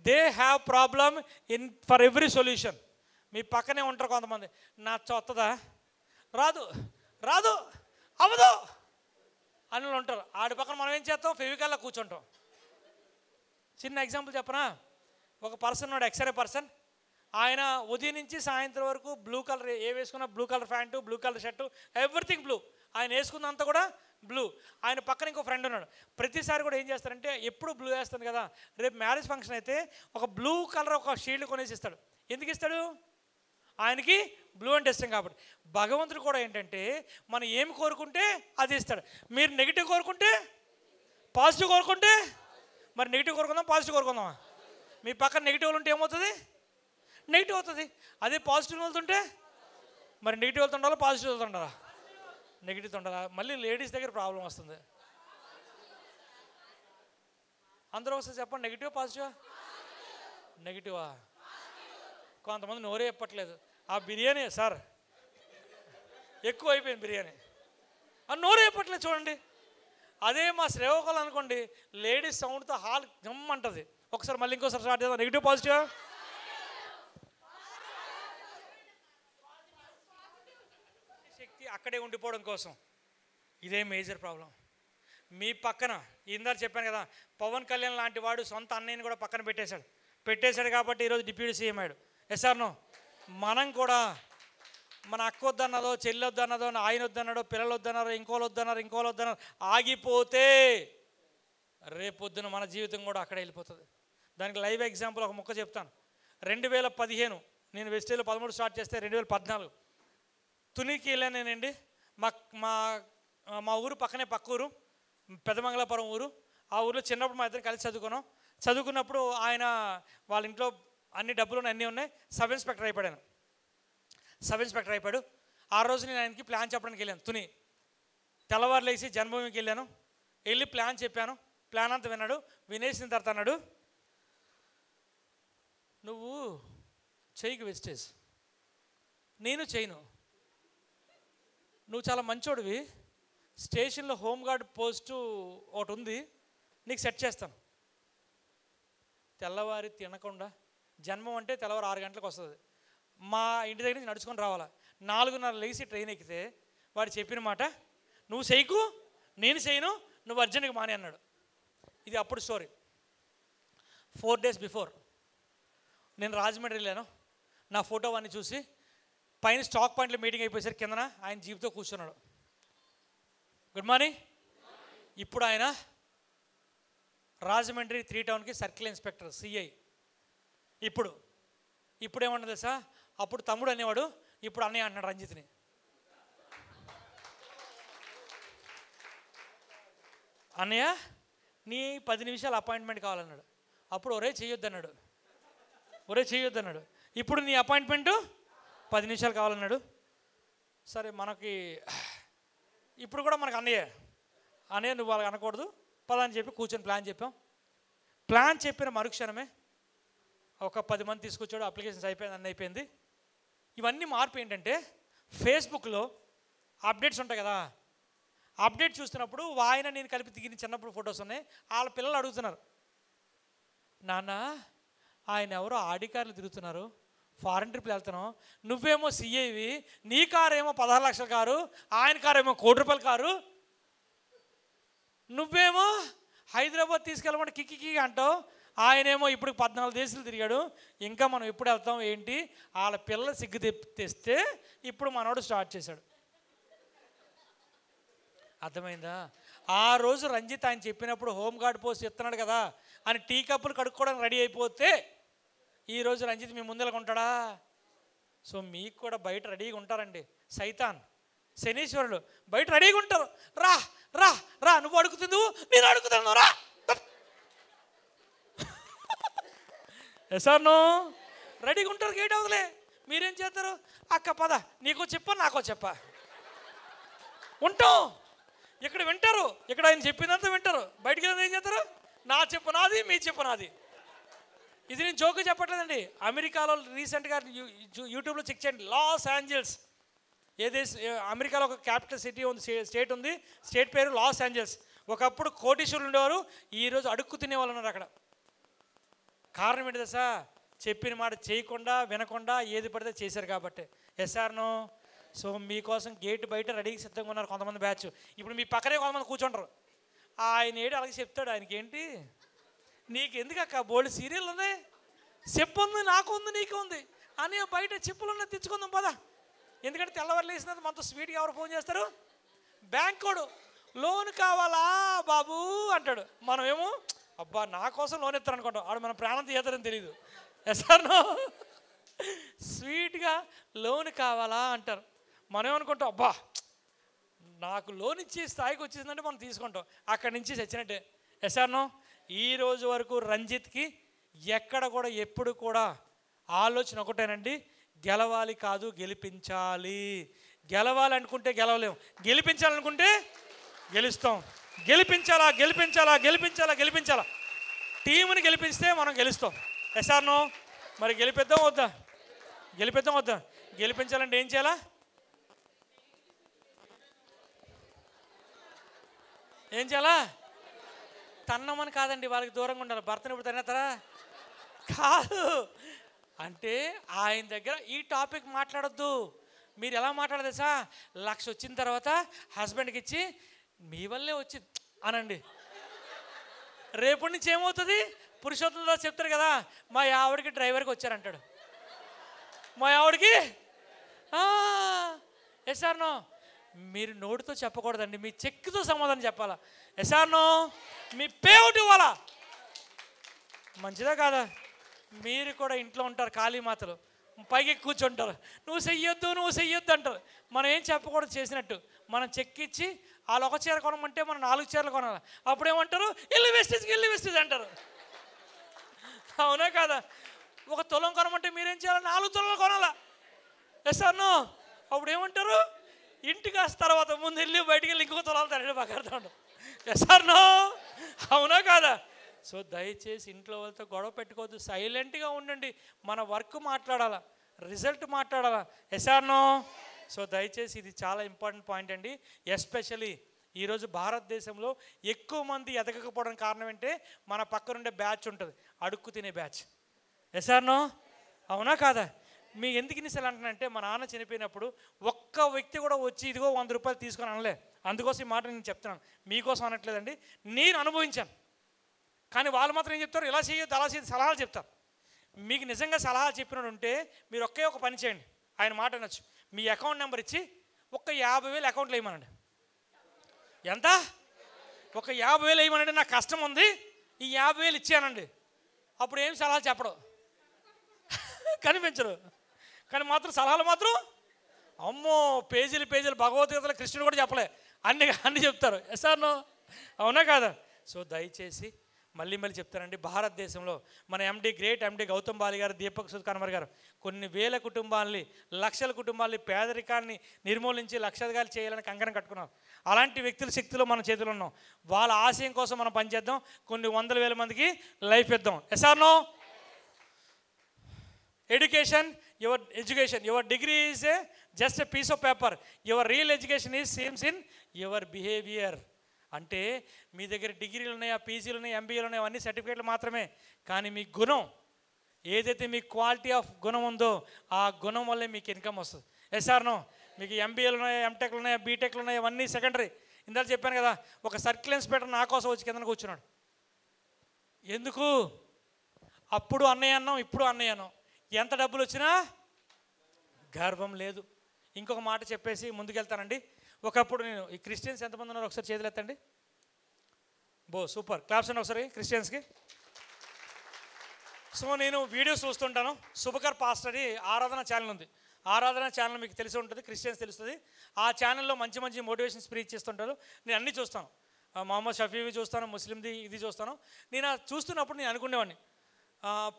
They have problem for every solution. మీ పక్కనే ఉంటారు కొంతమంది, నా చొత్తదా, రాదు అవ్వదు అని ఉంటారు. ఆడి పక్కన మనం ఏం చేస్తాం? ఫెవికాల్లో కూర్చుంటాం. చిన్న ఎగ్జాంపుల్ చెప్పనా? ఒక పర్సన్ ఉన్నాడు, ఎక్స్రే పర్సన్. ఆయన ఉదయం నుంచి సాయంత్రం వరకు బ్లూ కలర్, ఏ వేసుకున్నా blue colour pant, blue colour shirt, everything blue. ఆయన వేసుకున్నంతా కూడా బ్లూ. ఆయన పక్కన ఇంకో ఫ్రెండ్ ఉన్నాడు. ప్రతిసారి కూడా ఏం చేస్తారంటే ఎప్పుడు బ్లూ వేస్తాను కదా, రేపు మ్యారేజ్ ఫంక్షన్ అయితే ఒక బ్లూ కలర్ ఒక షీల్డ్ కొనేసి ఇస్తాడు. ఎందుకు ఇస్తాడు? ఆయనకి బ్లూ అంటే ఇష్టం కాబట్టి. భగవంతుడు కూడా ఏంటంటే మనం ఏమి కోరుకుంటే అది ఇస్తాడు. మీరు నెగిటివ్ కోరుకుంటే, పాజిటివ్ కోరుకుంటే, మరి నెగిటివ్ కోరుకుందాం పాజిటివ్ కోరుకుందామా? మీ పక్కన నెగిటివ్లు ఉంటే ఏమవుతుంది? నెగిటివ్ అవుతుంది. అదే పాజిటివ్ వెళ్తుంటే మరి నెగిటివ్ వెళ్తుండాలా పాజిటివ్ వెళ్తుండాలా? నెగిటివ్ ఉండాలా? మళ్ళీ లేడీస్ దగ్గర ప్రాబ్లం వస్తుంది. అందరూ ఒకసారి చెప్పండి, నెగిటివ్ పాజిటివా? నెగిటివా? కొంతమంది నోరే చెప్పట్లేదు. ఆ బిర్యానీ సార్ ఎక్కువ అయిపోయింది బిర్యానీ, ఆ నోరే చెప్పట్లేదు చూడండి. అదే మా శ్రేవకులు అనుకోండి, లేడీస్ సౌండ్తో హాల్ జమ్మంటుంది. ఒకసారి మళ్ళీ ఇంకోసారి స్టార్ట్ చేద్దాం. నెగిటివ్ పాజిటివా? శక్తి అక్కడే ఉండిపోవడం కోసం ఇదే మేజర్ ప్రాబ్లం. మీ పక్కన ఇందాక చెప్పాను కదా, పవన్ కళ్యాణ్ లాంటి వాడు సొంత అన్నయ్యని కూడా పక్కన పెట్టేశాడు కాబట్టి ఈరోజు డిప్యూటీ సీఎం అయ్యాడు. Yes or no? మనం కూడా మన అక్క వద్దన్నదో, చెల్లి వద్దన్నదో, ఆయన వద్దన్నాడో, పిల్లలు వద్దన్నారో, ఇంకోళ్ళు వద్దన్నారు ఆగిపోతే రేపొద్దున మన జీవితం కూడా అక్కడే వెళ్ళిపోతుంది. దానికి లైవ్ ఎగ్జాంపుల్ ఒక ముక్క చెప్తాను. 2015 నేను వెస్టేజ్లో 13 స్టార్ట్ చేస్తే 2014 తునికి వెళ్ళానేనండి. మా ఊరు పక్కనే పక్క ఊరు, పెదమంగళపురం ఊరు. ఆ ఊరిలో చిన్నప్పుడు మా ఇద్దరు కలిసి చదువుకున్నప్పుడు ఆయన వాళ్ళ ఇంట్లో అన్ని డబ్బులు అన్నీ ఉన్నాయి. సబ్ ఇన్స్పెక్టర్ అయిపోయాడు. ఆ రోజు నేను ఆయనకి ప్లాన్ చెప్పడానికి వెళ్ళాను. తుని తెల్లవారు లేచి జన్మభూమికి వెళ్ళి ప్లాన్ చెప్పాను. ప్లాన్ అంతా విన్నాడు. వినేసిన తర్వాత అన్నాడు, నువ్వు చెయ్యికి వెస్టేజ్, నేను చేయను, నువ్వు చాలా మంచోడివి, స్టేషన్లో హోంగార్డ్ పోస్టు ఒకటి ఉంది, నీకు సెట్ చేస్తాను. తెల్లవారి తినకుండా, జన్మం అంటే తెల్లవారు 6 గంటలకు వస్తుంది. మా ఇంటి దగ్గర నుంచి నడుచుకొని రావాలా. 4:30 లేచి ట్రైన్ ఎక్కితే వాడు చెప్పిన మాట, నువ్వు చేయకు, నేను చేయను, నువ్వు అర్జెంట్గా మానే అన్నాడు. ఇది అప్పుడు స్టోరీ. 4 days బిఫోర్ నేను రాజమండ్రి వెళ్ళాను. నా ఫోటో అన్నీ చూసి పైన స్టాక్ పాయింట్లో మీటింగ్ అయిపోయేసరికి కిందన ఆయన జీప్తో కూర్చున్నాడు. Good morning. ఇప్పుడు ఆయన రాజమండ్రి 3 టౌన్కి సర్కిల్ ఇన్స్పెక్టర్, సిఐ. ఇప్పుడు ఏమన్నది సార్, అప్పుడు తమ్ముడు అనేవాడు, ఇప్పుడు అన్నయ్య అంటున్నాడు రంజిత్ని. అన్నయ్య నీ 10 నిమిషాలు అపాయింట్మెంట్ కావాలన్నాడు. అప్పుడు ఒరే చేయొద్దన్నాడు. ఇప్పుడు నీ అపాయింట్మెంటు 10 నిమిషాలు కావాలన్నాడు. సరే మనకి ఇప్పుడు కూడా మనకు అన్నయ్య నువ్వు వాళ్ళకి అనకూడదు పదా అని చెప్పి కూర్చొని ప్లాన్ చెప్పిన మరుక్షణమే ఒక 10 మంది తీసుకొచ్చాడు. అప్లికేషన్స్ అయిపోయింది. ఇవన్నీ మార్పు ఏంటంటే, ఫేస్బుక్లో అప్డేట్స్ ఉంటాయి కదా, అప్డేట్ చూస్తున్నప్పుడు ఆయన నేను కలిపి దిగిన చిన్నప్పుడు ఫొటోస్ ఉన్నాయి. వాళ్ళ పిల్లలు అడుగుతున్నారు, నాన్న ఆయన ఎవరో ఆడి కార్లు తిరుగుతున్నారు, ఫారెన్ ట్రిప్లు వెళ్తున్నాం, నువ్వేమో సిఐవి, నీ కారు ఏమో 16 లక్షల కారు, ఆయన కారు ఏమో 1 కోటి రూపాయల కారు, నువ్వేమో హైదరాబాద్ తీసుకెళ్ళమంటే కిక్కి అంటావు, ఆయనేమో ఇప్పుడు 14 దేశాలు తిరిగాడు, ఇంకా మనం ఎప్పుడు వెళ్తాం ఏంటి? వాళ్ళ పిల్లలు సిగ్గు తెస్తే ఇప్పుడు మనోడు స్టార్ట్ చేశాడు. అర్థమైందా? ఆ రోజు రంజిత్ ఆయన చెప్పినప్పుడు హోంగార్డ్ పోస్ట్ ఇస్తున్నాడు కదా అని టీ కప్పులు కడుక్కోవడానికి రెడీ అయిపోతే ఈరోజు రంజిత్ మీ ముందరకు ఉంటాడా? సో మీకు కూడా బయట రెడీగా ఉంటారండి. సైతాన్, శనీశ్వరుడు బయట రెడీగా ఉంటారు. రా రా రా, నువ్వు అడుగుతుందు, నేను అడుగుతాను, రా. ఎసార్ను రెడీగా ఉంటారు, గేట్ అవదులే. మీరేం చేస్తారు? అక్క పద, నీకో చెప్ప నాకో చెప్ప ఉంటాం. ఇక్కడ వింటారు, ఇక్కడ ఆయన చెప్పిందంతా వింటారు. బయటికి ఏం చేస్తారు? నా చెప్పు నాది, మీ చెప్పు నాది. ఇది నేను జోకు చెప్పట్లేదండి. అమెరికాలో రీసెంట్గా యూట్యూబ్లో చెక్ చేయండి. లాస్ ఏంజల్స్, అమెరికాలో ఒక క్యాపిటల్ సిటీ ఉంది, స్టేట్ ఉంది. స్టేట్ పేరు లాస్ ఏంజల్స్. ఒకప్పుడు కోటీశ్వరులు ఉండేవారు, ఈరోజు అడుక్కు తినేవాళ్ళు ఉన్నారు అక్కడ. కారణం ఏంటి తెలుసా? చెప్పిన మాట చేయకుండా, వినకుండా ఏది పడితే చేశారు కాబట్టి. ఎస్ఆర్నో? సో మీకోసం గేట్ బయట రెడీగా సిద్ధంగా ఉన్నారు కొంతమంది బ్యాచ్. ఇప్పుడు మీ పక్కనే కొంతమంది కూర్చుంటారు. ఆయన ఏడు అలాగే చెప్తాడు. ఆయనకి ఏంటి, నీకు ఎందుకు అక్క బోల్డ్ సీరియల్ ఉంది, చెప్పు ఉంది, నాకు ఉంది, నీకు ఉంది అని బయట చెప్పులు ఉన్నాయి, తెచ్చుకుందాం పదా. ఎందుకంటే తెల్లవారు లేసినంత మనతో స్వీట్గా ఎవరు ఫోన్ చేస్తారు? బ్యాంకోడు లోన్ కావాలా బాబు అంటాడు. మనమేమో అబ్బా నా కోసం లోన్ ఎత్తారు అనుకుంటాం. ఆడు మన ప్రాణం తీయతారని తెలియదు. ఎసార్నో స్వీట్గా లోన్ కావాలా అంటారు. మనం ఏమనుకుంటాం, అబ్బా నాకు లోన్ ఇచ్చే స్థాయికి వచ్చేసిందంటే మనం తీసుకుంటాం. అక్కడి నుంచి చచ్చినట్టే. ఎసార్నో ఈ రోజు వరకు రంజిత్కి ఎక్కడ కూడా ఎప్పుడు కూడా ఆలోచన ఒకటేనండి, గెలవాలి కాదు గెలిపించాలి. గెలవాలి అనుకుంటే గెలవలేము, గెలిపించాలనుకుంటే గెలుస్తాం. గెలిపించాలా గెలిపించాలా గెలిపించాలా గెలిపించాలా, టీంని గెలిపిస్తే మనం గెలుస్తాం. ఎసార్నో మరి గెలిపిద్దాం వద్దా? గెలిపిద్దాం వద్దా? గెలిపించాలంటే ఏం చేయాలా? ఏం చేయాలా? తన్నమని కాదండి, వాళ్ళకి దూరంగా ఉండాలి. భర్తను ఇప్పుడు తనేస్తారా? కాదు. అంటే ఆయన దగ్గర ఈ టాపిక్ మాట్లాడొద్దు. మీరు ఎలా మాట్లాడదు సా, 1,00,000 వచ్చిన తర్వాత హస్బెండ్కి ఇచ్చి మీ వల్లే వచ్చింది అనండి. రేపటి నుంచి ఏమవుతుంది? పురుషోత్తంతో చెప్తారు కదా, మా ఆవిడకి డ్రైవర్కి వచ్చారంటాడు. మా ఆవిడకి ఎసార్నో మీరు నోటితో చెప్పకూడదండి, మీ చెక్తో సమాధానం చెప్పాలా. ఎసార్నో మీ పేవుట్ ఇవ్వాలా. మంచిదా కాదా? మీరు కూడా ఇంట్లో ఉంటారు ఖాళీ మాటలు, పైకి కూర్చుంటారు, నువ్వు చెయ్యొద్దు అంటారు. మనం ఏం చెప్పకూడదు చేసినట్టు. మనం చెక్కిచ్చి వాళ్ళు ఒక చీర కొనమంటే మనం 4 చీరలు కొనాలి. అప్పుడేమంటారు? వెళ్ళి వెస్టేజ్ అంటారు. అవునా కాదా? ఒక తులం కొనమంటే మీరేం చేయాలి? 4 తులాలు కొనాలా. ఎసార్నో అప్పుడు ఏమంటారు? ఇంటికి వస్తే తర్వాత ముందు వెళ్ళి బయటికి వెళ్ళి ఇంకో తులాలు తరగడం బాగా అర్థం ఉండదు. ఎసార్నో అవునా కాదా? సో దయచేసి ఇంట్లో వాళ్ళతో గొడవ పెట్టుకోవద్దు, సైలెంట్గా ఉండండి. మన వర్క్ మాట్లాడాలా, రిజల్ట్ మాట్లాడాలా. ఎసార్నో సో దయచేసి ఇది చాలా ఇంపార్టెంట్ పాయింట్ అండి. ఎస్పెషలీ ఈరోజు భారతదేశంలో ఎక్కువ మంది ఎదగకపోవడం కారణం ఏంటంటే మన పక్కనుండే బ్యాచ్ ఉంటుంది, అడుక్కు తినే బ్యాచ్. ఎసార్నో అవునా కాదా? మీకు ఎందుకు ఇన్నిసార్లు అంటున్నానంటే, మా నాన్న చనిపోయినప్పుడు ఒక్క వ్యక్తి కూడా వచ్చి ఇదిగో 100 రూపాయలు తీసుకొని అనలే. అందుకోసం ఈ మాట నేను చెప్తున్నాను, మీకోసం అనట్లేదండి, నేను అనుభవించాను. కానీ వాళ్ళు మాత్రం ఏం చెప్తారు? ఇలా చేయొద్దు అలా చేయొద్దు సలహాలు చెప్తారు. మీకు నిజంగా సలహాలు చెప్పినట్టు ఉంటే మీరు ఒక పని చేయండి, ఆయన మాట అనొచ్చు. మీ అకౌంట్ నెంబర్ ఇచ్చి ఒక 50,000 అకౌంట్లో వేయమనండి. ఎంత? ఒక 50,000 వేయమనండి. నాకు కష్టం ఉంది, ఈ 50,000 ఇచ్చానండి. అప్పుడు ఏం సలహాలు చెప్పడం కనిపించరు. కానీ మాత్రం సలహాలు మాత్రం అమ్మో పేజీలు భగవద్గీతలో కృష్ణుడు కూడా చెప్పలే, అన్ని చెప్తారు. ఎసార్నో అవునా కాదా? సో దయచేసి మళ్ళీ చెప్తానండి, భారతదేశంలో మన గ్రేట్ ఎండి గౌతమ్ బాలి గారు, దీపక్ సుద్కర్మర్ గారు కొన్ని వేల కుటుంబాలని, లక్షల కుటుంబాలని, పేదరికాన్ని నిర్మూలించి లక్షాధికారులు చేయాలని కంకణం కట్టుకున్నారు. అలాంటి వ్యక్తుల శక్తిలో మన చేతులు ఉన్నాం. వాళ్ళ ఆశయం కోసం మనం పనిచేద్దాం, కొన్ని 100,000 మందికి లైఫ్ ఇద్దాం. Yes or no education, your degree is just a piece of paper, your real education is seems in your behaviour. అంటే మీ దగ్గర డిగ్రీలు ఉన్నాయా, పీజీలు ఉన్నాయి, ఎంబీఏలు ఉన్నాయి, అవన్నీ సర్టిఫికేట్లు మాత్రమే. కానీ మీ గుణం ఏదైతే మీ క్వాలిటీ ఆఫ్ గుణం ఉందో ఆ గుణం వల్లే మీకు ఇన్కమ్ వస్తుంది. ఎస్ఆర్నో మీకు ఎంబీఏలు ఉన్నాయా, ఎంటెక్లు ఉన్నాయా, బీటెక్లు ఉన్నాయా, అవన్నీ సెకండరీ. ఇందాక చెప్పాను కదా, ఒక సర్కిల్ ఇన్స్పెక్టర్ నా కోసం వచ్చి కింద కూర్చున్నాడు. ఎందుకు? అప్పుడు అన్నయ్య అన్నాం, ఇప్పుడు అన్నయ్య అన్నాం. ఎంత డబ్బులు వచ్చినా గర్వం లేదు. ఇంకొక మాట చెప్పేసి ముందుకెళ్తానండి. ఒకప్పుడు నేను ఈ క్రిస్టియన్స్ ఎంతమంది ఉన్నారు ఒకసారి చేతులు ఎత్తండి. సూపర్, క్లాప్స్ అండి ఒకసారి క్రిస్టియన్స్కి. సో నేను వీడియోస్ చూస్తుంటాను. శుభకర్ పాస్టర్ అని ఆరాధన ఛానల్ ఉంది. ఆరాధన ఛానల్ మీకు తెలిసి ఉంటుంది, క్రిస్టియన్స్ తెలుస్తుంది. ఆ ఛానల్లో మంచి మోటివేషన్ స్పీచ్ చేస్తుంటారు. నేను అన్నీ చూస్తాను, మొహమ్మద్ షఫీవి చూస్తాను, ముస్లింది ఇది చూస్తాను. నేను చూస్తున్నప్పుడు నేను అనుకునేవాడిని,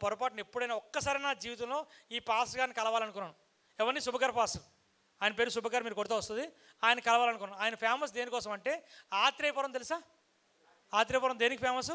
పొరపాటున ఎప్పుడైనా ఒక్కసారి నా జీవితంలో ఈ పాస్టర్ గారిని కలవాలనుకున్నాను. ఎవరిని? శుభకర్ పాస్టర్. ఆయన పేరు శుభకర్, మీరు కొడితే వస్తుంది. ఆయన కలవాలనుకున్నాను. ఆయన ఫేమస్ దేనికోసం అంటే ఆత్రేయపురం తెలుసా? ఆత్రేయపురం దేనికి ఫేమస్?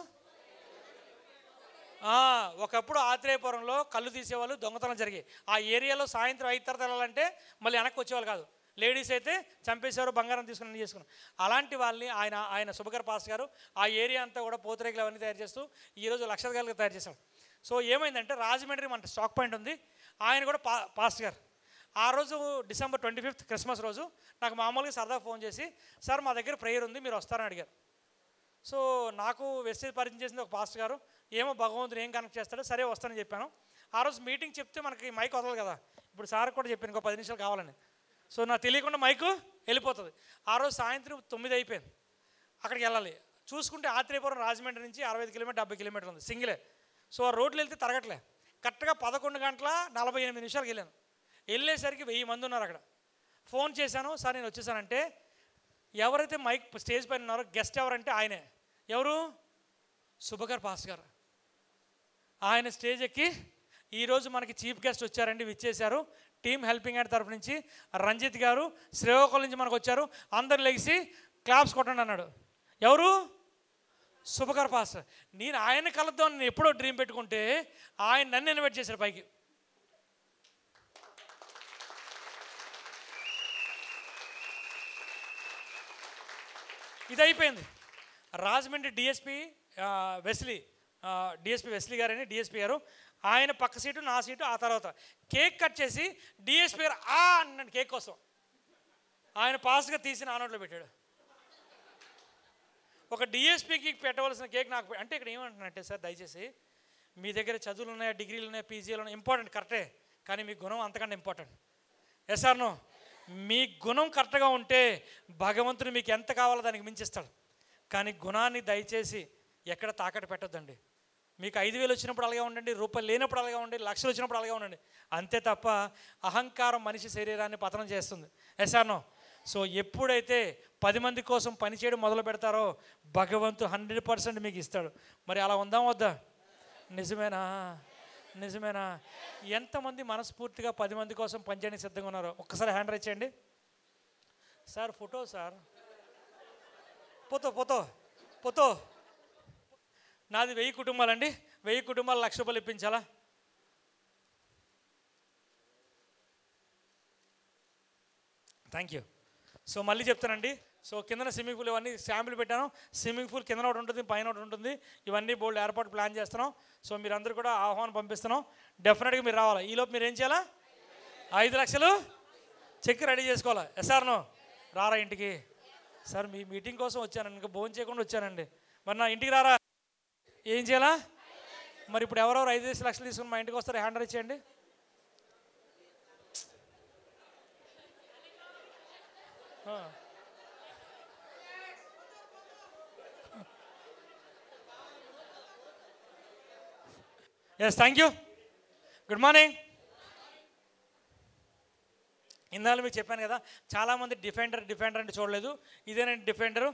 ఒకప్పుడు ఆత్రేయపురంలో కళ్ళు తీసేవాళ్ళు, దొంగతనం జరిగాయి. ఆ ఏరియాలో సాయంత్రం 5 తర్వాత వెళ్ళాలంటే మళ్ళీ వెనక్కి వచ్చేవాళ్ళు కాదు. లేడీస్ అయితే చంపేసేవారు, బంగారం తీసుకుని చేసుకున్నారు. అలాంటి వాళ్ళని ఆయన శుభకర్ పాస్టర్ గారు ఆ ఏరియా అంతా కూడా పూతరేకులు అవన్నీ తయారు చేస్తూ ఈరోజు లక్షాధికారులుగా తయారు చేశారు. సో ఏమైందంటే రాజమండ్రి మన స్టాక్ పాయింట్ ఉంది, ఆయన కూడా పాస్టర్ గారు. ఆ రోజు December 25th క్రిస్మస్ రోజు నాకు మామూలుగా సరదా ఫోన్ చేసి, సార్ మా దగ్గర ప్రేయర్ ఉంది, మీరు వస్తారని అడిగారు. సో నాకు వెస్టేజ్ పరిచయం చేసింది ఒక పాస్టర్ గారు. ఏమో భగవంతుడు ఏం కనెక్ట్ చేస్తాడో, సరే వస్తానని చెప్పాను. ఆ రోజు మీటింగ్ చెప్తే మనకి మైక్ వదలదు కదా, ఇప్పుడు సార్ కూడా చెప్పాను ఇంకో 10 నిమిషాలు కావాలని. సో నాకు తెలియకుండా మైకు వెళ్ళిపోతుంది. ఆ రోజు సాయంత్రం 9 అయిపోయింది. అక్కడికి వెళ్ళాలి. చూసుకుంటే ఆత్రేయపురం రాజమండ్రి నుంచి 65 కిలోమీటర్ 70 కిలోమీటర్ ఉంది సింగిలే. సో ఆ రోడ్లు వెళ్తే తరగట్లే. కరెక్ట్గా 11 గంటల 48 నిమిషాలకు వెళ్ళాను. వెళ్ళేసరికి 1000 మంది ఉన్నారు అక్కడ. ఫోన్ చేశాను, సార్ నేను వచ్చేసానంటే ఎవరైతే మైక్ స్టేజ్ పైన ఉన్నారో గెస్ట్ ఎవరంటే ఆయనే. ఎవరు? సుభకర్ పాస్ గారు. ఆయన స్టేజ్ ఎక్కి ఈరోజు మనకి చీఫ్ గెస్ట్ వచ్చారండి, విచ్చేశారు. టీమ్ హెల్పింగ్ హ్యాండ్ తరఫు నుంచి రంజిత్ గారు శ్రీకాకుళం నుంచి మనకు వచ్చారు, అందరు లెగిసి క్లాప్స్ కొట్టండి అన్నాడు. ఎవరు? సుభకర్ పాస్. నేను ఆయన కలుద్దాం నేను ఎప్పుడో డ్రీమ్ పెట్టుకుంటే ఆయన నన్ను ఇన్వైట్ చేశారు పైకి. ఇది అయిపోయింది. రాజమండ్రి డిఎస్పి వెస్లీ గారని డిఎస్పి గారు, ఆయన పక్క సీటు నా సీటు. ఆ తర్వాత కేక్ కట్ చేసి డిఎస్పి గారు అన్నాడు కేక్ కోసం. ఆయన పాస్గా తీసి నా నోట్లో పెట్టాడు. ఒక డిఎస్పికి పెట్టవలసిన కేక్ నాకు అంటే ఇక్కడ ఏమంటున్నానంటే, సార్ దయచేసి మీ దగ్గర చదువులు ఉన్నాయా, డిగ్రీలు ఉన్నాయా, పీజీలు ఉన్నాయి, ఇంపార్టెంట్ కరెక్టే, కానీ మీ గుణం అంతకంటే ఇంపార్టెంట్. Yes or no? మీ గుణం కరెక్ట్గా ఉంటే భగవంతుడు మీకు ఎంత కావాలో దానికి మించిస్తాడు. కానీ గుణాన్ని దయచేసి ఎక్కడ తాకట్టు పెట్టొద్దండి. మీకు 5000 వచ్చినప్పుడు అలాగే ఉండండి, రూపాయలు లేనప్పుడు అలాగే ఉండండి, లక్షలు వచ్చినప్పుడు అలాగే ఉండండి. అంతే తప్ప అహంకారం మనిషి శరీరాన్ని పతనం చేస్తుంది. Yes or no? సో ఎప్పుడైతే 10 మంది కోసం పనిచేయడం మొదలు పెడతారో భగవంతుడు 100% మీకు ఇస్తాడు. మరి అలా ఉందాం వద్దా? నిజమేనా? నిజమేనా? ఎంతమంది మనస్ఫూర్తిగా 10 మంది కోసం పనిచేయడానికి సిద్ధంగా ఉన్నారో ఒక్కసారి హ్యాండ్ రైజ్ చేయండి. సార్ ఫోటో సార్, పోతో నాది 1000 కుటుంబాలండి. 1000 కుటుంబాలు ₹1,00,000 ఇప్పించాలా? Thank you. సో మళ్ళీ చెప్తానండి. సో కిందన స్విమ్మింగ్ పూల్ ఇవన్నీ శాంపుల్ పెట్టాను. స్విమ్మింగ్ పూల్ కింద ఒకటి ఉంటుంది, పైన ఒకటి ఉంటుంది. ఇవన్నీ బోల్డ్ ఏర్పాటు ప్లాన్ చేస్తున్నాం. సో మీరందరూ కూడా ఆహ్వానం పంపిస్తున్నాం. డెఫినెట్గా మీరు రావాలి. ఈలోపు మీరు ఏం చేయాలా? 5 లక్షలు చెక్ రెడీ చేసుకోవాలా? Yes or no? రారా ఇంటికి? సార్ మీ మీటింగ్ కోసం వచ్చానండి, ఇంకా భోజనం చేయకుండా వచ్చానండి. మరి నా ఇంటికి రారా? ఏం చేయాలా? మరి ఇప్పుడు ఎవరెవరు 5 లక్షలు తీసుకుని మా ఇంటికి వస్తారు? హ్యాండ్ రైజ్ చేయండి. Yes, thank you. Good morning. ఇందాక మీకు చెప్పాను కదా, చాలామంది డిఫెండర్ అంటే చూడలేదు. ఇదేనండి డిఫెండరు.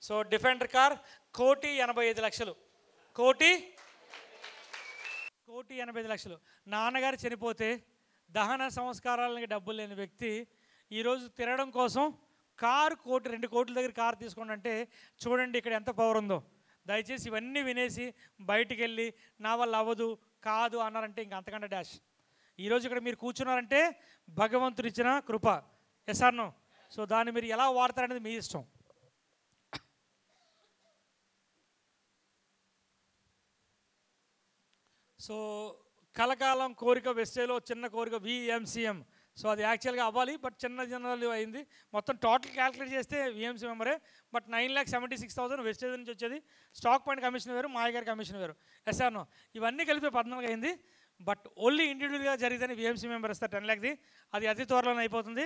So defender car 1,85,00,000. 1,85,00,000. నాన్నగారు చనిపోతే దహన సంస్కారాలకి డబ్బులు లేని వ్యక్తి ఈరోజు తిరగడం కోసం కారు 1,2 కోట్ల దగ్గర కారు తీసుకోండి అంటే చూడండి ఇక్కడ ఎంత పవర్ ఉందో. దయచేసి ఇవన్నీ వినేసి బయటికి వెళ్ళి నా వల్ల అవ్వదు కాదు అన్నారంటే ఇంక అంతకంటే డాష్. ఈరోజు ఇక్కడ మీరు కూర్చున్నారంటే భగవంతుడు ఇచ్చిన కృప. Yes or no? సో దాన్ని మీరు ఎలా వాడతారనేది మీ ఇష్టం. సో కలకాలం కోరిక వెస్టేలో చిన్న కోరిక విఎంసీఎం. సో అది యాక్చువల్గా అవ్వాలి, బట్ చిన్నది అయింది. మొత్తం టోటల్ క్యాలిక్యులేట్ చేస్తే విఎంసీ మెంబరే, బట్ 9,76,000 వెస్టేజ్ నుంచి వచ్చేది. స్టాక్ పాయింట్ కమిషన్ వేరు, మాయగారి కమిషన్ వేరు. ఎస్ఆర్నో? ఇవన్నీ కలిపి 14 అయింది. బట్ ఓన్లీ ఇండివిజువల్గా జరిగితేనే విఎంసీ మెంబర్ ఇస్తారు 10 lakhs. అది అతి త్వరలోనే అయిపోతుంది.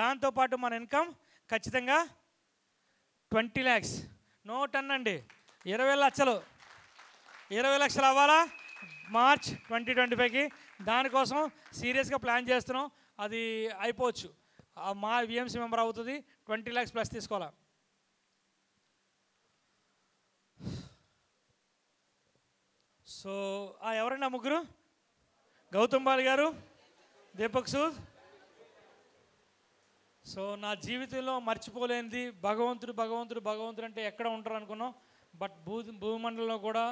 దాంతోపాటు మన ఇన్కమ్ ఖచ్చితంగా 20 lakhs. నో 10 అండి, 20 లక్షలు. 20 లక్షలు అవ్వాలా మార్చ్ 2025కి. దానికోసం సీరియస్గా ప్లాన్ చేస్తున్నాం. అది అయిపోవచ్చు. మా విఎంసీ మెంబర్ అవుతుంది. 20 lakhs ప్లస్ తీసుకోవాలా. సో ఎవరండి ఆ ముగ్గురు? గౌతమ్ బాలి గారు, దీపక్ సూద్. సో నా జీవితంలో మర్చిపోలేనిది భగవంతుడు అంటే ఎక్కడ ఉంటారు అనుకున్నాం. బట్ భూమండలంలో కూడా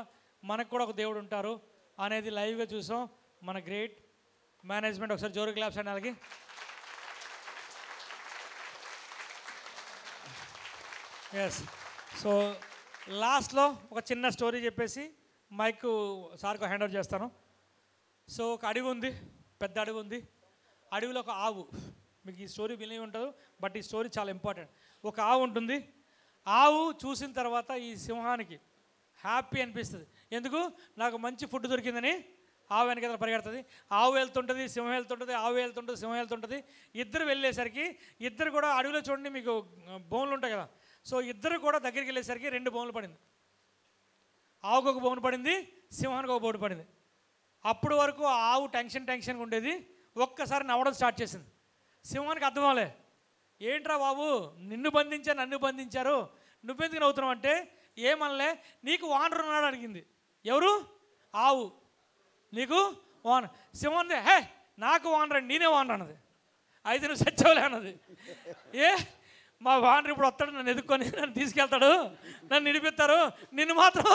మనకు కూడా ఒక దేవుడు ఉంటారు అనేది లైవ్గా చూసాం. మన గ్రేట్ మేనేజ్మెంట్. ఒకసారి జోరు క్లాప్స్ అండి వాళ్ళకి. ఎస్. సో లాస్ట్లో ఒక చిన్న స్టోరీ చెప్పేసి మైక్ సార్కు హ్యాండ్ ఓవర్ చేస్తాను. సో ఒక అడవి ఉంది, పెద్ద అడవి ఉంది. అడవిలో ఒక ఆవు, మీకు ఈ స్టోరీ వినే ఉంటుంది బట్ ఈ స్టోరీ చాలా ఇంపార్టెంట్. ఒక ఆవు ఉంటుంది. ఆవు చూసిన తర్వాత ఈ సింహానికి హ్యాపీ అనిపిస్తుంది. ఎందుకు? నాకు మంచి ఫుడ్ దొరికిందని ఆవు వెనక పరిగెడుతుంది. ఆవు వెళ్తుంటుంది, సింహం వెళ్తుంటుంది, ఆవు వెళ్తుంటుంది, సింహం వెళ్తుంటుంది. ఇద్దరు వెళ్ళేసరికి ఇద్దరు కూడా అడవిలో చూడండి మీకు బోన్లు ఉంటాయి కదా, సో ఇద్దరు కూడా దగ్గరికి వెళ్ళేసరికి 2 బోన్లు పడింది. ఆవుకు ఒక బోన్ పడింది, సింహానికి ఒక బోన్ పడింది. అప్పుడు వరకు ఆవు టెన్షన్గా ఉండేది, ఒక్కసారి నవ్వడం స్టార్ట్ చేసింది. సింహానికి అర్థం అవ్వలే, ఏంట్రా బాబు నిన్ను బంధించారు నన్ను బంధించారు, నువ్వెందుకు నవ్వుతున్నావు అంటే, ఏమనలే, నీకు వానరు ఉన్నాడు అడిగింది. ఎవరు? ఆవు. నీకు వాన. సింహం హే నాకు వానరండి, నేనే వానరు అన్నది. అయితే నువ్వు సచ్చవలే అన్నది. ఏ మా వానరు ఇప్పుడు వస్తాడు, నన్ను ఎదుక్కొని నన్ను తీసుకెళ్తాడు, నన్ను నిడిపిస్తారు, నిన్ను మాత్రం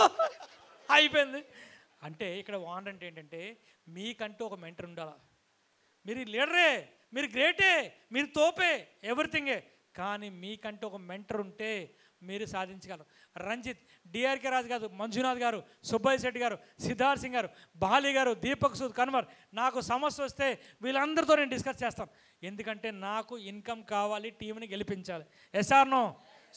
అయిపోయింది. అంటే ఇక్కడ వానర్ అంటే ఏంటంటే, మీకంటూ ఒక మెంటర్ ఉండాలి. మీరు లీడరే, మీరు గ్రేటే, మీరు తోపే, ఎవ్రీథింగే. కానీ మీకంటూ ఒక మెంటర్ ఉంటే మీరు సాధించగలరు. రంజిత్, డిఆర్కే రాజు గారు, మంజునాథ్ గారు, సుబ్బయ్య శెట్టి గారు, సిద్ధార్థ్ సింగ్ గారు, బాలి గారు, దీపక్ సూద్ కన్వర్, నాకు సమస్య వస్తే వీళ్ళందరితో నేను డిస్కస్ చేస్తాను. ఎందుకంటే నాకు ఇన్కమ్ కావాలి, టీంని గెలిపించాలి. ఎస్ఆర్నో.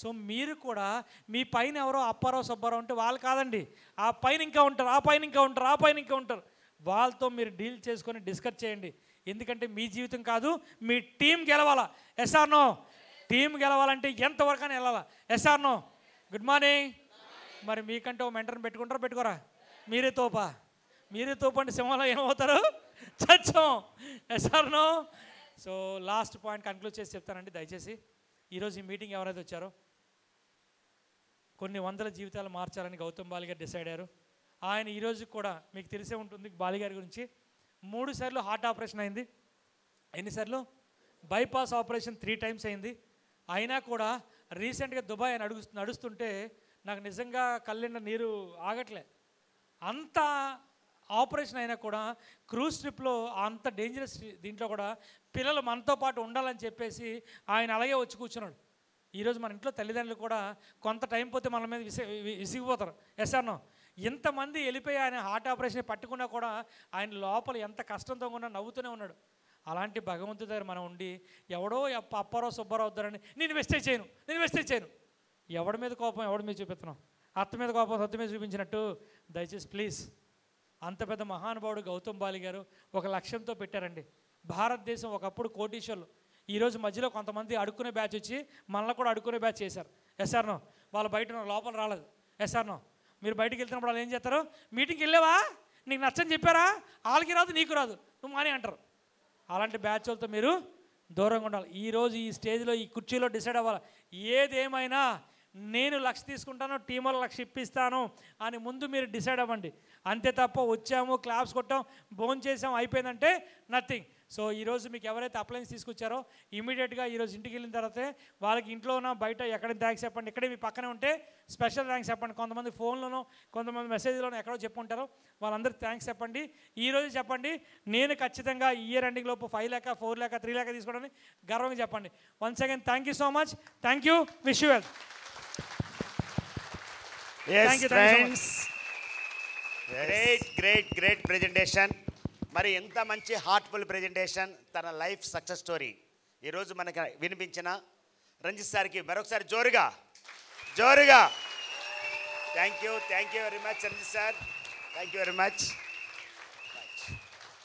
సో మీరు కూడా మీ పైన ఎవరో అప్పారావు సుబ్బారావు అంటే వాళ్ళు కాదండి, ఆ పైన ఇంకా ఉంటారు, ఆ పైన ఇంకా ఉంటారు, ఆ పైన ఇంకా ఉంటారు. వాళ్ళతో మీరు డీల్ చేసుకొని డిస్కస్ చేయండి. ఎందుకంటే మీ జీవితం కాదు, మీ టీం గెలవాలా. ఎస్ఆర్నో. టీం గెలవాలంటే ఎంతవరకు అని వెళ్ళాలా. ఎస్ఆర్నో. Good morning. మరి మీకంటే ఒక మెంటర్ని పెట్టుకుంటారా పెట్టుకోరా? మీరే తోపా? మీరే తోపు అంటే సింహంలో ఏమవుతారు? చచ్చం. ఎస్ఆర్నో. సో లాస్ట్ పాయింట్ కన్క్లూడ్ చేసి చెప్తానండి దయచేసి. ఈరోజు ఈ మీటింగ్ ఎవరైతే వచ్చారో కొన్ని వందల జీవితాలు మార్చాలని గౌతమ్ బాలి గారు డిసైడ్ అయ్యారు. ఆయన ఈరోజు కూడా మీకు తెలిసే ఉంటుంది బాలి గారి గురించి. 3 సార్లు హార్ట్ ఆపరేషన్ అయింది. ఎన్నిసార్లు? బైపాస్ ఆపరేషన్ 3 టైమ్స్ అయింది. అయినా కూడా రీసెంట్గా దుబాయ్ అని నడుస్తుంటే నాకు నిజంగా కళ్ళెండ నీరు ఆగట్లే. అంత ఆపరేషన్ అయినా కూడా క్రూజ్ ట్రిప్లో అంత డేంజరస్ దీంట్లో కూడా పిల్లలు మనతో పాటు ఉండాలని చెప్పేసి ఆయన అలాగే వచ్చి కూర్చున్నాడు. ఈరోజు మన ఇంట్లో తల్లిదండ్రులు కూడా కొంత టైం పోతే మన మీద విసిగిపోతారు. ఎస్ఆర్నో. ఇంతమంది వెళ్ళిపోయి ఆయన హార్ట్ ఆపరేషన్ పట్టుకున్నా కూడా ఆయన లోపల ఎంత కష్టంతో ఉన్నా నవ్వుతూనే ఉన్నాడు. అలాంటి భగవంతుడి దగ్గర మనం ఉండి ఎవడో అప్పారావు సుబ్బారావు వద్దారని నేను వెస్టేజ్ చేయను. ఎవడి మీద కోపం ఎవడి మీద చూపిస్తున్నాం? అత్త మీద కోపం సొత్త మీద చూపించినట్టు. దయచేసి ప్లీజ్, అంత పెద్ద మహానుభావుడు గౌతమ్ బాలి గారు ఒక లక్ష్యంతో పెట్టారండి. భారతదేశం ఒకప్పుడు కోటీశ్వర్లు, ఈరోజు మధ్యలో కొంతమంది అడుక్కునే బ్యాచ్ వచ్చి మనల్ని కూడా అడుక్కునే బ్యాచ్ చేశారు. ఎస్ఆర్నో. వాళ్ళు బయట లోపల రాలేదు. ఎస్ఆర్నో. మీరు బయటికి వెళ్తున్నప్పుడు వాళ్ళు ఏం చేస్తారు? మీటింగ్కి వెళ్ళావా, నీకు నచ్చని చెప్పారా, వాళ్ళకి రాదు నీకు రాదు, నువ్వు మాని అంటారు. అలాంటి బ్యాచ్లతో మీరు దూరంగా ఉండాలి. ఈరోజు ఈ స్టేజ్లో ఈ కుర్చీలో డిసైడ్ అవ్వాలి. ఏదేమైనా నేను లక్ష తీసుకుంటాను, టీం వాళ్ళు లక్ష ఇప్పిస్తాను అని ముందు మీరు డిసైడ్ అవ్వండి. అంతే తప్ప వచ్చాము క్లాప్స్ కొట్టాం భోన్ చేసాం అయిపోయిందంటే నథింగ్. సో ఈరోజు మీకు ఎవరైతే అప్లయన్స్ తీసుకొచ్చారో ఇమీడియట్గా ఈరోజు ఇంటికి వెళ్ళిన తర్వాతే వాళ్ళకి ఇంట్లోనో బయట ఎక్కడ థ్యాంక్స్ చెప్పండి. ఇక్కడే మీ పక్కనే ఉంటే స్పెషల్ థ్యాంక్స్ చెప్పండి. కొంతమంది ఫోన్లోనో కొంతమంది మెసేజ్లోనో ఎక్కడో చెప్పుంటారో వాళ్ళందరికీ థ్యాంక్స్ చెప్పండి. ఈరోజు చెప్పండి, నేను ఖచ్చితంగా ఈ ఇయర్ ఎండింగ్ లోపు 5 lakhs 4 lakhs 3 lakhs తీసుకోవడానికి గర్వంగా చెప్పండి. Once again thank you so much. Thank you. Wish you well. Yes, friends. Great presentation. మరి ఎంత మంచి హార్ట్ఫుల్ ప్రెజెంటేషన్, తన లైఫ్ సక్సెస్ స్టోరీ ఈరోజు మనకు వినిపించిన రంజిత్ సార్కి మరొకసారి జోరుగా thank you very much Ranjith sir. Thank you very much.